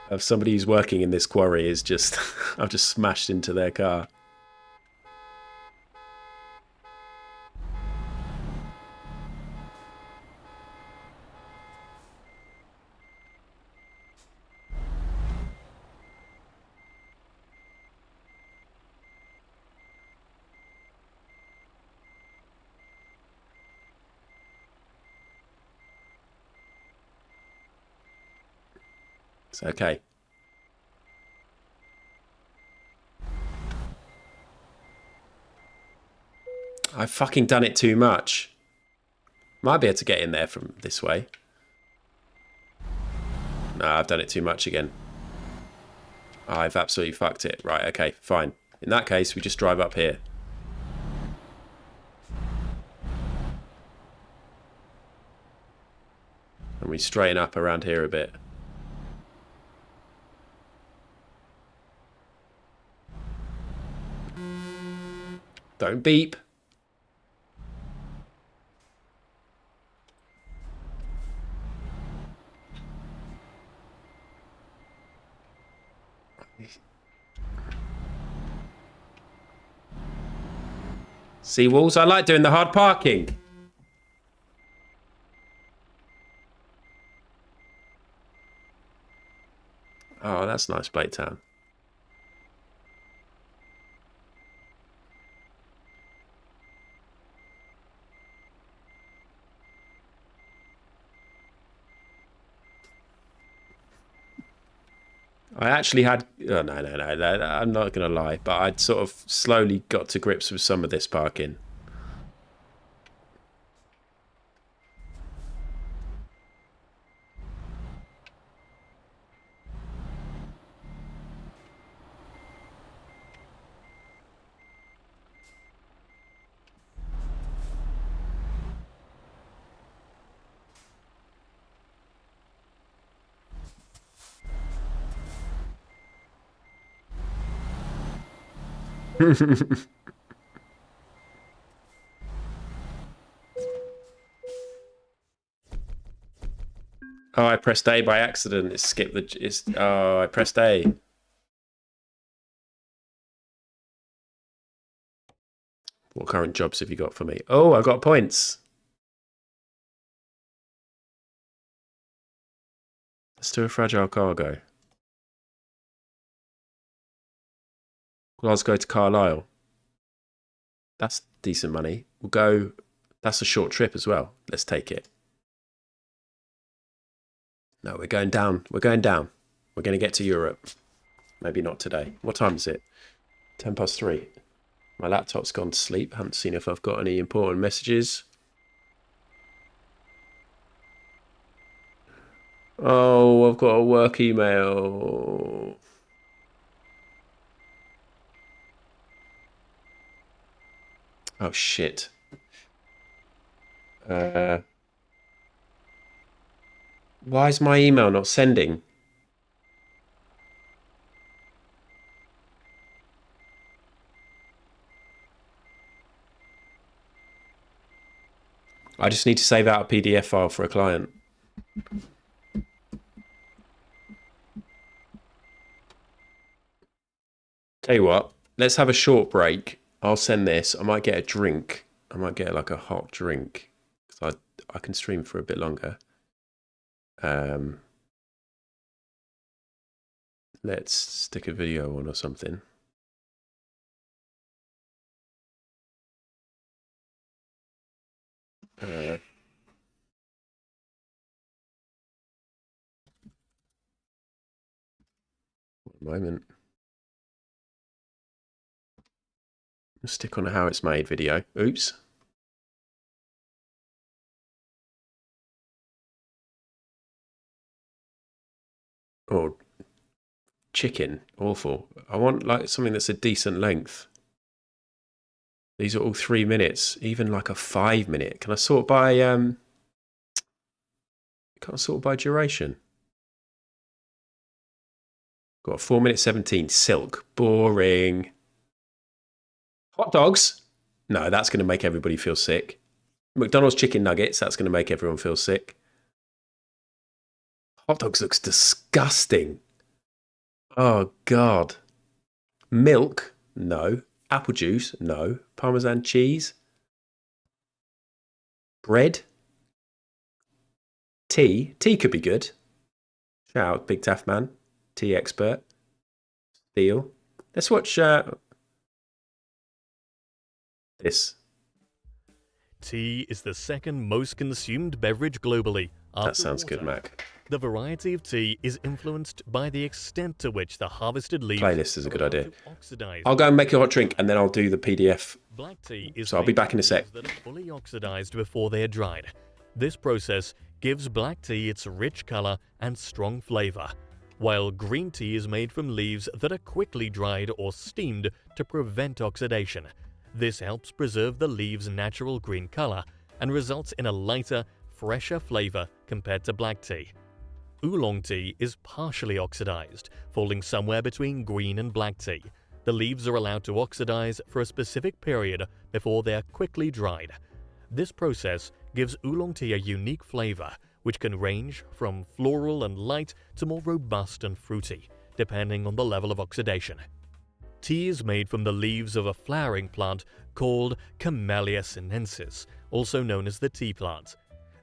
Of somebody who's working in this quarry is just... I've just smashed into their car. It's okay. I've fucking done it too much. Might be able to get in there from this way. No, I've done it too much again. I've absolutely fucked it. Right, okay, fine. In that case, we just drive up here. And we straighten up around here a bit. Don't beep. See, Walls, I like doing the hard parking. Oh, that's nice, Blake Town. I actually had... Oh, no. I'm not going to lie. But I'd sort of slowly got to grips with some of this parking. Oh, I pressed A by accident. It skipped the... Oh, I pressed A. What current jobs have you got for me? Oh, I got points. Let's do a fragile cargo. Glasgow to Carlisle. That's decent money. We'll go... That's a short trip as well. Let's take it. No, we're going down. We're going down. We're going to get to Europe. Maybe not today. What time is it? 3:10. My laptop's gone to sleep. Haven't seen if I've got any important messages. Oh, I've got a work email. Oh, shit. Why is my email not sending? I just need to save out a PDF file for a client. Tell you what, let's have a short break. I'll send this. I might get a drink. I might get like a hot drink. Because I can stream for a bit longer. Let's stick a video on or something. One moment. Let's stick on a how it's made video. Oops. Oh, chicken. Awful. I want like something that's a decent length. These are all 3 minutes, even like a 5 minute. Can I sort by can't I sort by duration? Got 4 minutes 17. Silk. Boring. Hot dogs? No, that's going to make everybody feel sick. McDonald's chicken nuggets, that's going to make everyone feel sick. Hot dogs looks disgusting. Oh, God. Milk? No. Apple juice? No. Parmesan cheese? Bread? Tea? Tea could be good. Shout out, Big Taff Man. Tea expert. Steel. Let's watch this. Tea is the second most consumed beverage globally. That sounds good, Mac. The variety of tea is influenced by the extent to which the harvested leaves Playlist is a good idea. oxidize. I'll go and make a hot drink and then I'll do the PDF. Black tea is So I'll be back in a sec. that are fully oxidized before they are dried. This process gives black tea its rich color and strong flavor, while green tea is made from leaves that are quickly dried or steamed to prevent oxidation. This helps preserve the leaves' natural green color and results in a lighter, fresher flavor compared to black tea. Oolong tea is partially oxidized, falling somewhere between green and black tea. The leaves are allowed to oxidize for a specific period before they are quickly dried. This process gives oolong tea a unique flavor, which can range from floral and light to more robust and fruity, depending on the level of oxidation. Tea is made from the leaves of a flowering plant called Camellia sinensis, also known as the tea plant.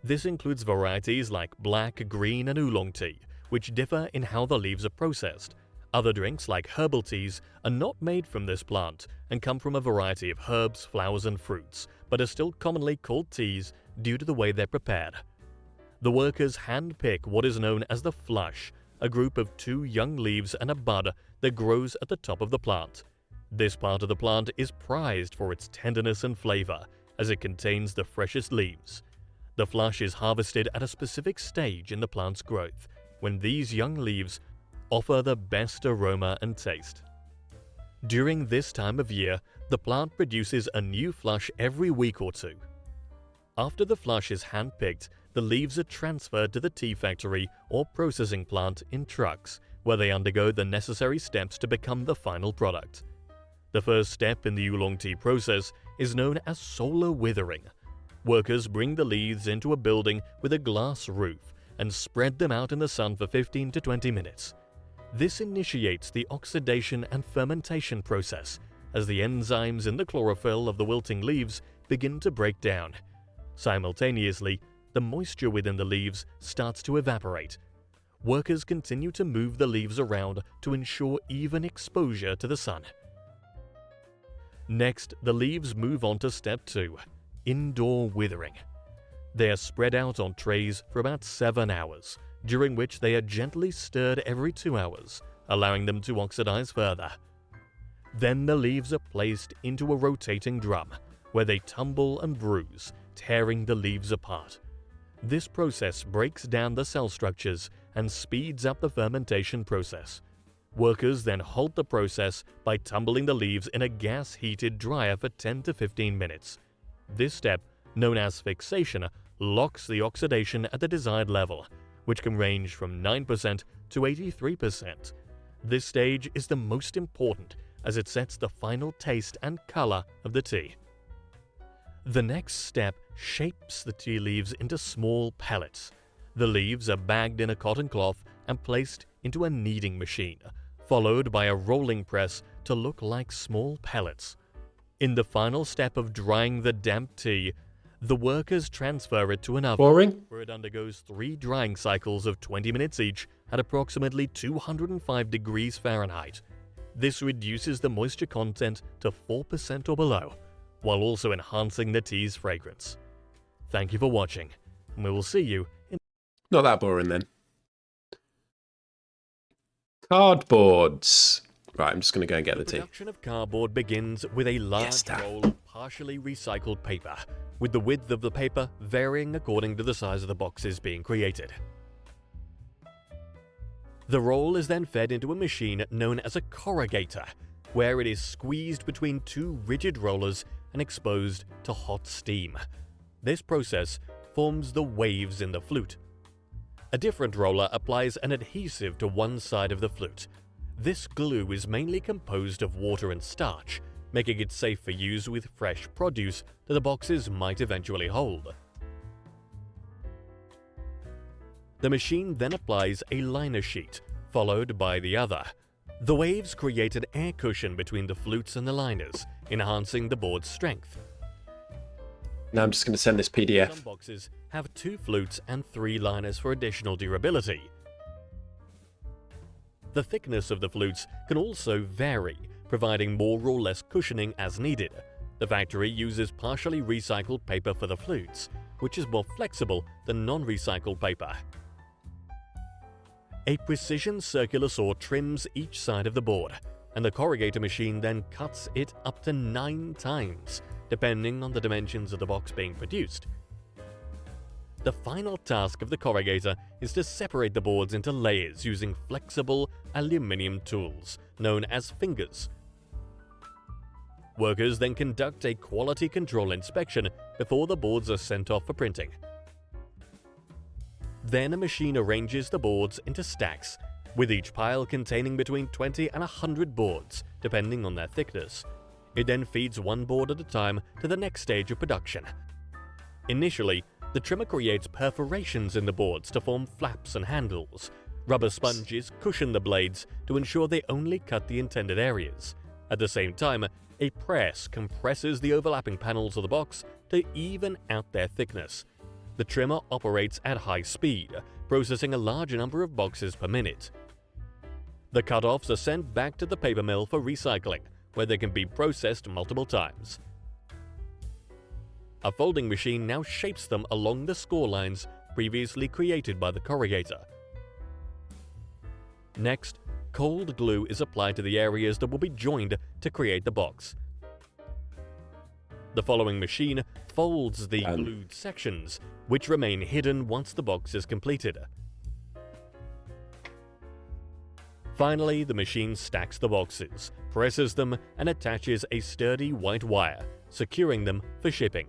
This includes varieties like black, green, and oolong tea, which differ in how the leaves are processed. Other drinks like herbal teas are not made from this plant and come from a variety of herbs, flowers, and fruits, but are still commonly called teas due to the way they're prepared. The workers hand-pick what is known as the flush, a group of 2 young leaves and a bud that grows at the top of the plant. This part of the plant is prized for its tenderness and flavor, as it contains the freshest leaves. The flush is harvested at a specific stage in the plant's growth, when these young leaves offer the best aroma and taste. During this time of year, the plant produces a new flush every week or 2. After the flush is hand-picked, the leaves are transferred to the tea factory or processing plant in trucks, where they undergo the necessary steps to become the final product. The first step in the oolong tea process is known as solar withering. Workers bring the leaves into a building with a glass roof and spread them out in the sun for 15 to 20 minutes. This initiates the oxidation and fermentation process, as the enzymes in the chlorophyll of the wilting leaves begin to break down. Simultaneously, the moisture within the leaves starts to evaporate. Workers continue to move the leaves around to ensure even exposure to the sun. Next, the leaves move on to step 2, indoor withering. They are spread out on trays for about 7 hours, during which they are gently stirred every 2 hours, allowing them to oxidize further. Then the leaves are placed into a rotating drum, where they tumble and bruise, tearing the leaves apart. This process breaks down the cell structures and speeds up the fermentation process. Workers then halt the process by tumbling the leaves in a gas-heated dryer for 10 to 15 minutes. This step, known as fixation, locks the oxidation at the desired level, which can range from 9% to 83%. This stage is the most important as it sets the final taste and color of the tea. The next step shapes the tea leaves into small pellets. The leaves are bagged in a cotton cloth and placed into a kneading machine, followed by a rolling press to look like small pellets. In the final step of drying the damp tea, the workers transfer it to an oven, Boring? where it undergoes 3 drying cycles of 20 minutes each at approximately 205 degrees Fahrenheit. This reduces the moisture content to 4% or below, while also enhancing the tea's fragrance. Thank you for watching, and we will see you in... Not that boring then. Cardboards. Right, I'm just going to go and get the tea. production of cardboard begins with a large Dad. roll of partially recycled paper, with the width of the paper varying according to the size of the boxes being created. The roll is then fed into a machine known as a corrugator, where it is squeezed between 2 rigid rollers and exposed to hot steam. This process forms the waves in the flute. A different roller applies an adhesive to one side of the flute. This glue is mainly composed of water and starch, making it safe for use with fresh produce that the boxes might eventually hold. The machine then applies a liner sheet, followed by the other. The waves create an air cushion between the flutes and the liners, enhancing the board's strength. Now I'm just going to send this PDF. Some boxes have 2 flutes and 3 liners for additional durability. The thickness of the flutes can also vary, providing more or less cushioning as needed. The factory uses partially recycled paper for the flutes, which is more flexible than non-recycled paper. A precision circular saw trims each side of the board, and the corrugator machine then cuts it up to 9 times, depending on the dimensions of the box being produced. The final task of the corrugator is to separate the boards into layers using flexible aluminum tools, known as fingers. Workers then conduct a quality control inspection before the boards are sent off for printing. Then a machine arranges the boards into stacks, with each pile containing between 20 and 100 boards, depending on their thickness. It then feeds one board at a time to the next stage of production. Initially, the trimmer creates perforations in the boards to form flaps and handles. Rubber sponges cushion the blades to ensure they only cut the intended areas. At the same time, a press compresses the overlapping panels of the box to even out their thickness. The trimmer operates at high speed, processing a large number of boxes per minute. The cut-offs are sent back to the paper mill for recycling, where they can be processed multiple times. A folding machine now shapes them along the score lines previously created by the corrugator. Next, cold glue is applied to the areas that will be joined to create the box. The following machine folds the glued sections, which remain hidden once the box is completed. Finally, the machine stacks the boxes, presses them, and attaches a sturdy white wire, securing them for shipping.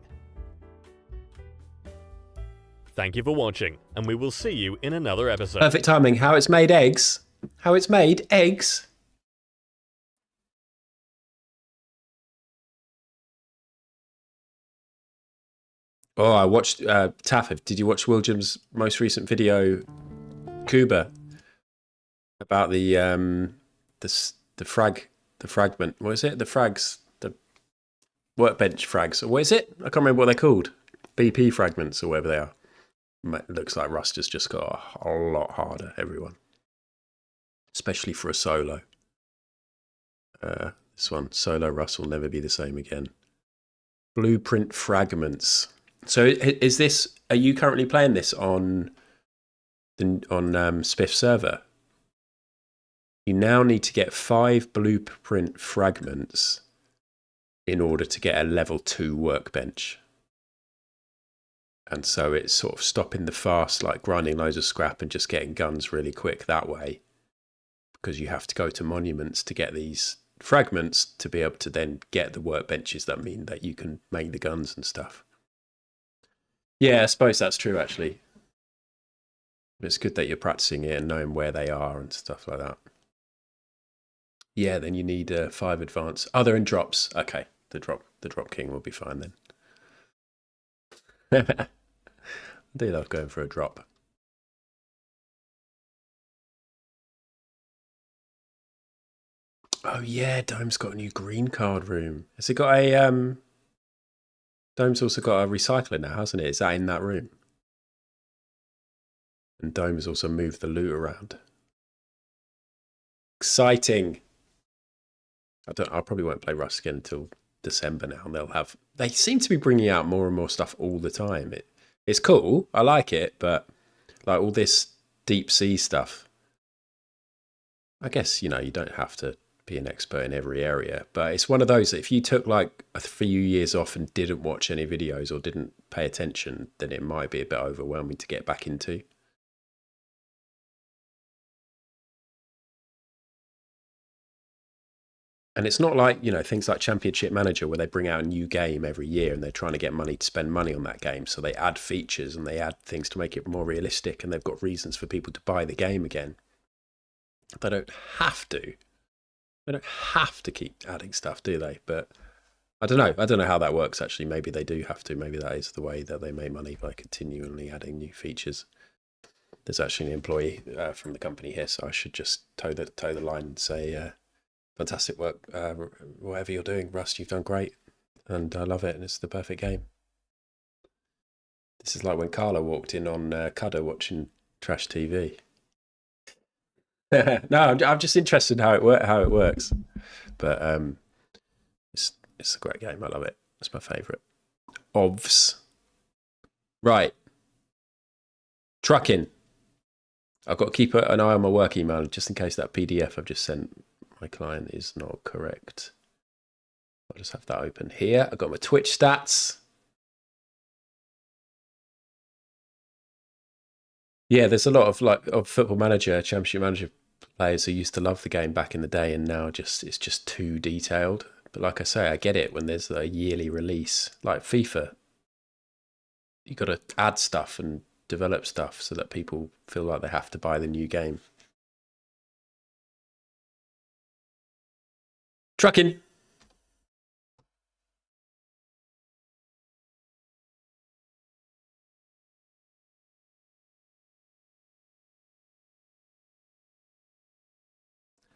Thank you for watching, and we will see you in another episode. Perfect timing. How it's made eggs. How it's made eggs. Oh, I watched Taff. Did you watch William's most recent video, Cuba, about the fragment? What is it? The frags, the workbench frags. Or what is it? I can't remember what they're called. BP fragments or whatever they are. It looks like Rust has just got a lot harder, everyone. Especially for a solo. This one, solo Rust will never be the same again. Blueprint fragments. So is this, are you currently playing this on Spiff server? You now need to get 5 blueprint fragments in order to get a level 2 workbench. And so it's sort of stopping the fast, like grinding loads of scrap and just getting guns really quick that way. Because you have to go to monuments to get these fragments to be able to then get the workbenches that mean that you can make the guns and stuff. Yeah, I suppose that's true, actually. It's good that you're practicing it and knowing where they are and stuff like that. Yeah, then you need 5 advance. Oh, they're in drops. Okay, the drop king will be fine then. I do love going for a drop. Oh yeah, Dome's got a new green card room. Has it got a Dome's also got a recycler now, hasn't it? Is that in that room? And Dome has also moved the loot around. Exciting. I probably won't play Rust again until December now, and they seem to be bringing out more and more stuff all the time. It's cool, I like it, but like all this deep sea stuff, I guess, you don't have to be an expert in every area, but it's one of those that if you took like a few years off and didn't watch any videos or didn't pay attention, then it might be a bit overwhelming to get back into. And it's not like, things like Championship Manager where they bring out a new game every year and they're trying to get money to spend money on that game. So they add features and they add things to make it more realistic, and they've got reasons for people to buy the game again. They don't have to. They don't have to keep adding stuff, do they? But I don't know. I don't know how that works, actually. Maybe they do have to. Maybe that is the way that they make money, by continually adding new features. There's actually an employee from the company here, so I should just toe the line and say, fantastic work, whatever you're doing, Rust, you've done great, and I love it, and it's the perfect game. This is like when Carla walked in on Cudder watching trash TV. No, I'm just interested in how it works, but it's a great game. I love it. It's my favourite. Ovs. Right. Trucking. I've got to keep an eye on my work email just in case that PDF I've just sent my client is not correct. I'll just have that open here. I've got my Twitch stats. Yeah, there's a lot of Football Manager, Championship Manager players who used to love the game back in the day, and now it's just too detailed. But like I say, I get it when there's a yearly release. Like FIFA, you got to add stuff and develop stuff so that people feel like they have to buy the new game. Trucking.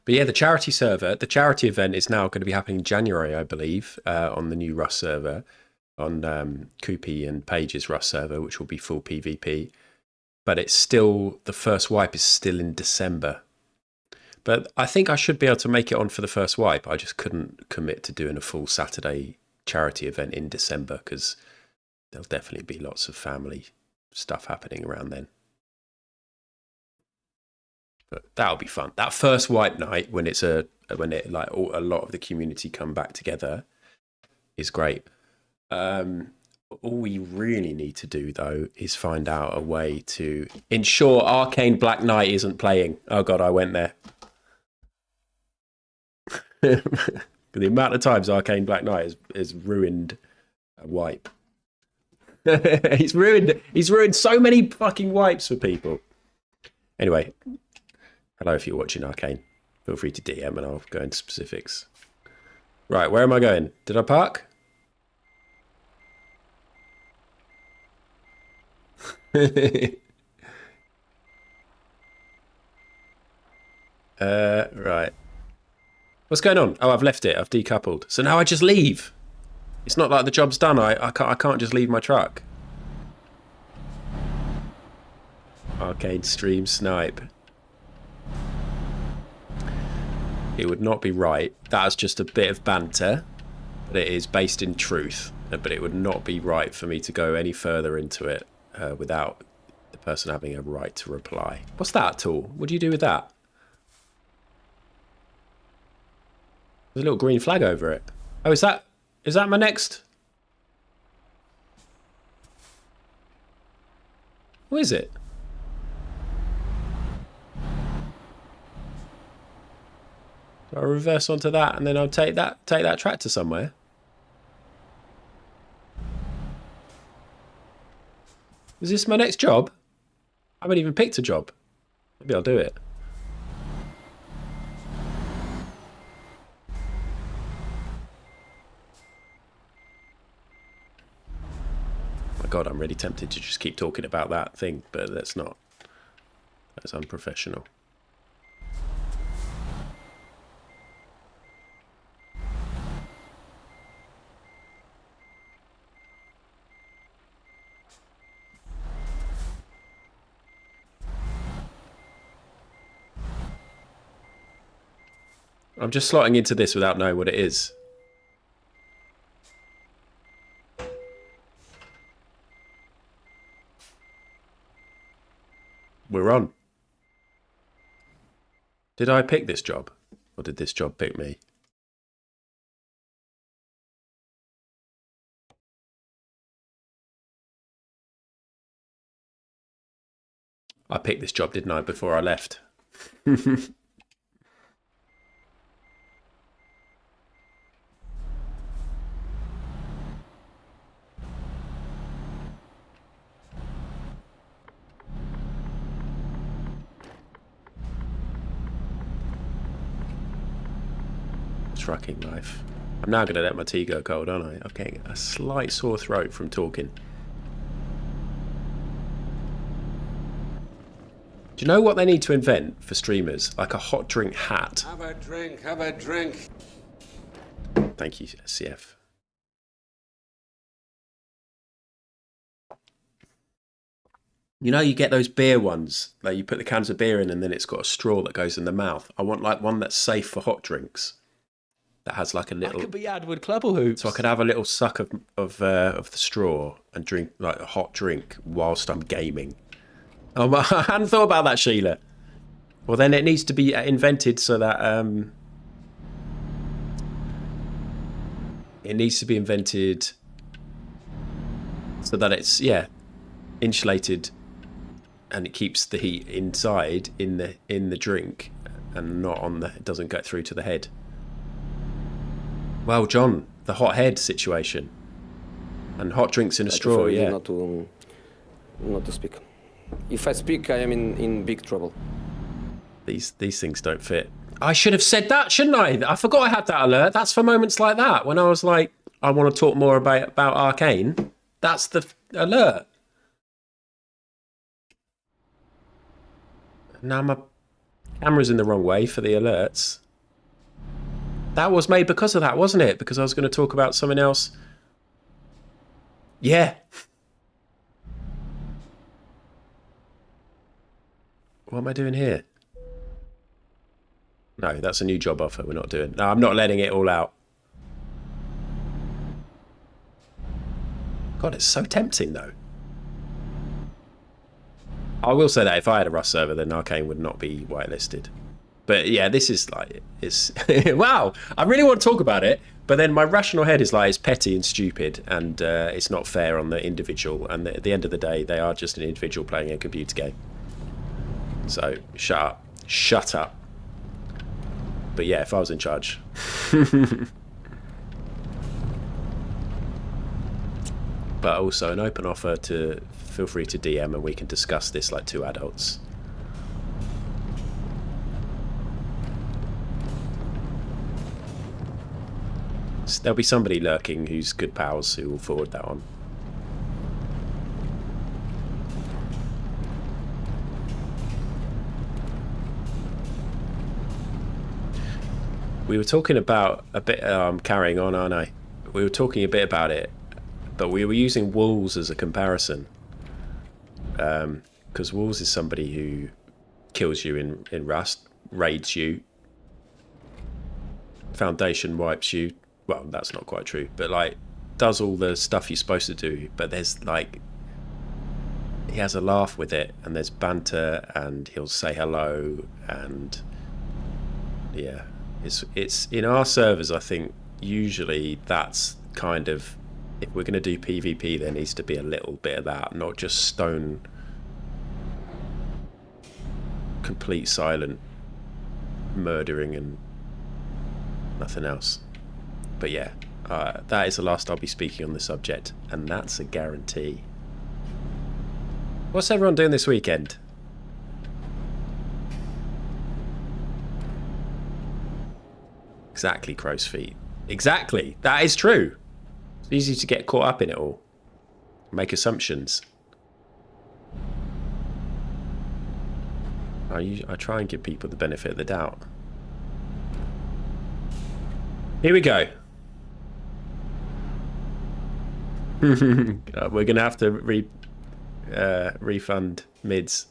But yeah, the charity event is now going to be happening in January, I believe, on the new Rust server, on Koopy and Page's Rust server, which will be full PvP. But it's still, the first wipe is still in December. But I think I should be able to make it on for the first wipe. I just couldn't commit to doing a full Saturday charity event in December, because there'll definitely be lots of family stuff happening around then. But that'll be fun. That first wipe night when a lot of the community come back together is great. All we really need to do though is find out a way to ensure Arcane Black Knight isn't playing. Oh god, I went there. The amount of times Arcane Black Knight has ruined a wipe. He's ruined so many fucking wipes for people. Anyway, hello if you're watching Arcane. Feel free to DM and I'll go into specifics. Right, where am I going? Did I park? Right. What's going on? Oh, I've left it. I've decoupled. So now I just leave. It's not like the job's done. I can't just leave my truck. Arcane stream snipe. It would not be right. That's just a bit of banter, but it is based in truth. But it would not be right for me to go any further into it without the person having a right to reply. What's that tool? What do you do with that? There's a little green flag over it. Oh, is that my next? What is it? Do I reverse onto that and then I'll take that tractor somewhere? Is this my next job? I haven't even picked a job. Maybe I'll do it. My God, I'm really tempted to just keep talking about that thing, but that's not. That's unprofessional. I'm just slotting into this without knowing what it is. We're on. Did I pick this job? Or did this job pick me? I picked this job, didn't I, before I left? Trucking life. I'm now going to let my tea go cold, aren't I? I'm getting a slight sore throat from talking. Do you know what they need to invent for streamers? Like a hot drink hat. Have a drink, have a drink. Thank you, CF. You know, you get those beer ones, like you put the cans of beer in and then it's got a straw that goes in the mouth. I want like one that's safe for hot drinks. That has like a little. That could be Adwood Clubble Hoops. So I could have a little suck of the straw and drink like a hot drink whilst I'm gaming. I hadn't thought about that, Sheila. Well, then it needs to be invented so that it needs to be invented so that it's insulated and it keeps the heat inside in the drink and not on the. It doesn't go through to the head. Well, John, the hot head situation and hot drinks in a straw, yeah. Not to speak. If I speak, I am in big trouble. These things don't fit. I should have said that, shouldn't I? I forgot I had that alert. That's for moments like that when I was like, I want to talk more about Arcane. That's the alert. Now my camera's in the wrong way for the alerts. That was made because of that, wasn't it? Because I was going to talk about something else. Yeah. What am I doing here? No, that's a new job offer we're not doing. No, I'm not letting it all out. God, it's so tempting, though. I will say that if I had a Rust server, then Arcane would not be whitelisted. But yeah, this is like, it's wow, I really want to talk about it, but then my rational head is like, it's petty and stupid, and it's not fair on the individual, and at the end of the day, they are just an individual playing a computer game. So, shut up. Shut up. But yeah, if I was in charge. But also an open offer to feel free to DM and we can discuss this like two adults. There'll be somebody lurking who's good pals who will forward that on. We were talking about a bit, carrying on, aren't I? We were talking a bit about it, but we were using Wolves as a comparison. Because Wolves is somebody who kills you in Rust, raids you, Foundation wipes you. Well, that's not quite true, but like does all the stuff you're supposed to do, but there's like he has a laugh with it and there's banter and he'll say hello and yeah, it's in our servers. I think usually that's kind of, if we're going to do PvP, there needs to be a little bit of that, not just stone complete silent murdering and nothing else. But yeah, that is the last I'll be speaking on the subject, and that's a guarantee. What's everyone doing this weekend? Exactly, crow's feet. Exactly, that is true. It's easy to get caught up in it all. Make assumptions. I try and give people the benefit of the doubt. Here we go. We're gonna have to refund mids.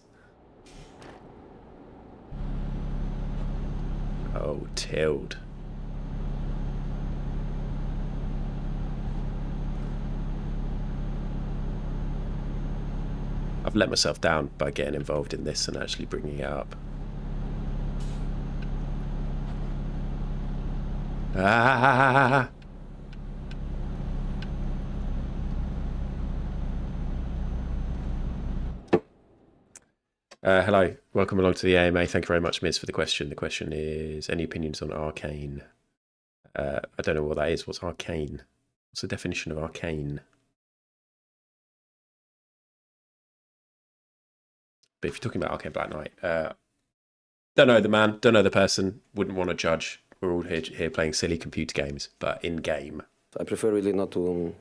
Oh, tilled. I've let myself down by getting involved in this and actually bringing it up. Ah! Hello, welcome along to the AMA. Thank you very much, Miz, for the question. The question is, any opinions on arcane? I don't know what that is. What's arcane? What's the definition of arcane? But if you're talking about Arcane Black Knight, don't know the man, don't know the person, wouldn't want to judge. We're all here playing silly computer games, but in game. I prefer really not to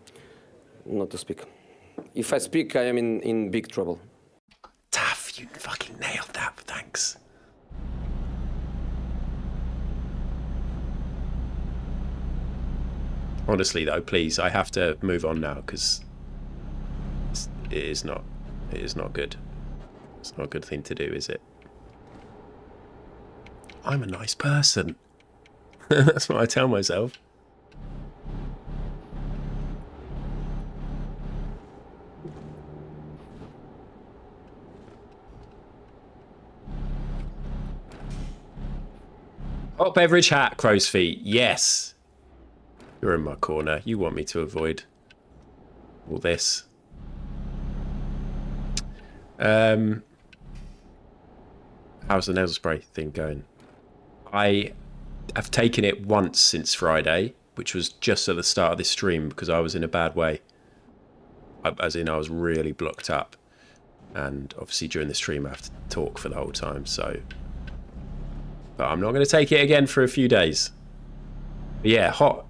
speak. If I speak, I am in big trouble. Taff, you fucking nailed that. Thanks. Honestly, though, please, I have to move on now because it is not good. It's not a good thing to do, is it? I'm a nice person. That's what I tell myself. Hot beverage hat, crow's feet. Yes. You're in my corner. You want me to avoid all this. How's the nasal spray thing going? I have taken it once since Friday, which was just at the start of this stream because I was in a bad way. As in, I was really blocked up. And obviously during the stream I have to talk for the whole time, so... But I'm not going to take it again for a few days. But yeah, hot...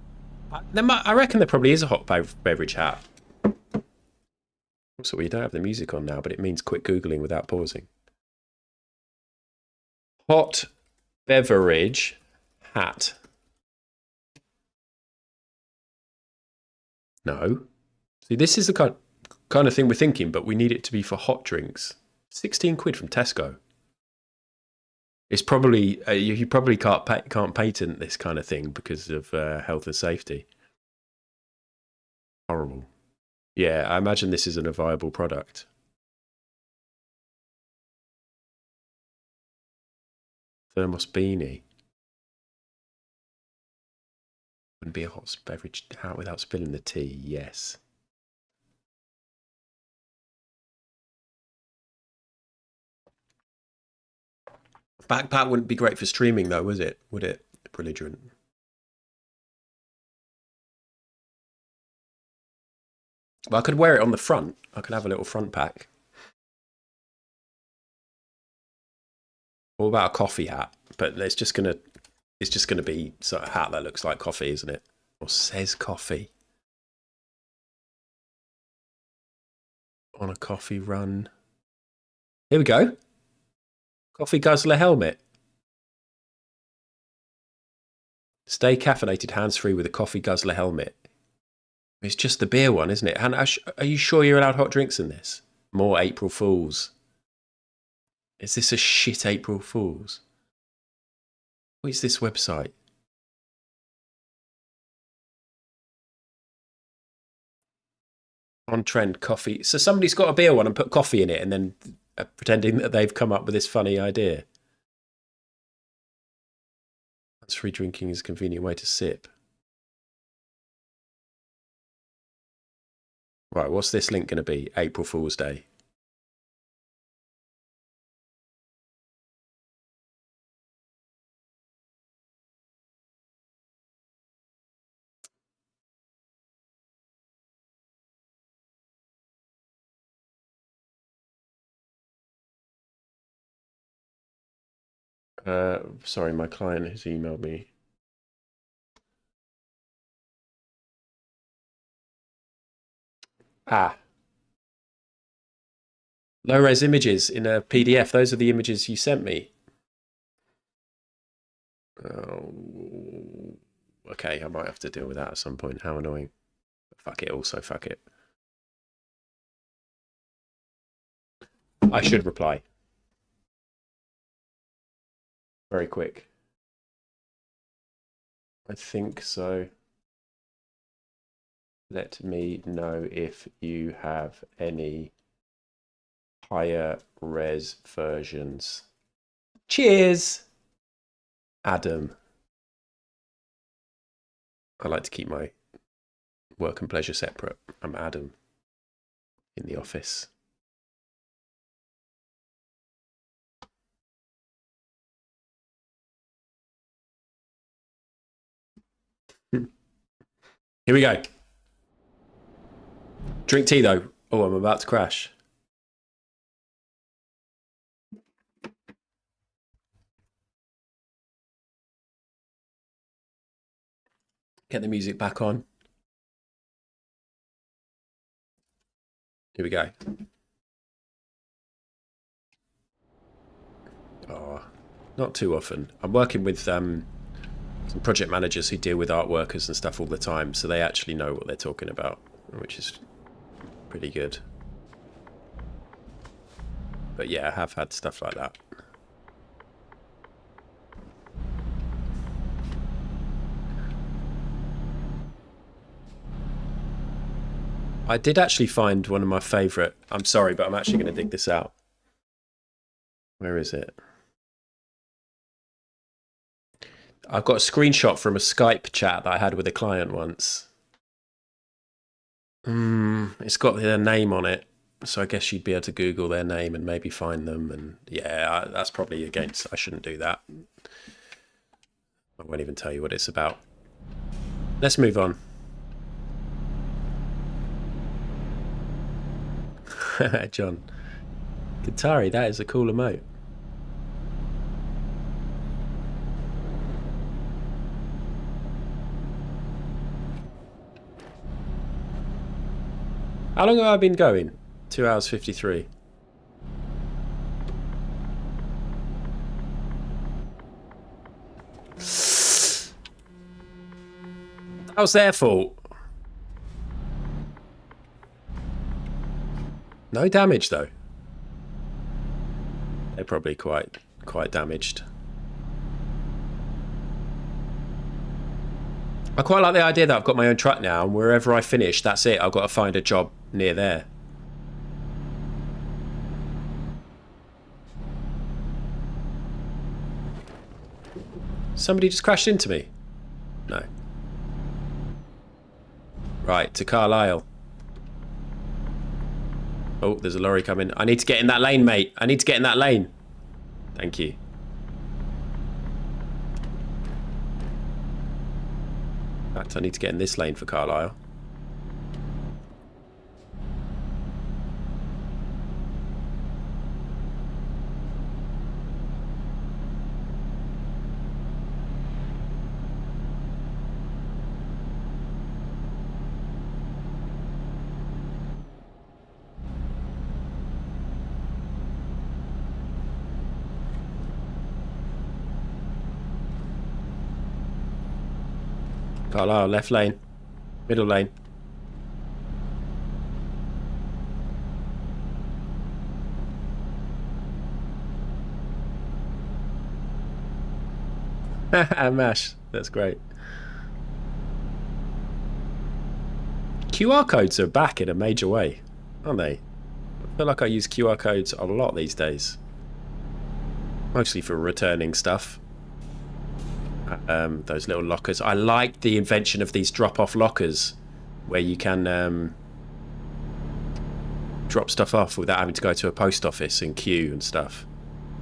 I reckon there probably is a hot beverage hat. So we don't have the music on now, but it means quick Googling without pausing. Hot beverage hat. No. See, this is the kind of thing we're thinking, but we need it to be for hot drinks. 16 quid from Tesco. It's probably you probably can't patent this kind of thing because of health and safety. Horrible. Yeah, I imagine this isn't a viable product. Thermos beanie. Wouldn't be a hot beverage hat without spilling the tea. Yes. Backpack wouldn't be great for streaming though, was it? Would it? Belligerent. Well, I could wear it on the front. I could have a little front pack. What about a coffee hat? But it's just gonna be sort of hat that looks like coffee, isn't it? Or says coffee. On a coffee run. Here we go. Coffee guzzler helmet. Stay caffeinated hands-free with a coffee guzzler helmet. It's just the beer one, isn't it? And are you sure you're allowed hot drinks in this? More April Fools. Is this a shit April Fools? What is this website? On trend coffee. So somebody's got a beer one and put coffee in it and then pretending that they've come up with this funny idea. That's free drinking is a convenient way to sip. Right, what's this link going to be? April Fool's Day. Sorry, my client has emailed me. Ah, Low-res images in a PDF. Those are the images you sent me. Oh, okay, I might have to deal with that at some point. How annoying. Fuck it, also fuck it. I should reply. Very quick. I think so. Let me know if you have any higher res versions. Cheers, Adam. I like to keep my work and pleasure separate. I'm Adam in the office. Here we go. Drink tea though. Oh, I'm about to crash. Get the music back on. Here we go. Oh, not too often. I'm working with some project managers who deal with art workers and stuff all the time, so they actually know what they're talking about, which is pretty good. But yeah, I have had stuff like that. I did actually find one of my favourite... I'm sorry, but I'm actually going to dig this out. Where is it? I've got a screenshot from a Skype chat that I had with a client once. It's got their name on it, so I guess you'd be able to Google their name and maybe find them. And yeah, that's probably against... I shouldn't do that. I won't even tell you what it's about. Let's move on. John. Guitari, that is a cool emote. How long have I been going? 2 hours 53. That was their fault. No damage though. They're probably quite damaged. I quite like the idea that I've got my own truck now, and wherever I finish, that's it. I've got to find a job near there. Somebody just crashed into me. No. Right, to Carlisle. Oh, there's a lorry coming. I need to get in that lane, mate. I need to get in that lane. Thank you. In fact, I need to get in this lane for Carlisle. Carlisle, left lane. Middle lane. Mash, that's great. QR codes are back in a major way, aren't they? I feel like I use QR codes a lot these days. Mostly for returning stuff. Those little lockers. I like the invention of these drop-off lockers where you can drop stuff off without having to go to a post office and queue and stuff.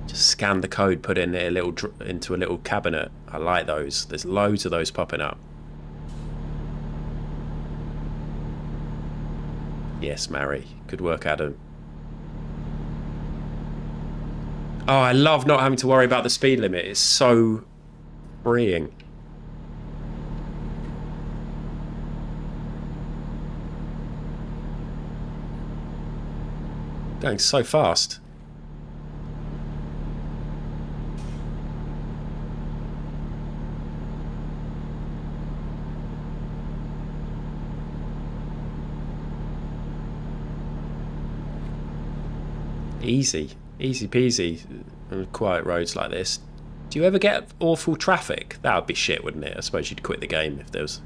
Just scan the code, put it in into a little cabinet. I like those. There's loads of those popping up. Yes, Mary. Good work, Adam. Oh, I love not having to worry about the speed limit. It's so freeing. Going so fast. Easy peasy on quiet roads like this. Do you ever get awful traffic? That would be shit, wouldn't it? I suppose you'd quit the game if there was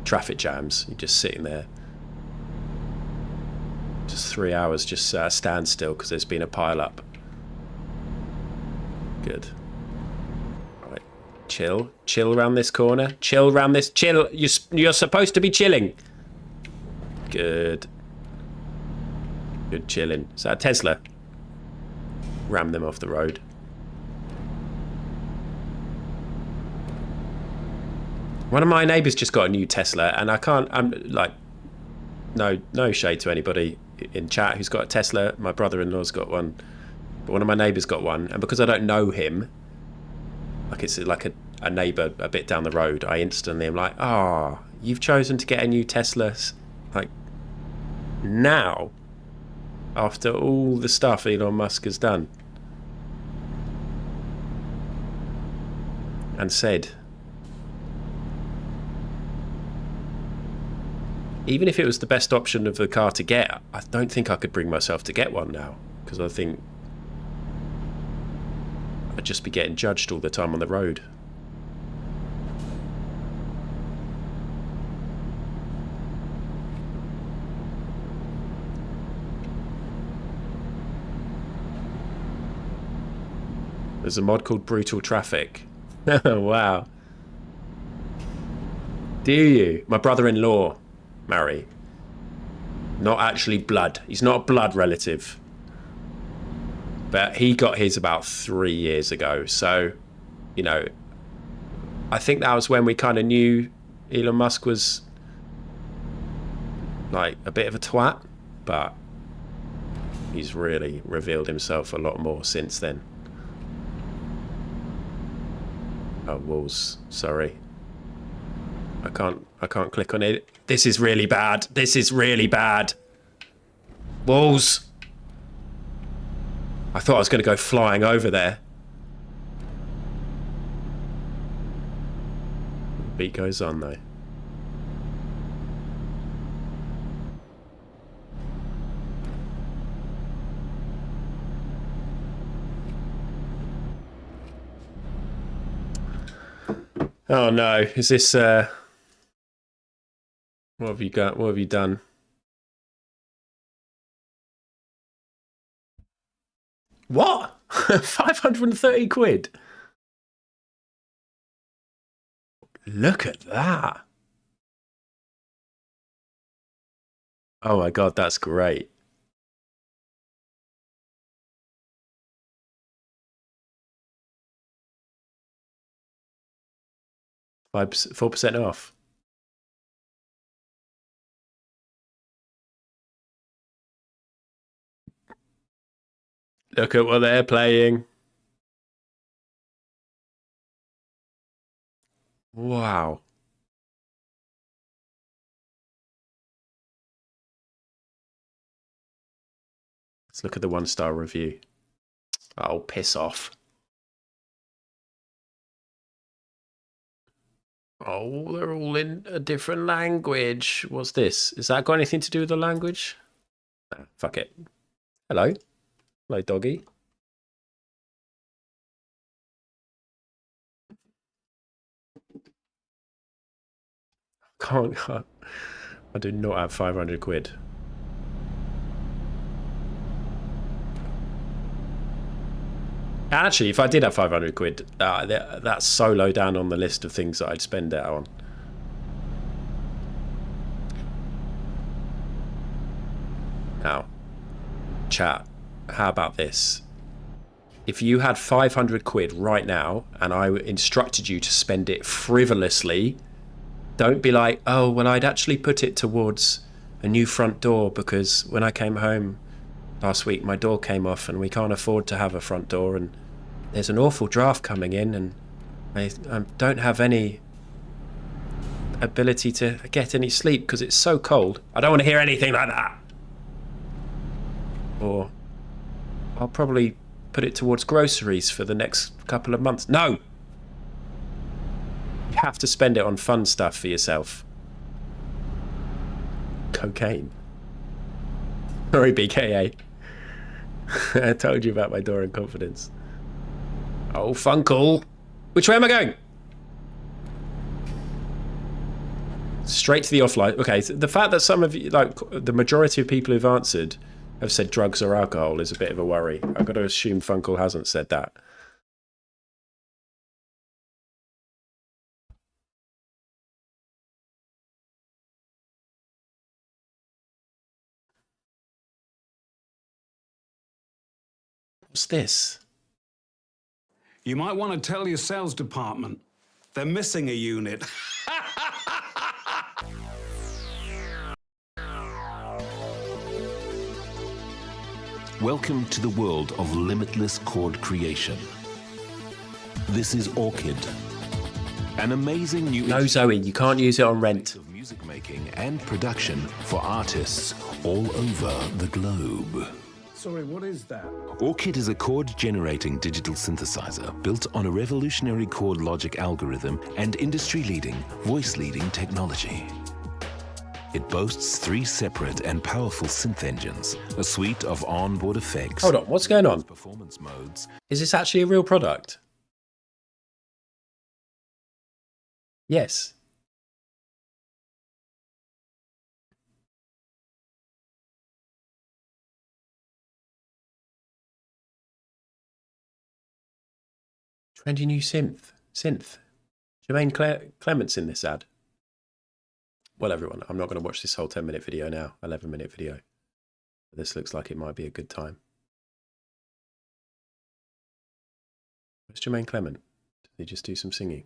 traffic jams. You're just sitting there. Just 3 hours, just stand still because there's been a pile up. Good. Right, chill around this corner. Chill around this. Chill. You're supposed to be chilling. Good. Good chilling. Is that a Tesla? Ram them off the road. One of my neighbours just got a new Tesla, and I'm like, no shade to anybody in chat who's got a Tesla. My brother-in-law's got one, but one of my neighbours got one, and because I don't know him, like it's like a neighbour a bit down the road, I instantly am like, oh, you've chosen to get a new Tesla, like, now, after all the stuff Elon Musk has done and said. Even if it was the best option of the car to get, I don't think I could bring myself to get one now, because I think I'd just be getting judged all the time on the road. There's a mod called Brutal Traffic. Oh, wow. Do you? My brother-in-law, Mary. Not actually blood. He's not a blood relative. But he got his about 3 years ago. So, you know, I think that was when we kind of knew Elon Musk was like a bit of a twat. But he's really revealed himself a lot more since then. Oh, walls. Sorry. I can't click on it. This is really bad. This is really bad. Walls. I thought I was going to go flying over there. Beat goes on though. Oh no, is this what have you got? What have you done? What? 530 quid? Look at that. Oh my god, that's great. Five, 4% off. Look at what they're playing. Wow. Let's look at the 1-star review. Oh, piss off. Oh, they're all in a different language. What's this? Is that got anything to do with the language? Nah, fuck it. Hello. Hello, doggy. I do not have 500 quid. Actually, if I did have 500 quid, that's so low down on the list of things that I'd spend it on. Now, chat, how about this? If you had 500 quid right now and I instructed you to spend it frivolously, don't be like, oh, well, I'd actually put it towards a new front door because when I came home last week, my door came off and we can't afford to have a front door and there's an awful draft coming in and I don't have any ability to get any sleep because it's so cold. I don't want to hear anything like that. Or I'll probably put it towards groceries for the next couple of months. No! You have to spend it on fun stuff for yourself. Cocaine. Sorry, BKA. I told you about my door in confidence. Oh, Funkle. Which way am I going? Straight to the offline. Okay, so the fact that some of you, like the majority of people who've answered, have said drugs or alcohol is a bit of a worry. I've got to assume Funkle hasn't said that. What's this? You might want to tell your sales department. They're missing a unit. Welcome to the world of limitless chord creation. This is Orchid, an amazing new... No, Zoe, you can't use it on Rent. ...of music making and production for artists all over the globe. Sorry, what is that? Orchid is a chord-generating digital synthesizer built on a revolutionary chord logic algorithm and industry-leading, voice-leading technology. It boasts 3 separate and powerful synth engines, a suite of onboard effects... Hold on, what's going on? ...performance modes... Is this actually a real product? Yes. Trendy new synth. Jermaine Clement's in this ad. Well, everyone, I'm not going to watch this whole 10-minute video now, 11-minute video. This looks like it might be a good time. Where's Jermaine Clement? Did he just do some singing?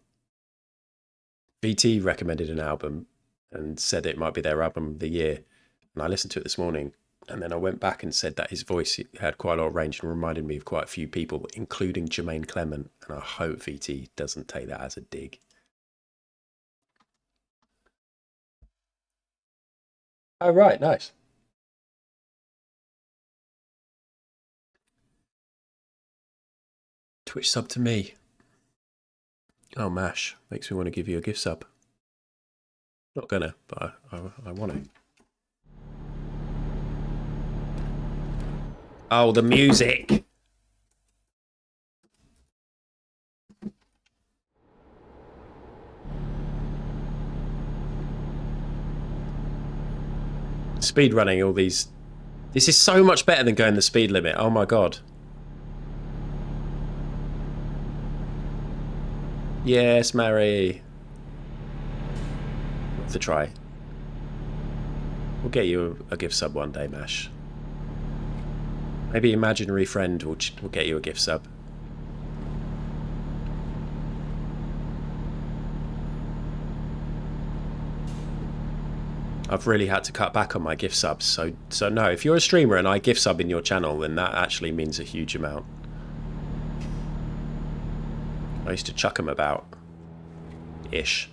VT recommended an album and said it might be their album of the year. And I listened to it this morning, and then I went back and said that his voice had quite a lot of range and reminded me of quite a few people, including Jermaine Clement. And I hope VT doesn't take that as a dig. Oh, right, nice. Twitch sub to me. Oh, Mash. Makes me want to give you a gift sub. Not gonna, but I want to. Oh, the music. Speed running all these. This is so much better than going the speed limit. Oh my god. Yes, Mary. Worth a try. We'll get you a gift sub one day, Mash. Maybe imaginary friend will get you a gift sub. I've really had to cut back on my gift subs, so no, if you're a streamer and I gift sub in your channel, then that actually means a huge amount. I used to chuck them about. Ish.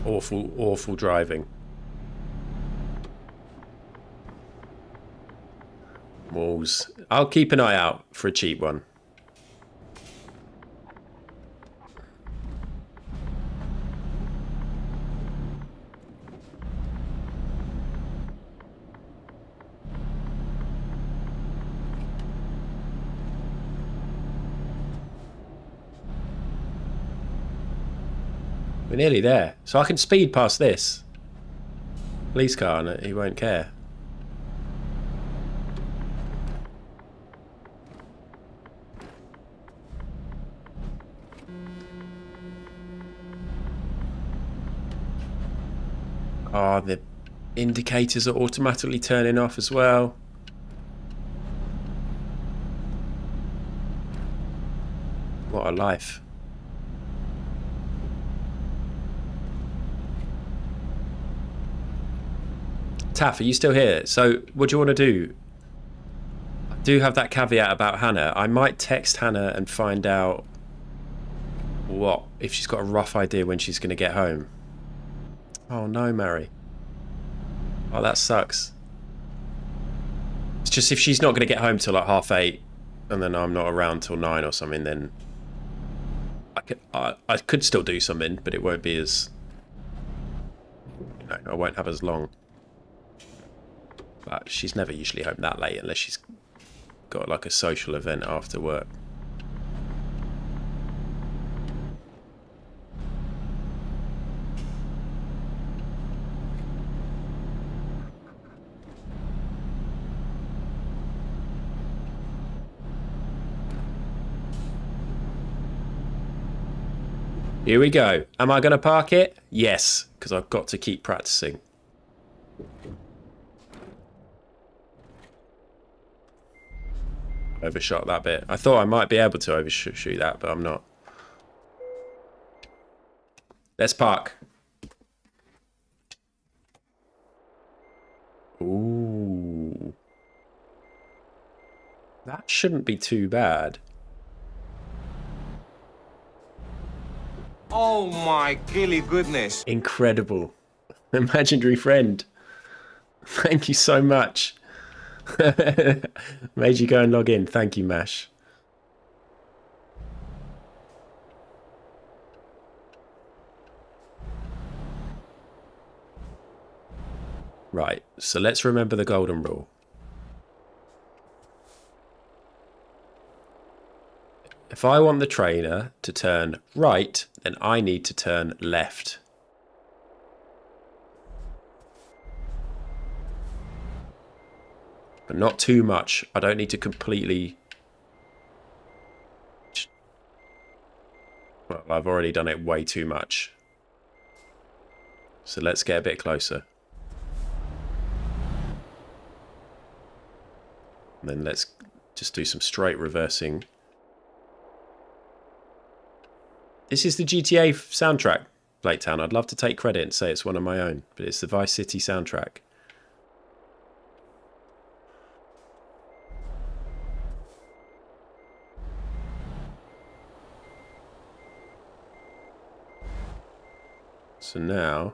Awful driving. Walls. I'll keep an eye out for a cheap one. We're nearly there. So I can speed past this police car and he won't care. Oh, the indicators are automatically turning off as well. What a life. Taff, are you still here? So what do you want to do? I do have that caveat about Hannah. I might text Hannah and find out if she's got a rough idea when she's going to get home. Oh no, Mary. Oh, that sucks. It's just if she's not going to get home till like 8:30, and then I'm not around till 9 or something, then I could still do something, but it won't be as... I won't have as long. But she's never usually home that late unless she's got like a social event after work. Here we go. Am I going to park it? Yes, because I've got to keep practicing. Overshot that bit. I thought I might be able to overshoot that, but I'm not. Let's park. Ooh. That shouldn't be too bad. Oh my gilly goodness. Incredible. Imaginary friend. Thank you so much. Made you go and log in. Thank you, Mash. Right, so let's remember the golden rule. If I want the trainer to turn right, then I need to turn left. But not too much. I don't need to completely... Well, I've already done it way too much. So let's get a bit closer. And then let's just do some straight reversing. This is the GTA soundtrack, Blatetown. I'd love to take credit and say it's one of my own, but it's the Vice City soundtrack. So now,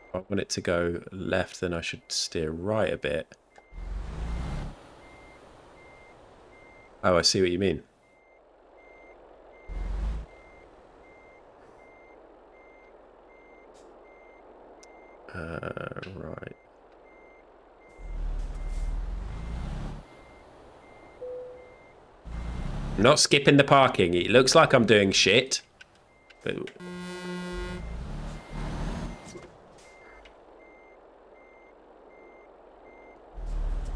if I want it to go left, then I should steer right a bit. Oh, I see what you mean. Right. I'm not skipping the parking. It looks like I'm doing shit. But...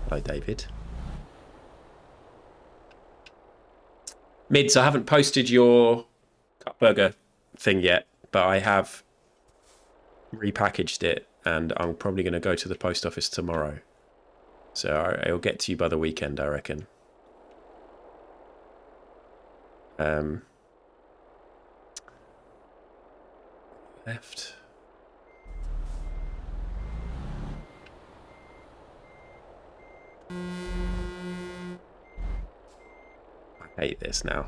Hello, David. Mids, I haven't posted your cut burger thing yet, but I have repackaged it, and I'm probably going to go to the post office tomorrow. So it'll get to you by the weekend, I reckon. Left. I hate this now.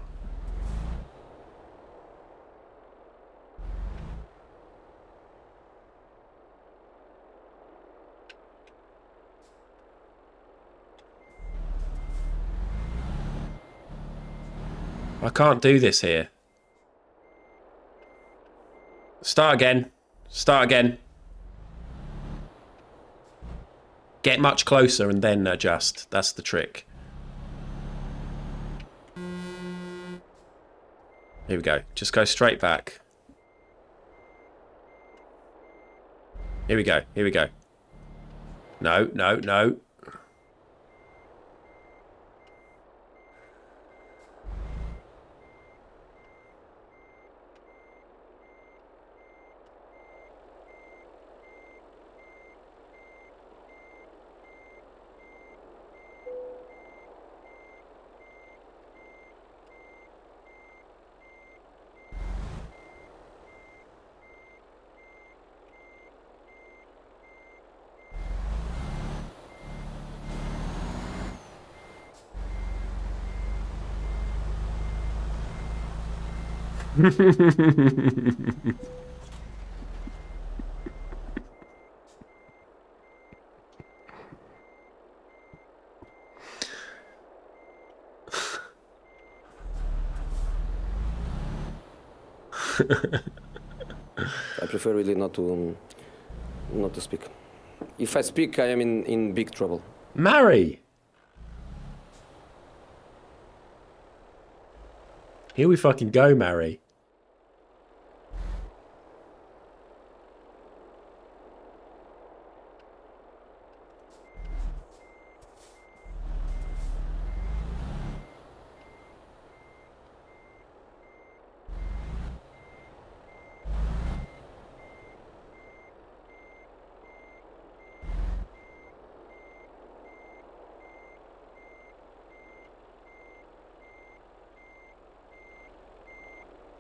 I can't do this here. Start again. Start again. Get much closer and then adjust. That's the trick. Here we go. Just go straight back. Here we go. Here we go. No, no, no. I prefer really not to speak. If I speak, I am in big trouble. Marry. Here we fucking go, Marry.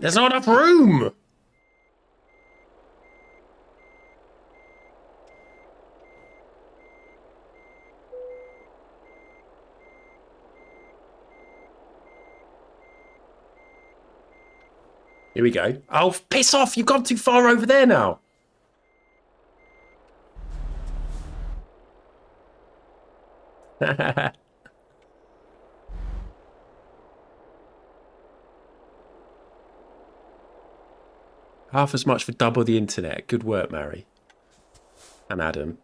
There's not enough room! Here we go. Oh, piss off! You've gone too far over there now. Half as much for double the internet. Good work, Mary. And Adam.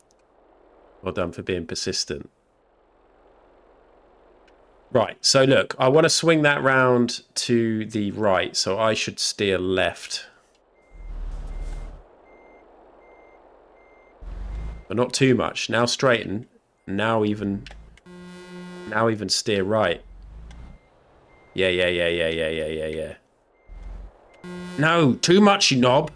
Well done for being persistent. Right, so look, I want to swing that round to the right, so I should steer left. But not too much. Now straighten. Now even steer right. Yeah. No, too much, you knob.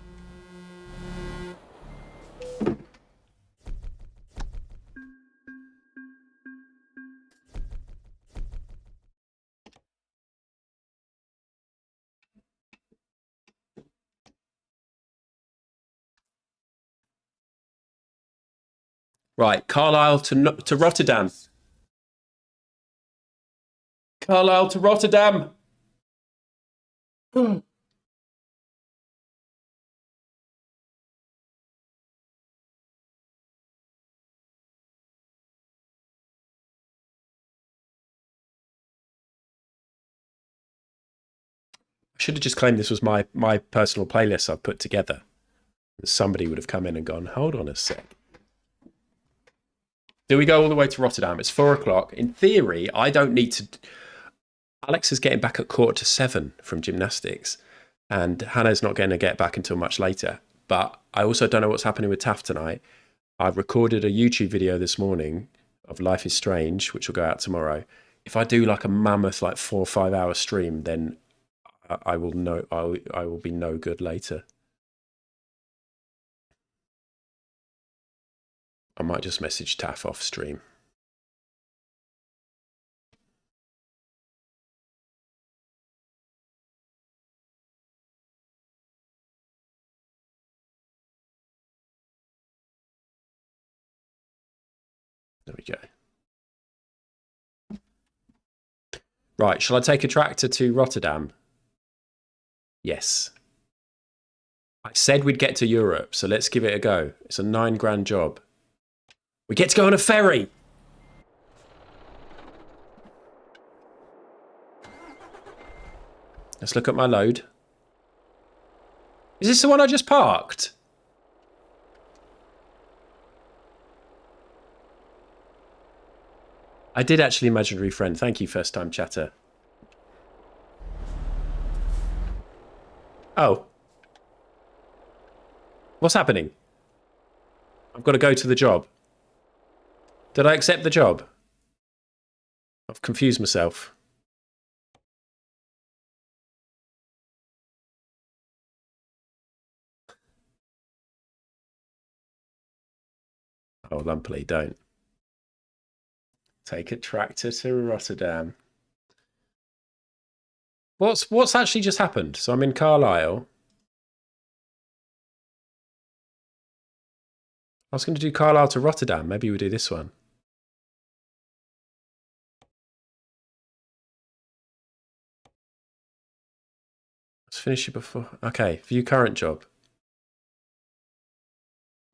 Right, Carlisle to Rotterdam. Carlisle to Rotterdam. I should have just claimed this was my personal playlist I've put together. Somebody would have come in and gone, hold on a sec. Do we go all the way to Rotterdam? It's 4 o'clock. In theory, I don't need to... Alex is getting back at 6:45 from gymnastics, and Hannah's not going to get back until much later. But I also don't know what's happening with Taff tonight. I've recorded a YouTube video this morning of Life is Strange, which will go out tomorrow. If I do like a mammoth, like 4 or 5 hour stream, then I will know I will be no good later. I might just message Taff off stream. There we go. Right, shall I take a tractor to Rotterdam? Yes. I said we'd get to Europe, so let's give it a go. It's a 9 grand job. We get to go on a ferry! Let's look at my load. Is this the one I just parked? I did actually imaginary friend. Thank you, first time chatter. Oh. What's happening? I've got to go to the job. Did I accept the job? I've confused myself. Oh, lumpily, don't. Take a tractor to Rotterdam. What's actually just happened? So I'm in Carlisle. I was going to do Carlisle to Rotterdam. Maybe we'll do this one. Let's finish it before. Okay, view current job.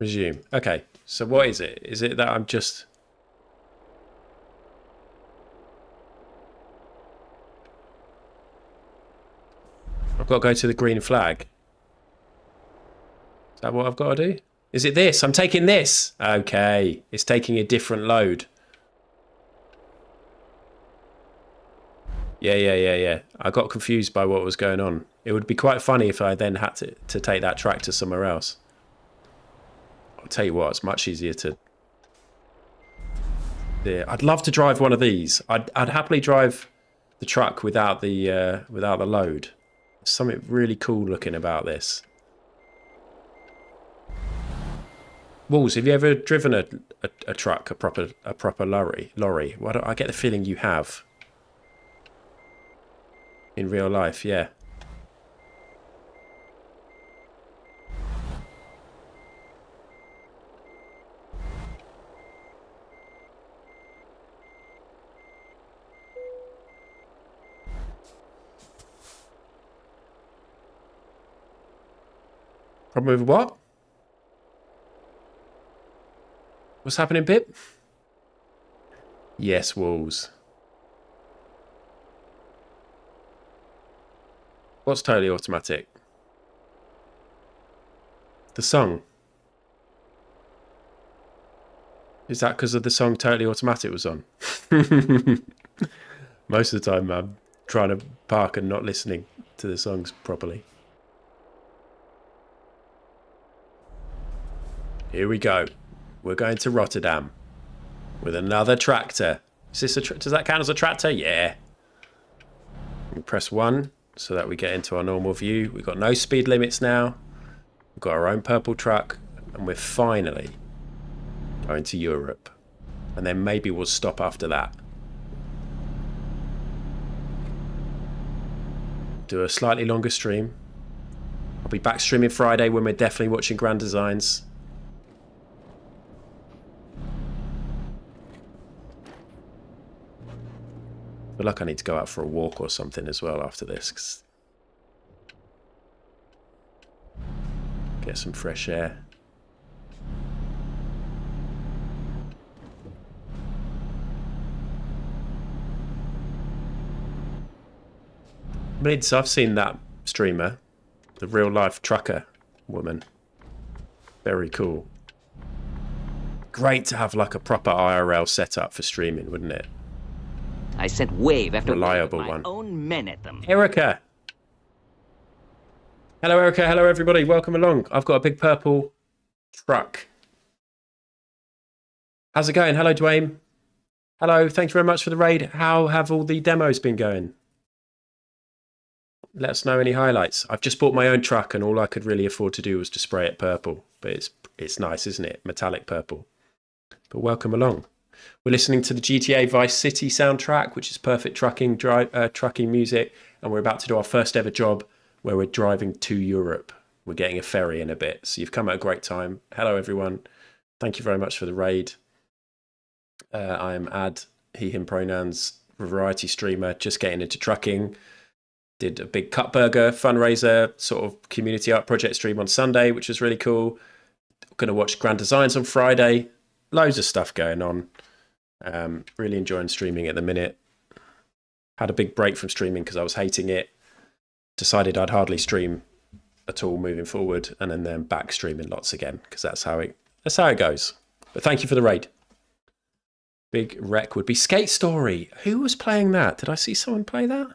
Resume. Okay, so what is it? Is it that I'm just... I've got to go to the green flag. Is that what I've got to do? Is it this? I'm taking this. Okay. It's taking a different load. Yeah. I got confused by what was going on. It would be quite funny if I then had to take that tractor somewhere else. I'll tell you what, it's much easier to... Yeah, I'd love to drive one of these. I'd happily drive the truck without the load. There's something really cool looking about this. Walls, have you ever driven a truck, a proper lorry? Why don't I get the feeling you have? In real life, yeah. Problem with what? What's happening, Pip? Yes, walls. What's totally automatic? The song. Is that because of the song Totally Automatic was on? Most of the time I'm trying to park and not listening to the songs properly. Here we go. We're going to Rotterdam with another tractor. Is this does that count as a tractor? Yeah. We press 1 so that we get into our normal view. We've got no speed limits now. We've got our own purple truck, and we're finally going to Europe. And then maybe we'll stop after that. Do a slightly longer stream. I'll be back streaming Friday when we're definitely watching Grand Designs. I feel like I need to go out for a walk or something as well after this. Get some fresh air. Mids, I've seen that streamer, the real life trucker woman. Very cool. Great to have like a proper IRL setup for streaming, wouldn't it? I sent wave after reliable wave with my one. own men at them. Erica. Hello, Erica. Hello, everybody. Welcome along. I've got a big purple truck. How's it going? Hello, Dwayne. Hello. Thank you very much for the raid. How have all the demos been going? Let us know any highlights. I've just bought my own truck, and all I could really afford to do was to spray it purple. But it's nice, isn't it? Metallic purple. But welcome along. We're listening to the GTA Vice City soundtrack, which is perfect trucking music, and we're about to do our first ever job where we're driving to Europe. We're getting a ferry in a bit, so you've come at a great time. Hello, everyone. Thank you very much for the raid. I am Ad, he, him pronouns, variety streamer, just getting into trucking. Did a big Cut Burger fundraiser, sort of community art project stream on Sunday, which was really cool. Going to watch Grand Designs on Friday. Loads of stuff going on. Really enjoying streaming at the minute. Had a big break from streaming because I was hating it. Decided I'd hardly stream at all moving forward, and then back streaming lots again because that's how it goes. But thank you for the raid. Big wreck would be Skate Story. Who was playing that? Did I see someone play that?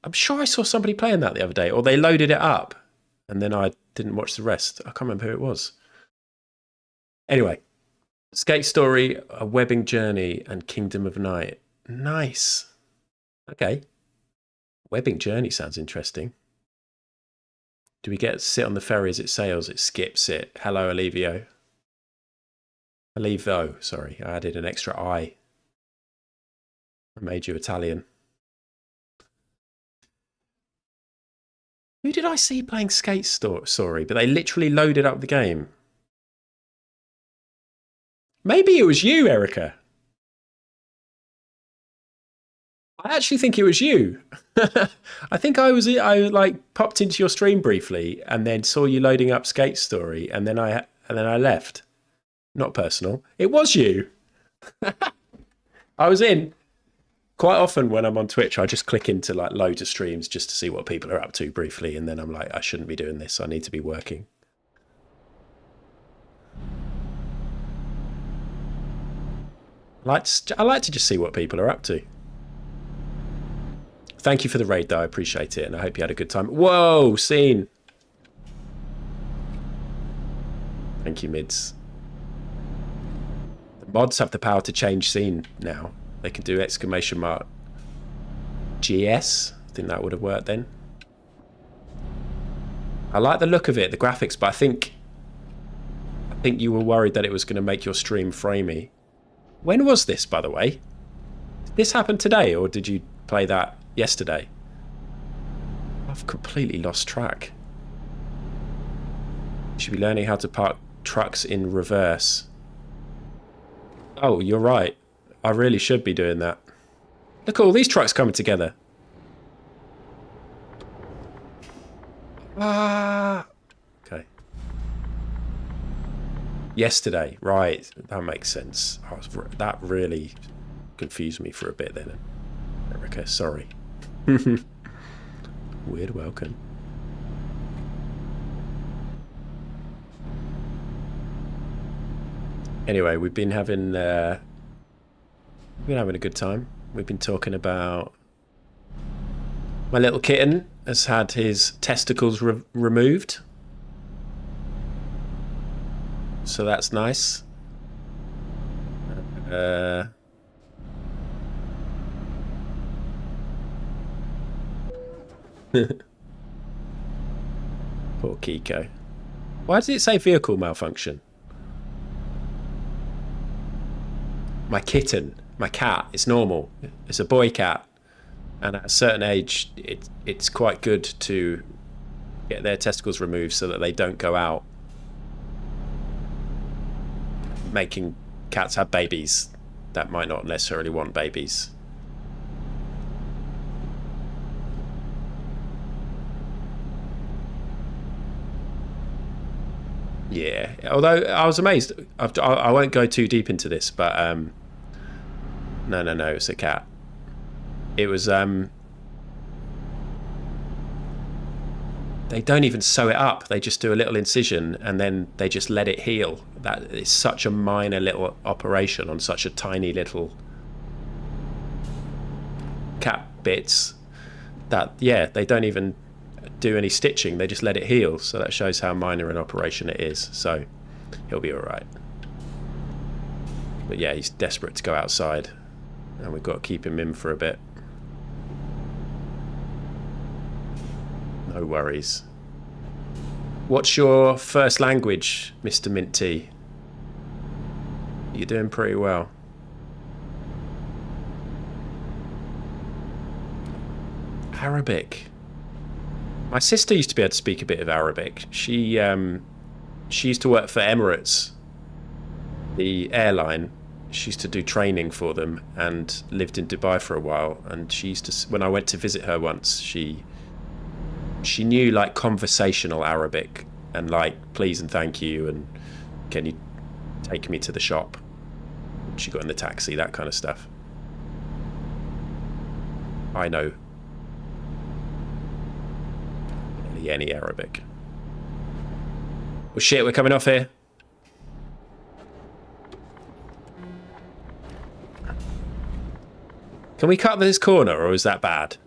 I'm sure I saw somebody playing that the other day, or they loaded it up and then I didn't watch the rest. I can't remember who it was. Anyway, Skate Story, A Webbing Journey, and Kingdom of Night. Nice. Okay. Webbing Journey sounds interesting. Do we get to sit on the ferry as it sails? It skips it. Hello, Alivio. Alivo, sorry. I added an extra I. I made you Italian. Who did I see playing Skate Story? But they literally loaded up the game. Maybe it was you, Erica. I actually think it was you. I think I like popped into your stream briefly and then saw you loading up Skate Story, and then I left. Not personal. It was you. I was in. quite often when I'm on Twitch, I just click into like loads of streams just to see what people are up to briefly, and then I'm like, I shouldn't be doing this. I need to be working. I like to just see what people are up to. Thank you for the raid, though. I appreciate it, and I hope you had a good time. Whoa, scene. Thank you, Mids. The mods have the power to change scene now. They can do exclamation mark GS. I think that would have worked then. I like the look of it, the graphics, but I think you were worried that it was going to make your stream framey. When was this, by the way? Did this happen today, or did you play that yesterday? I've completely lost track. You should be learning how to park trucks in reverse. Oh, you're right. I really should be doing that. Look at all these trucks coming together. Ah. Okay. Yesterday, right? That makes sense. That really confused me for a bit then. Erica, sorry. Weird welcome. Anyway, we've been having a good time. We've been talking about my little kitten has had his testicles removed, so that's nice. Poor Kiko. Why does it say vehicle malfunction? My kitten, my cat, it's normal. It's a boy cat, and at a certain age it's quite good to get their testicles removed so that they don't go out making cats have babies that might not necessarily want babies. Yeah, although I was amazed. I won't go too deep into this, but no, it's a cat. It was they don't even sew it up. They just do a little incision and then they just let it heal. That is such a minor little operation on such a tiny little cat bits that, yeah, they don't even do any stitching. They just let it heal. So that shows how minor an operation it is. So he'll be all right. But yeah, he's desperate to go outside, and we've got to keep him in for a bit. No worries. What's your first language, Mr. Minty? You're doing pretty well. Arabic. My sister used to be able to speak a bit of Arabic. She used to work for Emirates, the airline. She used to do training for them and lived in Dubai for a while. And she used to, when I went to visit her once, she knew like conversational Arabic and like please and thank you and can you take me to the shop. She got in the taxi, that kind of stuff. I know any Arabic. Well, shit, we're coming off here. Can we cut this corner, or is that bad?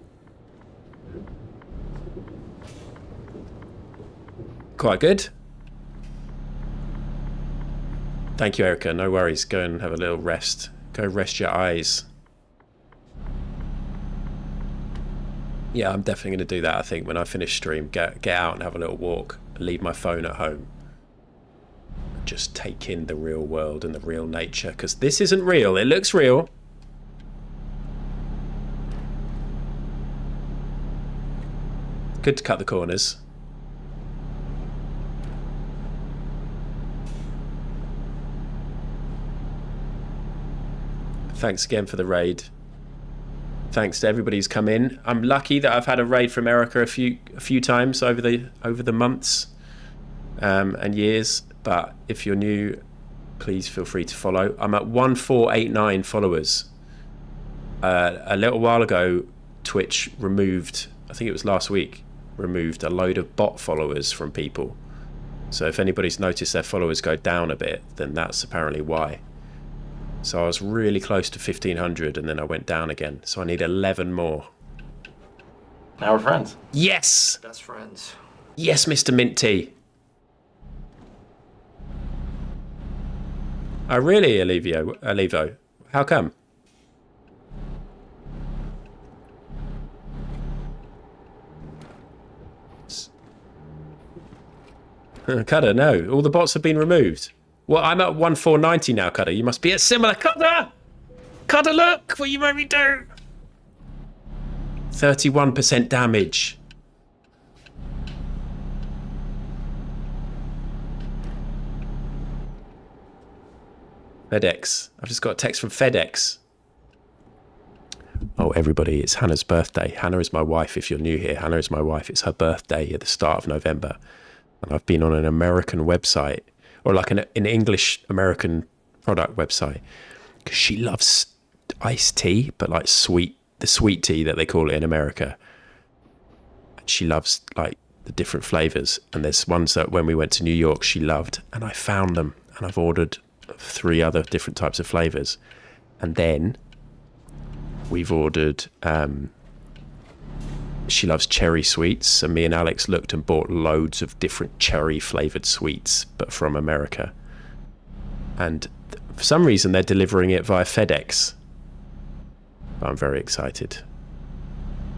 Quite good. Thank you, Erica. No worries. Go and have a little rest. Go rest your eyes. Yeah, I'm definitely going to do that, I think, when I finish stream. Get out and have a little walk. Leave my phone at home. Just take in the real world and the real nature, because this isn't real. It looks real. Good to cut the corners. Thanks again for the raid. Thanks to everybody who's come in. I'm lucky that I've had a raid from Erica a few times over the months and years. But if you're new, please feel free to follow. I'm at 1489 followers. a little while ago, Twitch removed, I think it was last week, removed a load of bot followers from people. So if anybody's noticed their followers go down a bit, then that's apparently why. So I was really close to 1,500 and then I went down again. So I need 11 more. Now we're friends. Yes! Best friends. Yes, Mr. Mint Tea. Oh, really, Alivo? How come? Cutter, no. All the bots have been removed. Well, I'm at 1,490 now, Cutter. You must be at similar. Cutter! Cutter, look what you made me do! 31% damage. FedEx. I've just got a text from FedEx. Oh, everybody, it's Hannah's birthday. Hannah is my wife, if you're new here. Hannah is my wife. It's her birthday at the start of November. And I've been on an American website, or like an English American product website, because she loves iced tea, but like the sweet tea that they call it in America. And she loves like the different flavors. And there's ones that when we went to New York, she loved, and I found them, and I've ordered 3 other different types of flavors. And then we've ordered, she loves cherry sweets, and me and Alex looked and bought loads of different cherry flavored sweets, but from America. And for some reason they're delivering it via FedEx. I'm very excited.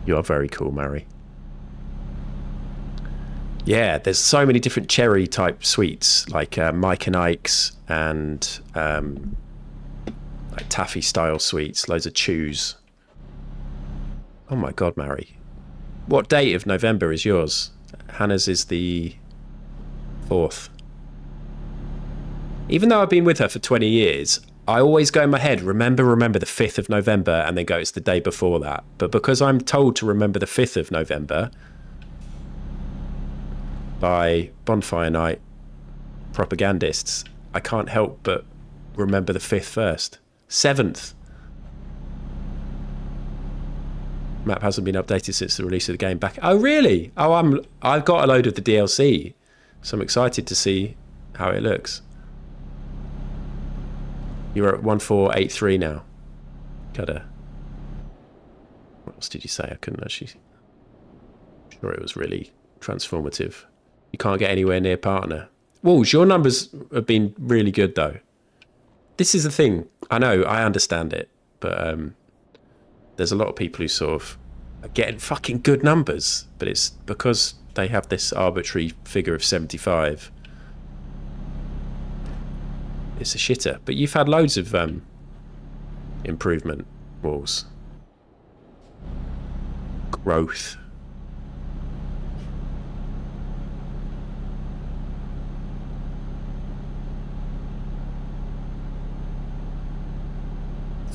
You are very cool, Mary. Yeah, there's so many different cherry type sweets, like Mike and Ike's, and like taffy style sweets, loads of chews. Oh my god, Mary. What date of November is yours? Hannah's is the 4th. Even though I've been with her for 20 years, I always go in my head, remember the 5th of November, and then go, it's the day before that. But because I'm told to remember the 5th of November by Bonfire Night propagandists, I can't help but remember the 5th first. 7th. Map hasn't been updated since the release of the game back. Oh, really? Oh, I've got a load of the DLC, so I'm excited to see how it looks. You're at 1483 now. What else did you say? I couldn't actually. I'm sure it was really transformative. You can't get anywhere near partner. Wolves, your numbers have been really good though. This is the thing. I know, I understand it, but there's a lot of people who sort of are getting fucking good numbers, but it's because they have this arbitrary figure of 75. It's a shitter. But you've had loads of improvement, Wolves. Growth.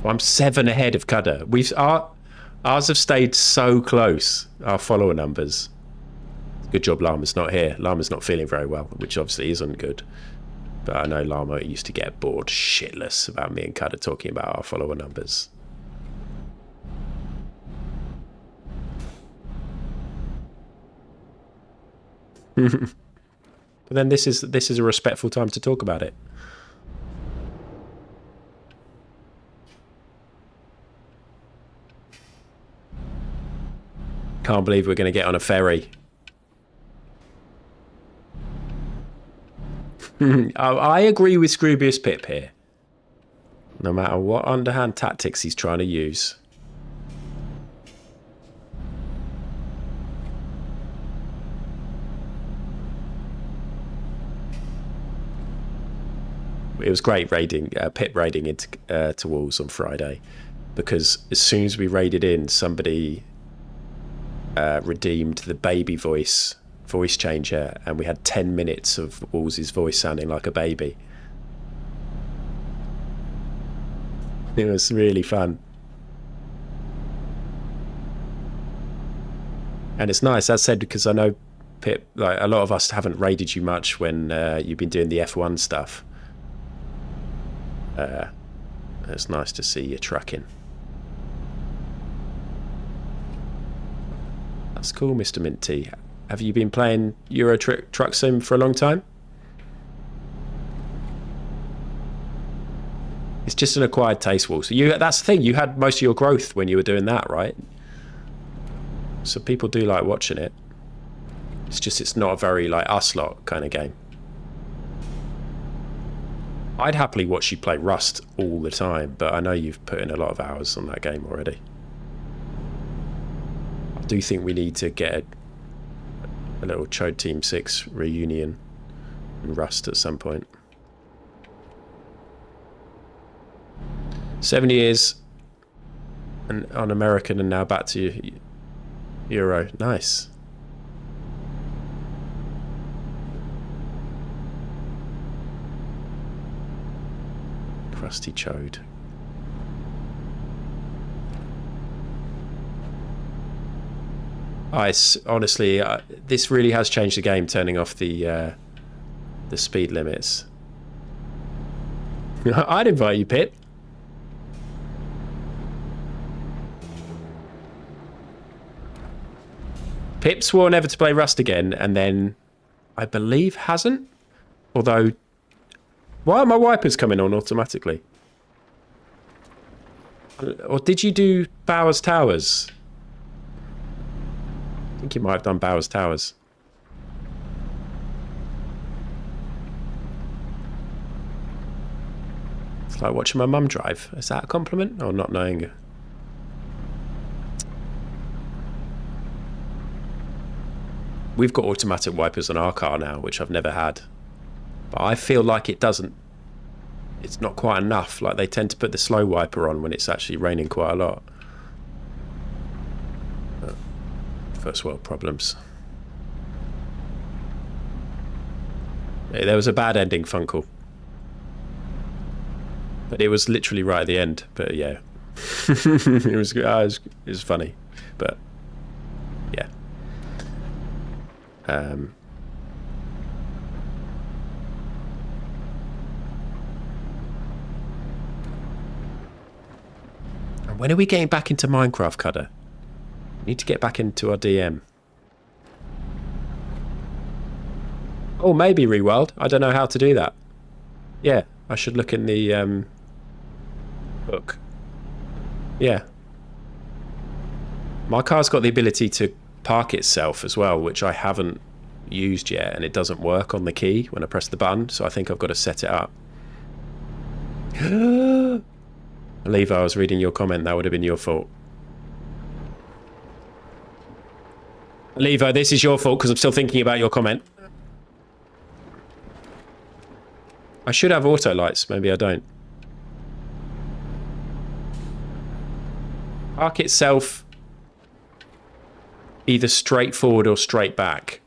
I'm 7 ahead of Cudder. Ours have stayed so close, our follower numbers. Good job Llama's not here. Llama's not feeling very well, which obviously isn't good. But I know Llama used to get bored shitless about me and Cudder talking about our follower numbers. But then this is a respectful time to talk about it. Can't believe we're going to get on a ferry. I agree with Scroobius Pip here. No matter what underhand tactics he's trying to use. It was great raiding, Pip raiding into to Wolves on Friday, because as soon as we raided in, somebody redeemed the baby voice changer, and we had 10 minutes of Wolves' voice sounding like a baby. It was really fun. And it's nice, as said, because I know, Pip, like a lot of us haven't raided you much when you've been doing the F1 stuff. It's nice to see you trucking. That's cool, Mr. Minty. Have you been playing Euro Truck Sim for a long time? It's just an acquired taste, Wall. So that's the thing. You had most of your growth when you were doing that, right? So people do like watching it. It's just it's not a very like us lot kind of game. I'd happily watch you play Rust all the time, but I know you've put in a lot of hours on that game already. I do think we need to get a little Chode Team 6 reunion in Rust at some point. 7 years and on American and now back to Euro. Nice. Crusty Chode. Honestly, this really has changed the game, turning off the speed limits. I'd invite you, Pip. Pip swore never to play Rust again, and then I believe hasn't. Although, why are my wipers coming on automatically? Or did you do Bowers Towers? I think you might have done Bowers Towers. It's like watching my mum drive. Is that a compliment? Or not knowing her? We've got automatic wipers on our car now, which I've never had. But I feel like it doesn't... It's not quite enough. Like, they tend to put the slow wiper on when it's actually raining quite a lot. But first world problems. Hey, there was a bad ending, Funkle. But it was literally right at the end. But yeah. it was funny. But... yeah. And when are we getting back into Minecraft, Cudder? We need to get back into our DM. Oh, maybe Rewild. I don't know how to do that. Yeah, I should look in the book. Yeah. My car's got the ability to park itself as well, which I haven't used yet, and it doesn't work on the key when I press the button, so I think I've got to set it up. Levi, I was reading your comment. That would have been your fault. Levi, this is your fault because I'm still thinking about your comment. I should have auto lights. Maybe I don't. Park itself either straight forward or straight back.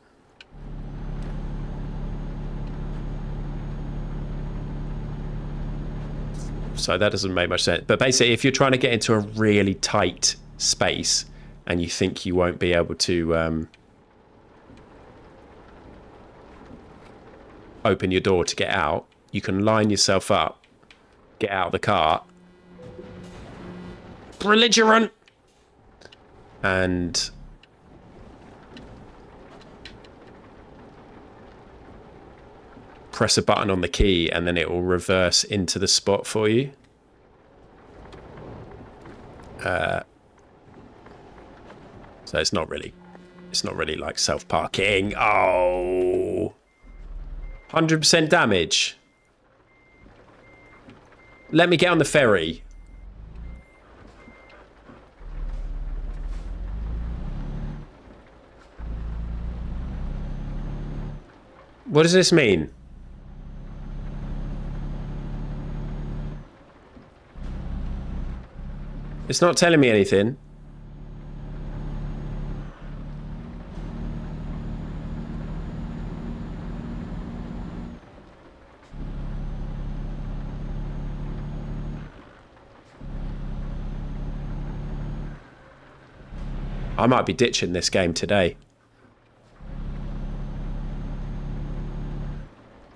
So that doesn't make much sense. But basically, if you're trying to get into a really tight space and you think you won't be able to open your door to get out, you can line yourself up, get out of the car, belligerent, and press a button on the key, and then it will reverse into the spot for you. So it's not really like self-parking. Oh, 100% damage. Let me get on the ferry. What does this mean? It's not telling me anything. I might be ditching this game today.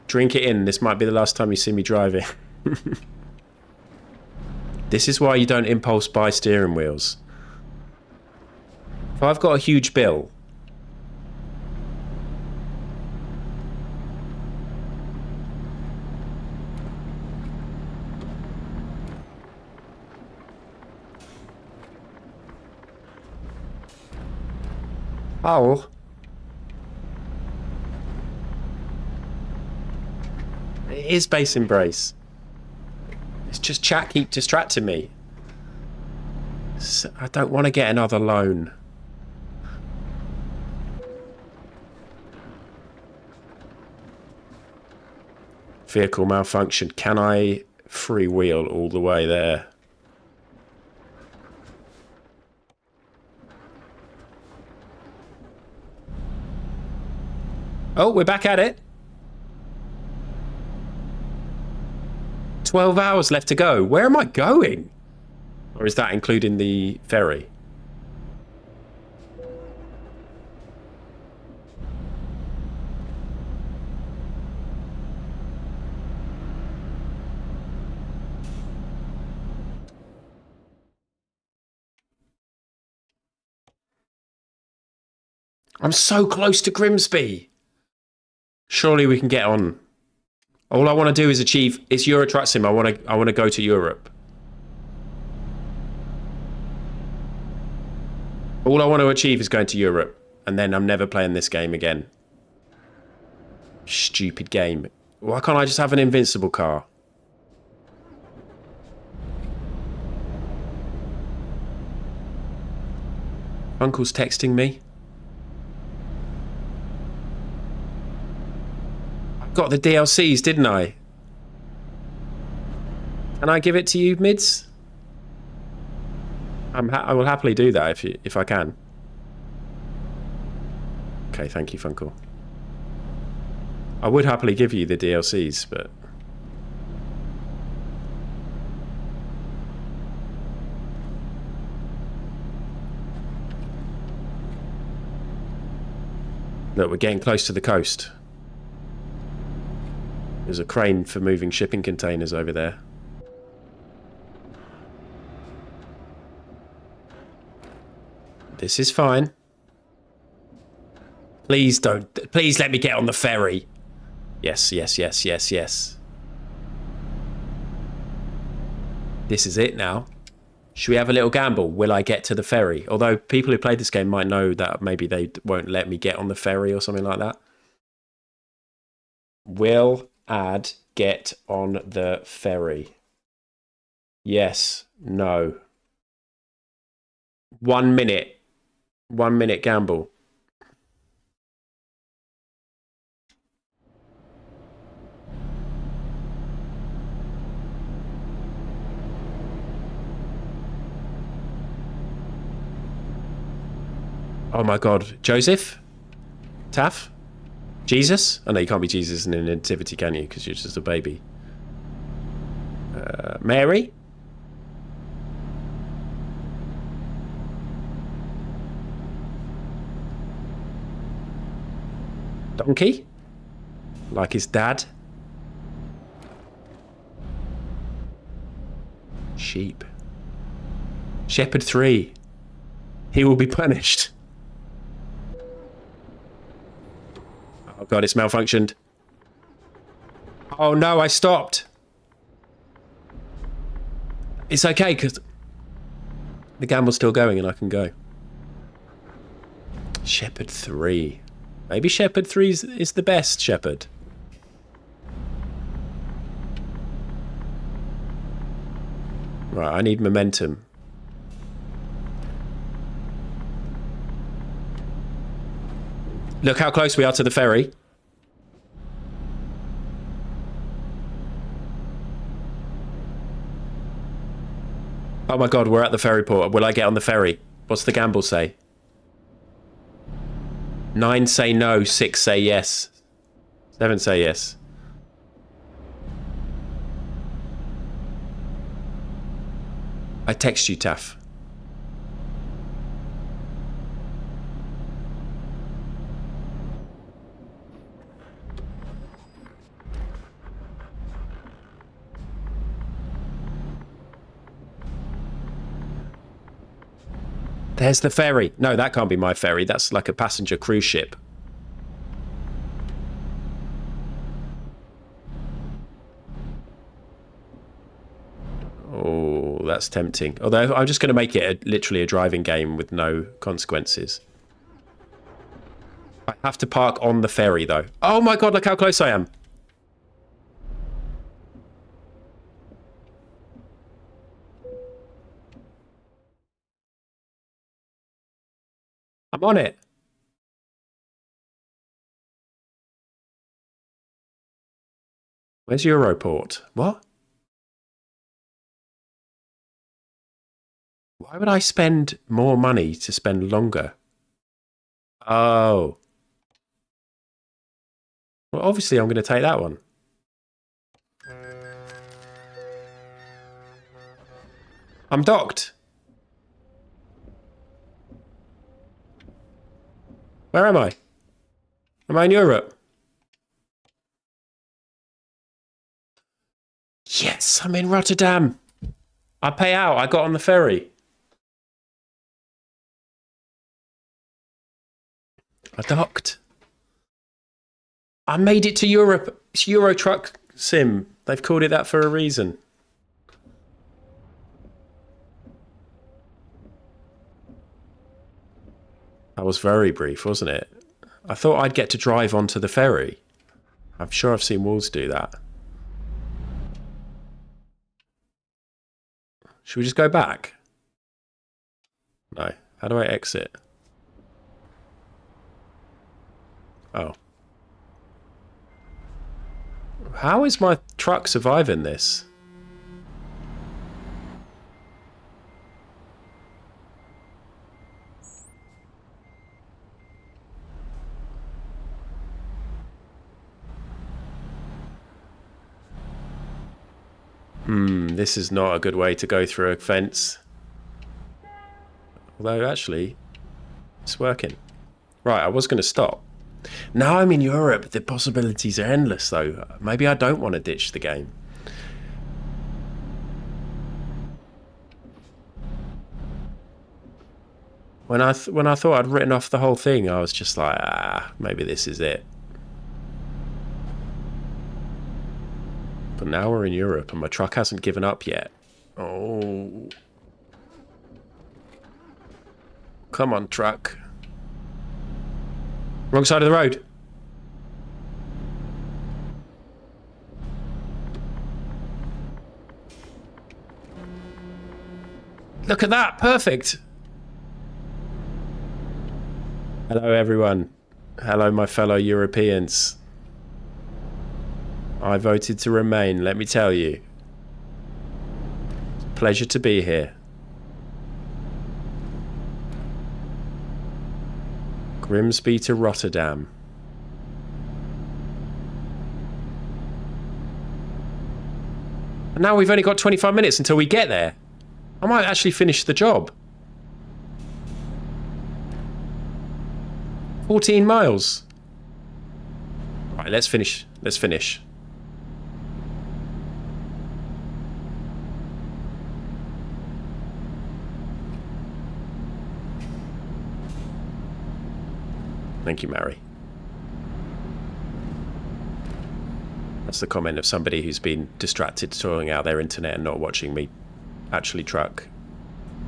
Drink it in. This might be the last time you see me driving. This is why you don't impulse buy steering wheels. If I've got a huge bill Oh. It is base embrace. It's just chat keep distracting me. I don't want to get another loan. Vehicle malfunction. Can I freewheel all the way there? Oh, we're back at it. 12 hours left to go. Where am I going? Or is that including the ferry? I'm so close to Grimsby. Surely we can get on. All I want to do is achieve. It's Euro Truck Sim. I want to go to Europe. All I want to achieve is going to Europe, and then I'm never playing this game again. Stupid game. Why can't I just have an invincible car? Uncle's texting me. Got the DLCs, didn't I? Can I give it to you, mids? I will happily do that if I can. Okay, thank you, Funkle. I would happily give you the DLCs, but look, we're getting close to the coast. There's a crane for moving shipping containers over there. This is fine. Please don't. Please let me get on the ferry. Yes, yes, yes, yes, yes. This is it now. Should we have a little gamble? Will I get to the ferry? Although people who play this game might know that maybe they won't let me get on the ferry or something like that. Will Ad get on the ferry? Yes. No. 1 minute. 1 minute gamble. Oh my God. Joseph? Taff? Jesus? Oh no, you can't be Jesus in a nativity, can you? Because you're just a baby. Mary? Donkey? Like his dad? Sheep. Shepherd 3. He will be punished. Oh God, it's malfunctioned. Oh no, I stopped. It's okay, because the gamble's still going and I can go. Shepherd 3. Maybe Shepherd 3 is the best Shepherd. Right, I need momentum. Look how close we are to the ferry. Oh my God, we're at the ferry port. Will I get on the ferry? What's the gamble say? 9 say no, 6 say yes. 7 say yes. I text you, Taff. There's the ferry. No, that can't be my ferry. That's like a passenger cruise ship. Oh, that's tempting. Although I'm just going to make it literally a driving game with no consequences. I have to park on the ferry, though. Oh my god, look how close I am. I'm on it. Where's Europort? What? Why would I spend more money to spend longer? Oh. Well, obviously I'm going to take that one. I'm docked. Where am I? Am I in Europe? Yes, I'm in Rotterdam. I pay out. I got on the ferry. I docked. I made it to Europe. It's Euro Truck Sim. They've called it that for a reason. That was very brief, wasn't it? I thought I'd get to drive onto the ferry. I'm sure I've seen Wolves do that. Should we just go back? No. How do I exit? Oh. How is my truck surviving this? This is not a good way to go through a fence. Although, actually, it's working. Right, I was going to stop. Now I'm in Europe, the possibilities are endless, though. Maybe I don't want to ditch the game. When I thought I'd written off the whole thing, I was just like, maybe this is it. But now we're in Europe and my truck hasn't given up yet. Oh. Come on, truck. Wrong side of the road. Look at that. Perfect. Hello, everyone. Hello, my fellow Europeans. I voted to remain, let me tell you. Pleasure to be here. Grimsby to Rotterdam. And now we've only got 25 minutes until we get there. I might actually finish the job. 14 miles. Right, let's finish. Let's finish. Thank you, Mary. That's the comment of somebody who's been distracted sorting out their internet and not watching me actually truck.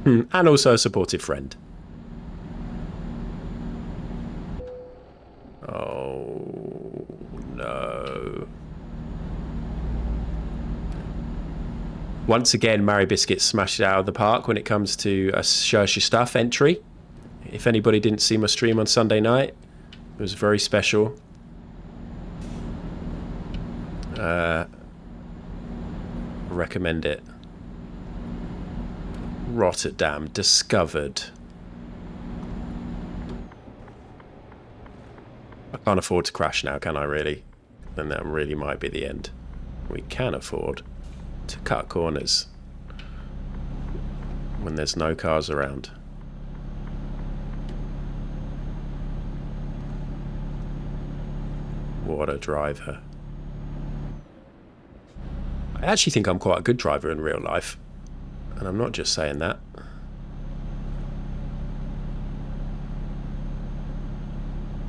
And also a supportive friend. Oh, no. Once again, Mary Biscuit smashed it out of the park when it comes to a Search Your Stuff entry. If anybody didn't see my stream on Sunday night, it was very special. Recommend it. Rotterdam discovered. I can't afford to crash now, can I really? Then that really might be the end. We can afford to cut corners when there's no cars around. What a driver. I actually think I'm quite a good driver in real life. And I'm not just saying that.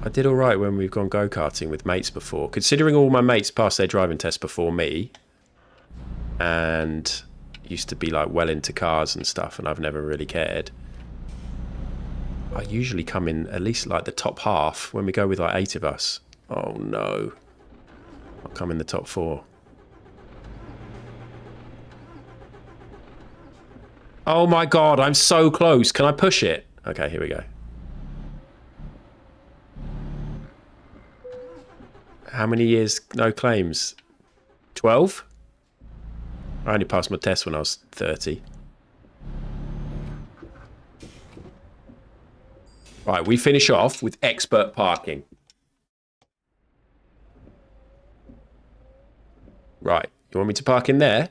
I did alright when we've gone go-karting with mates before. Considering all my mates passed their driving test before me. And used to be like well into cars and stuff. And I've never really cared. I usually come in at least like the top half when we go with like 8 of us. Oh no. I'll come in the top 4. Oh my god, I'm so close. Can I push it? Okay, here we go. How many years no claims? 12? I only passed my test when I was 30. Right, we finish off with expert parking. Right, you want me to park in there?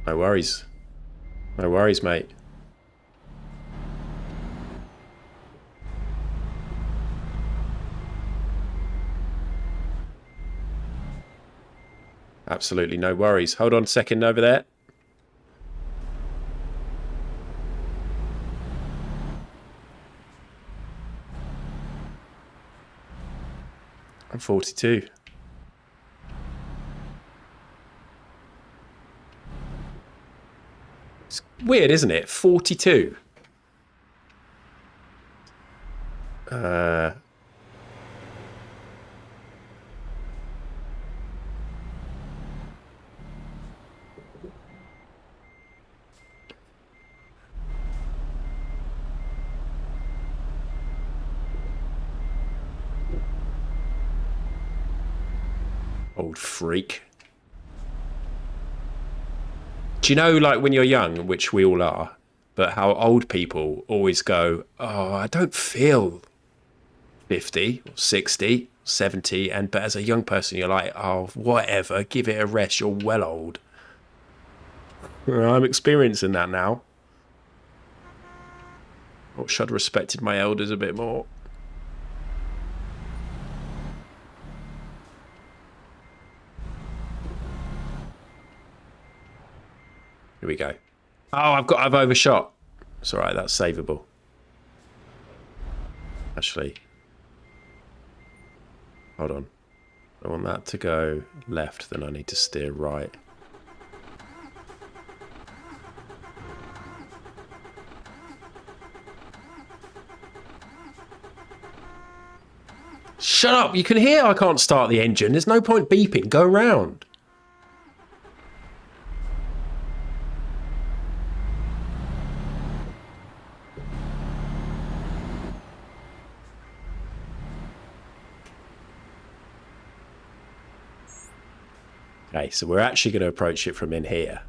No worries. No worries, mate. Absolutely no worries. Hold on a second over there. I'm 42. It's weird, isn't it? 42. Old freak. Do you know, like, when you're young, which we all are, but how old people always go, oh, I don't feel 50 or 60, 70, but as a young person, you're like, oh, whatever, give it a rest, you're well old. I'm experiencing that now. I should have respected my elders a bit more. Here we go. Oh, I've overshot. It's all right. That's savable. Actually, hold on. I want that to go left. Then I need to steer right. Shut up! You can hear I can't start the engine. There's no point beeping. Go round. Okay, so we're actually going to approach it from in here.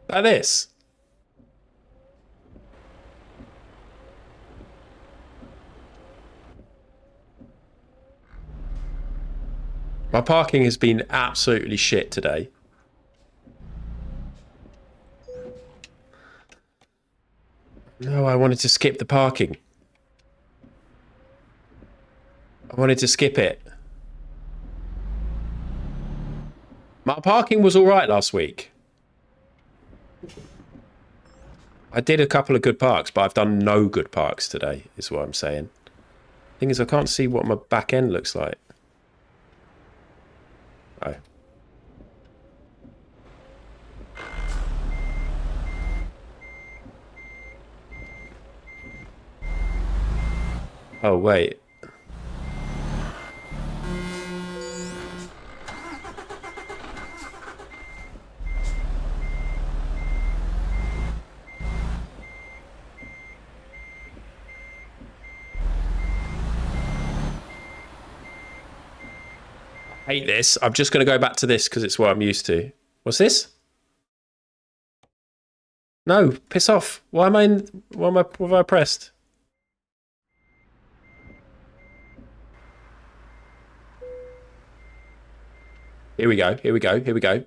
Like this. My parking has been absolutely shit today. No, I wanted to skip the parking. I wanted to skip it. My parking was all right last week. I did a couple of good parks, but I've done no good parks today, is what I'm saying. Thing is, I can't see what my back end looks like. Oh. Oh, wait. Hate this. I'm just going to go back to this because it's what I'm used to. What's this? No, piss off. Why am I in... What have I pressed? Here we go. Here we go. Here we go.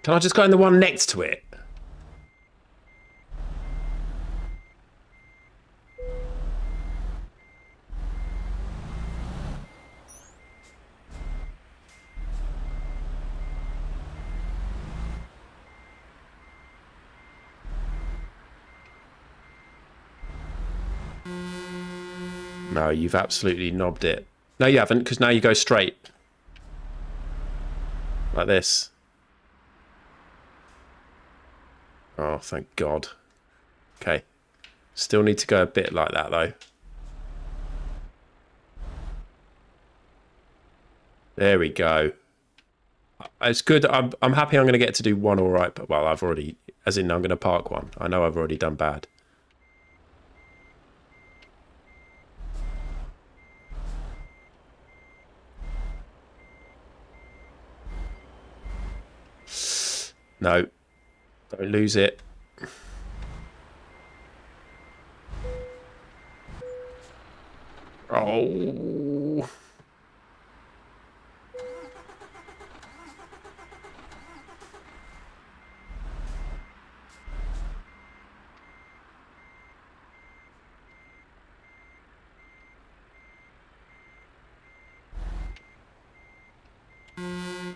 Can I just go in the one next to it? No, you've absolutely knobbed it. No, you haven't, because now you go straight. Like this. Oh, thank God. Okay. Still need to go a bit like that, though. There we go. It's good. I'm happy I'm going to get to do one all right, but, well, I've already... As in, I'm going to park one. I know I've already done bad. No. Don't lose it. Oh.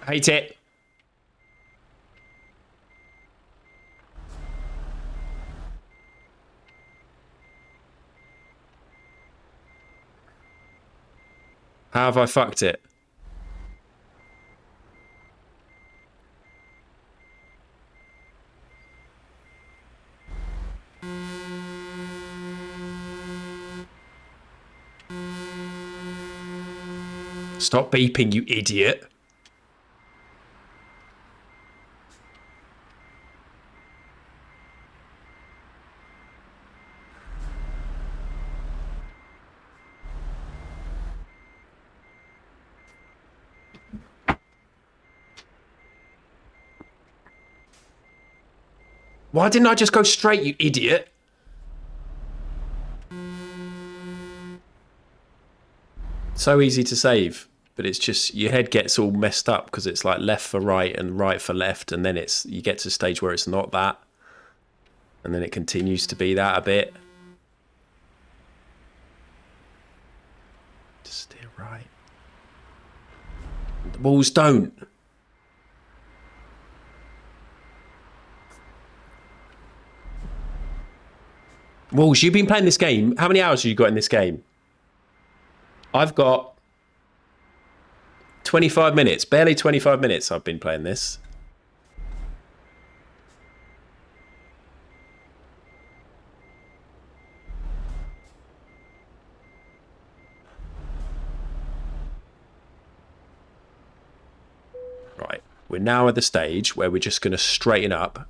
Hate it. How have I fucked it? Stop beeping, you idiot. Why didn't I just go straight, you idiot? So easy to save, but it's just your head gets all messed up because it's like left for right and right for left, and then it's you get to a stage where it's not that, and then it continues to be that a bit. Just steer right. The balls don't. Walls, you've been playing this game. How many hours have you got in this game? I've got 25 minutes. Barely 25 minutes I've been playing this. Right. We're now at the stage where we're just going to straighten up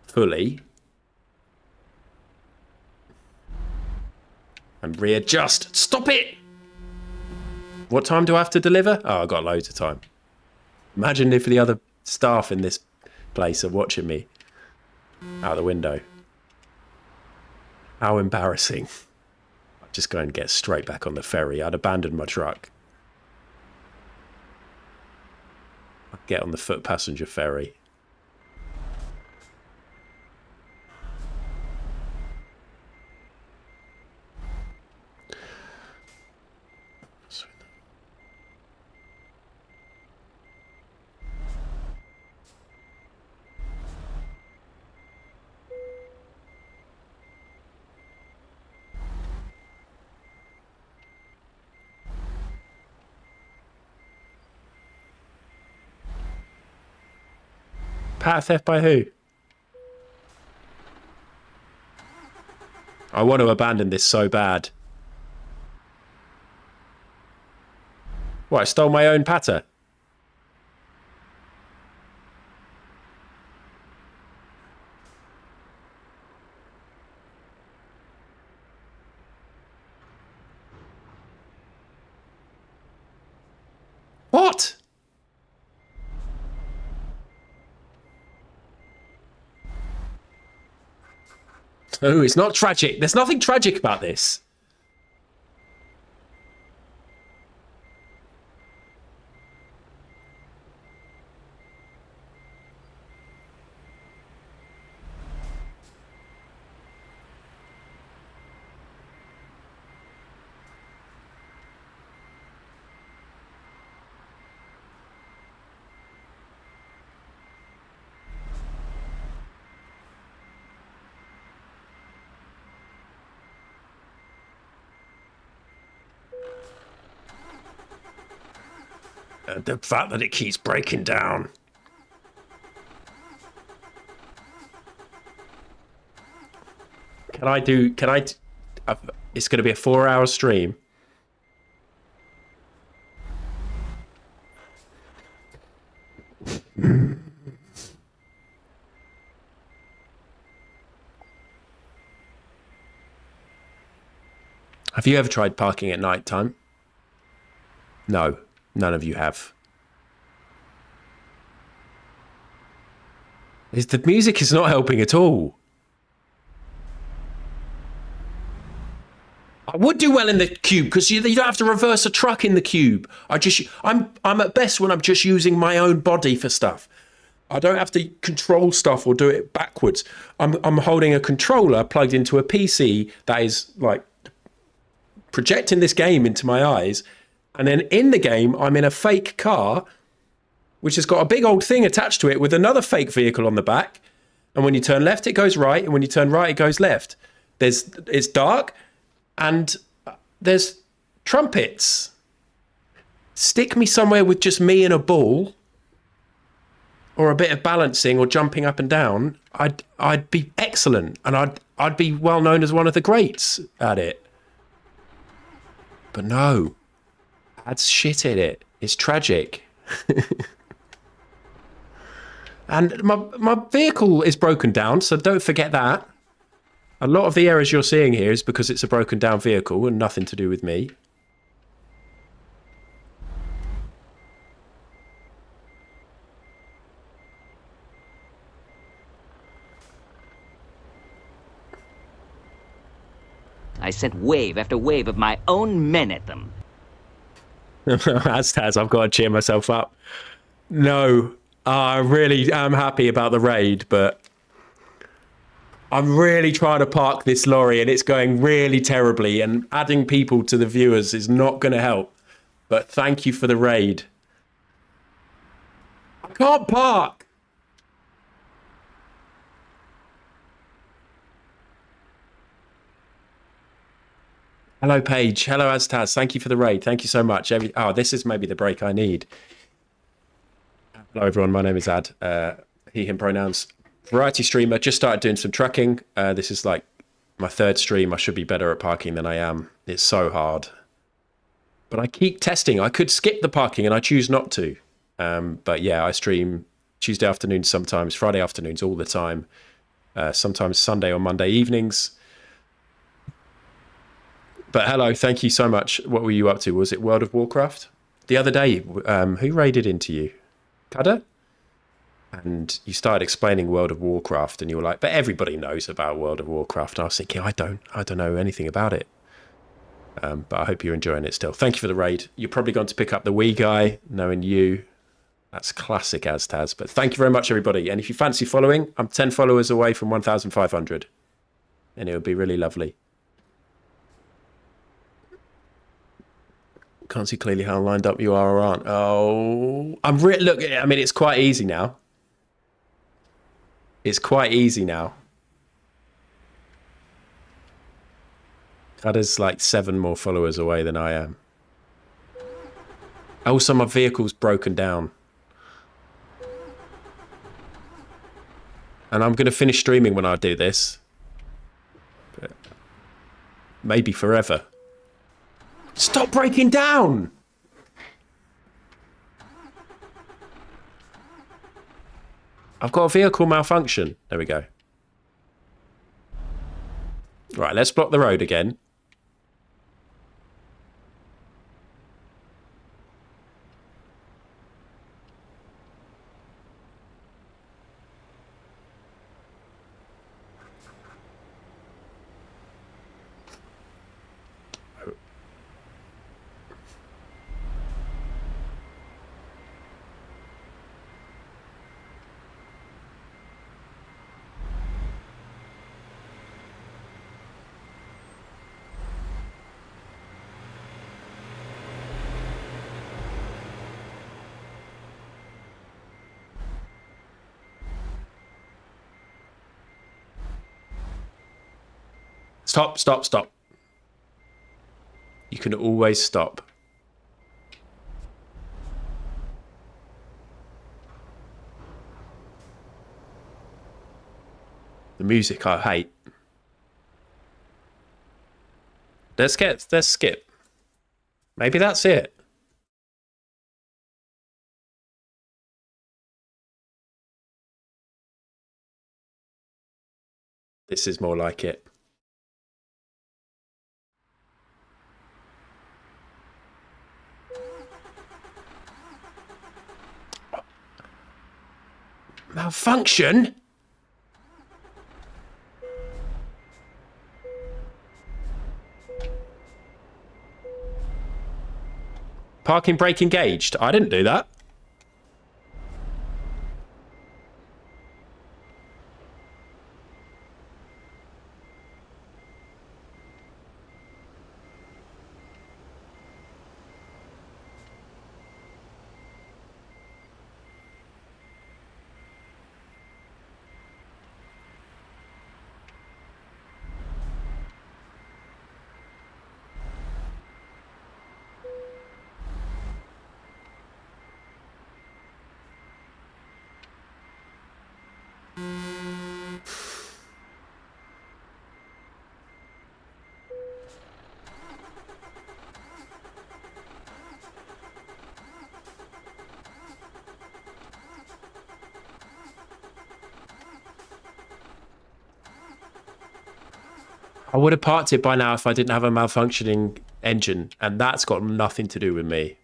fully. And readjust. Stop it! What time do I have to deliver? Oh, I've got loads of time. Imagine if the other staff in this place are watching me out the window. How embarrassing. I'd just go and get straight back on the ferry. I'd abandon my truck. I'd get on the foot passenger ferry. Pattern theft by who? I want to abandon this so bad. What, I stole my own patter? What? No, it's not tragic. There's nothing tragic about this. The fact that it keeps breaking down. Can I it's going to be a 4-hour stream. Have you ever tried parking at night time? No. None of you have. The music is not helping at all. I would do well in the cube because you don't have to reverse a truck in the cube. I'm at best when I'm just using my own body for stuff. I don't have to control stuff or do it backwards. I'm holding a controller plugged into a PC that is like projecting this game into my eyes. And then in the game, I'm in a fake car, which has got a big old thing attached to it with another fake vehicle on the back. And when you turn left, it goes right. And when you turn right, it goes left. It's dark and there's trumpets. Stick me somewhere with just me and a ball or a bit of balancing or jumping up and down. I'd be excellent. And I'd be well known as one of the greats at it. But no. That's shit at it. It's tragic. And my vehicle is broken down, so don't forget that. A lot of the errors you're seeing here is because it's a broken down vehicle and nothing to do with me. I sent wave after wave of my own men at them. As I've got to cheer myself up. No, I really am happy about the raid, but I'm really trying to park this lorry and it's going really terribly, and adding people to the viewers is not going to help. But thank you for the raid. I can't park. Hello, Paige. Hello, Aztaz. Thank you for the raid. Thank you so much. Oh, this is maybe the break I need. Hello, everyone. My name is Ad. He, him pronouns. Variety streamer. Just started doing some trucking. This is like my third stream. I should be better at parking than I am. It's so hard. But I keep testing. I could skip the parking and I choose not to. But yeah, I stream Tuesday afternoons sometimes, Friday afternoons all the time. Sometimes Sunday or Monday evenings. But hello, thank you so much. What were you up to? Was it World of Warcraft? The other day, who raided into you? Kada? And you started explaining World of Warcraft and you were like, but everybody knows about World of Warcraft. And I was thinking, I don't know anything about it. But I hope you're enjoying it still. Thank you for the raid. You're probably going to pick up the wee guy, knowing you. That's classic Aztaz. But thank you very much, everybody. And if you fancy following, I'm 10 followers away from 1,500. And it would be really lovely. Can't see clearly how lined up you are or aren't. Oh, look, I mean, it's quite easy now. It's quite easy now. Kada's like 7 more followers away than I am. Also, my vehicle's broken down. And I'm going to finish streaming when I do this. But maybe forever. Stop breaking down! I've got a vehicle malfunction. There we go. Right, let's block the road again. Stop, stop, stop. You can always stop. The music I hate. Let's skip. Maybe that's it. This is more like it. Malfunction? Parking brake engaged. I didn't do that. I would have parked it by now if I didn't have a malfunctioning engine, and that's got nothing to do with me.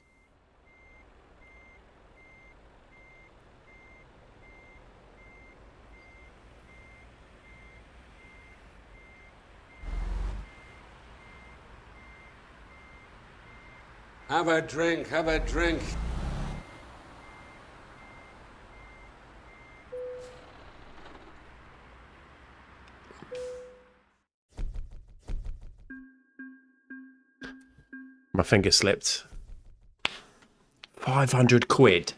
Have a drink, have a drink. My finger slipped. 500 quid.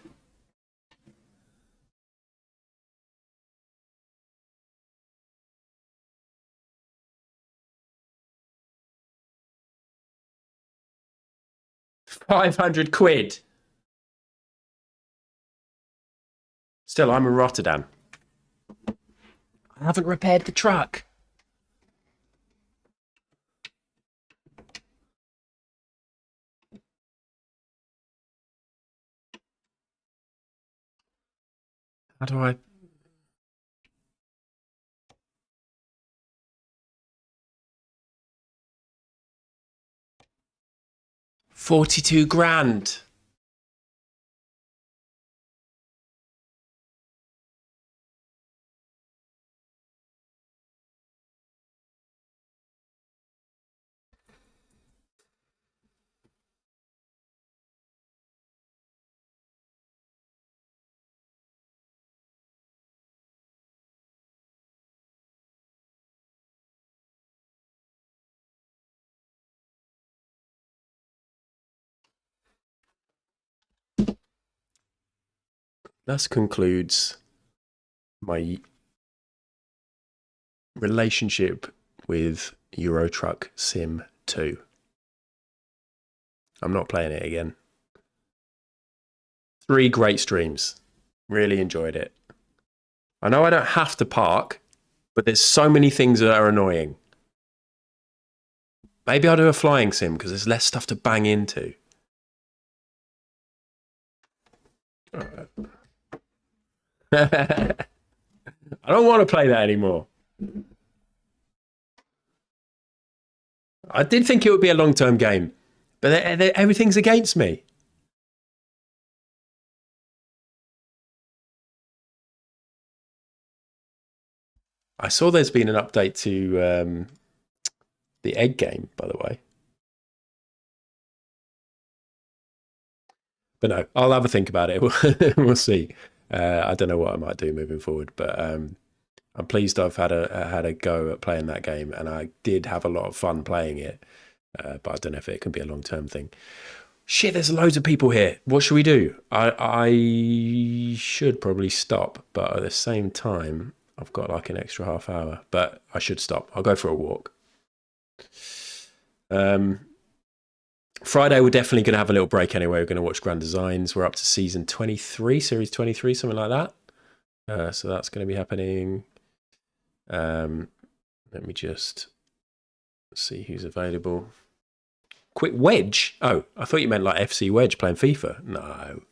£500. Still, I'm in Rotterdam. I haven't repaired the truck. How do I... £42,000. Thus concludes my relationship with Euro Truck Sim 2. I'm not playing it again. 3 great streams. Really enjoyed it. I know I don't have to park, but there's so many things that are annoying. Maybe I'll do a flying sim because there's less stuff to bang into. I don't want to play that anymore. I did think it would be a long-term game, but everything's against me. I saw there's been an update to the egg game, by the way. But no, I'll have a think about it. We'll see. I don't know what I might do moving forward, but I'm pleased I've had a go at playing that game, and I did have a lot of fun playing it. But I don't know if it can be a long-term thing. Shit, there's loads of people here. What should we do? I should probably stop, but at the same time, I've got like an extra half hour. But I should stop. I'll go for a walk. Friday, we're definitely going to have a little break anyway. We're going to watch Grand Designs. We're up to season 23, series 23, something like that. So that's going to be happening. Let me just see who's available. Quick Wedge? Oh, I thought you meant like FC Wedge playing FIFA. No.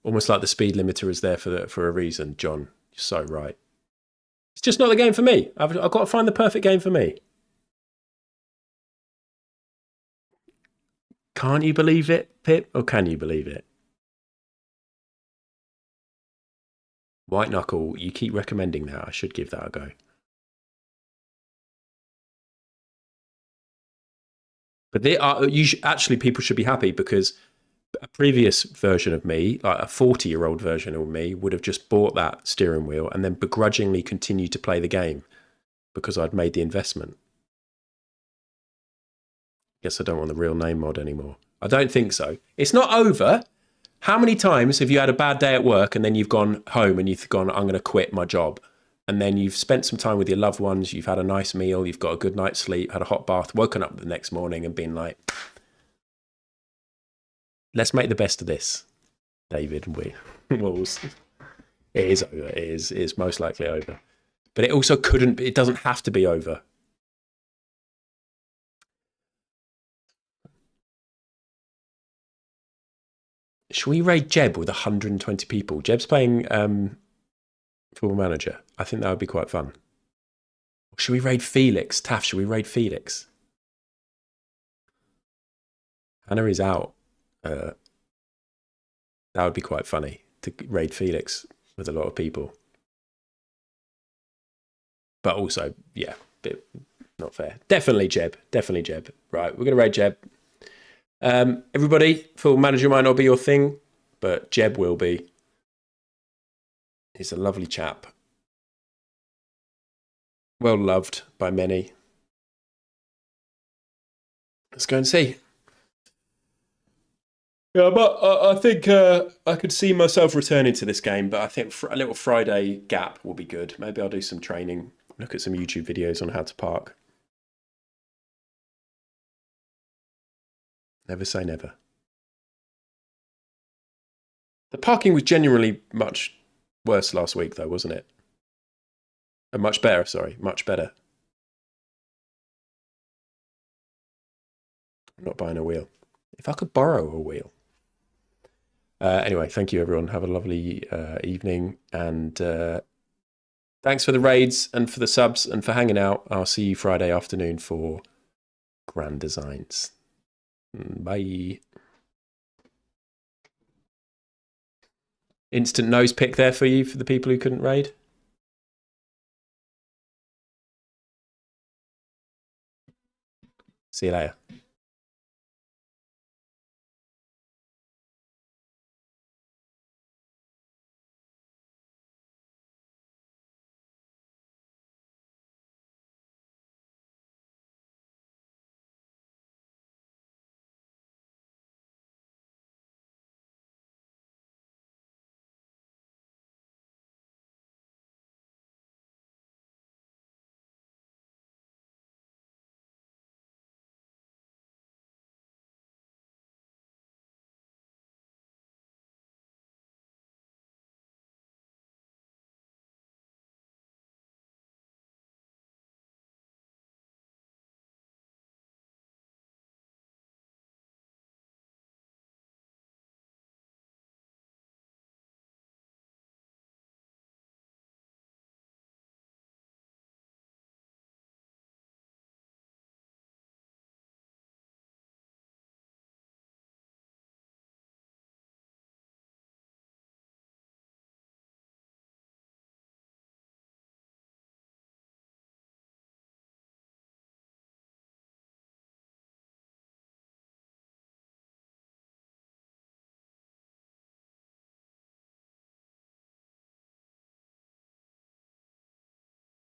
Almost like the speed limiter is there for a reason, John. You're so right. It's just not the game for me. I've got to find the perfect game for me. Can't you believe it, Pip? Or can you believe it? White Knuckle, you keep recommending that. I should give that a go. But actually, people should be happy because a previous version of me, like a 40-year-old version of me, would have just bought that steering wheel and then begrudgingly continued to play the game because I'd made the investment. Guess I don't want the real name mod anymore. I don't think so. It's not over. How many times have you had a bad day at work and then you've gone home and you've gone, I'm going to quit my job? And then you've spent some time with your loved ones, you've had a nice meal, you've got a good night's sleep, had a hot bath, woken up the next morning and been like, let's make the best of this, David and Walls. It is over. It is most likely over. But it also it doesn't have to be over. Should we raid Jeb with 120 people? Jeb's playing Football Manager. I think that would be quite fun. Should we raid Felix? Taff, should we raid Felix? Hannah is out. That would be quite funny to raid Felix with a lot of people. But also, yeah, bit not fair. Definitely Jeb. Definitely Jeb. Right, we're going to raid Jeb. Everybody, Football Manager might not be your thing, but Jeb will be. He's a lovely chap. Well loved by many. Let's go and see. Yeah, but I think I could see myself returning to this game, but I think a little Friday gap will be good. Maybe I'll do some training, look at some YouTube videos on how to park. Never say never. The parking was genuinely much worse last week, though, wasn't it? Much better, sorry. Much better. I'm not buying a wheel. If I could borrow a wheel. Anyway, thank you, everyone. Have a lovely evening. And thanks for the raids and for the subs and for hanging out. I'll see you Friday afternoon for Grand Designs. Bye. Instant nose pick there for you for the people who couldn't raid. See you later.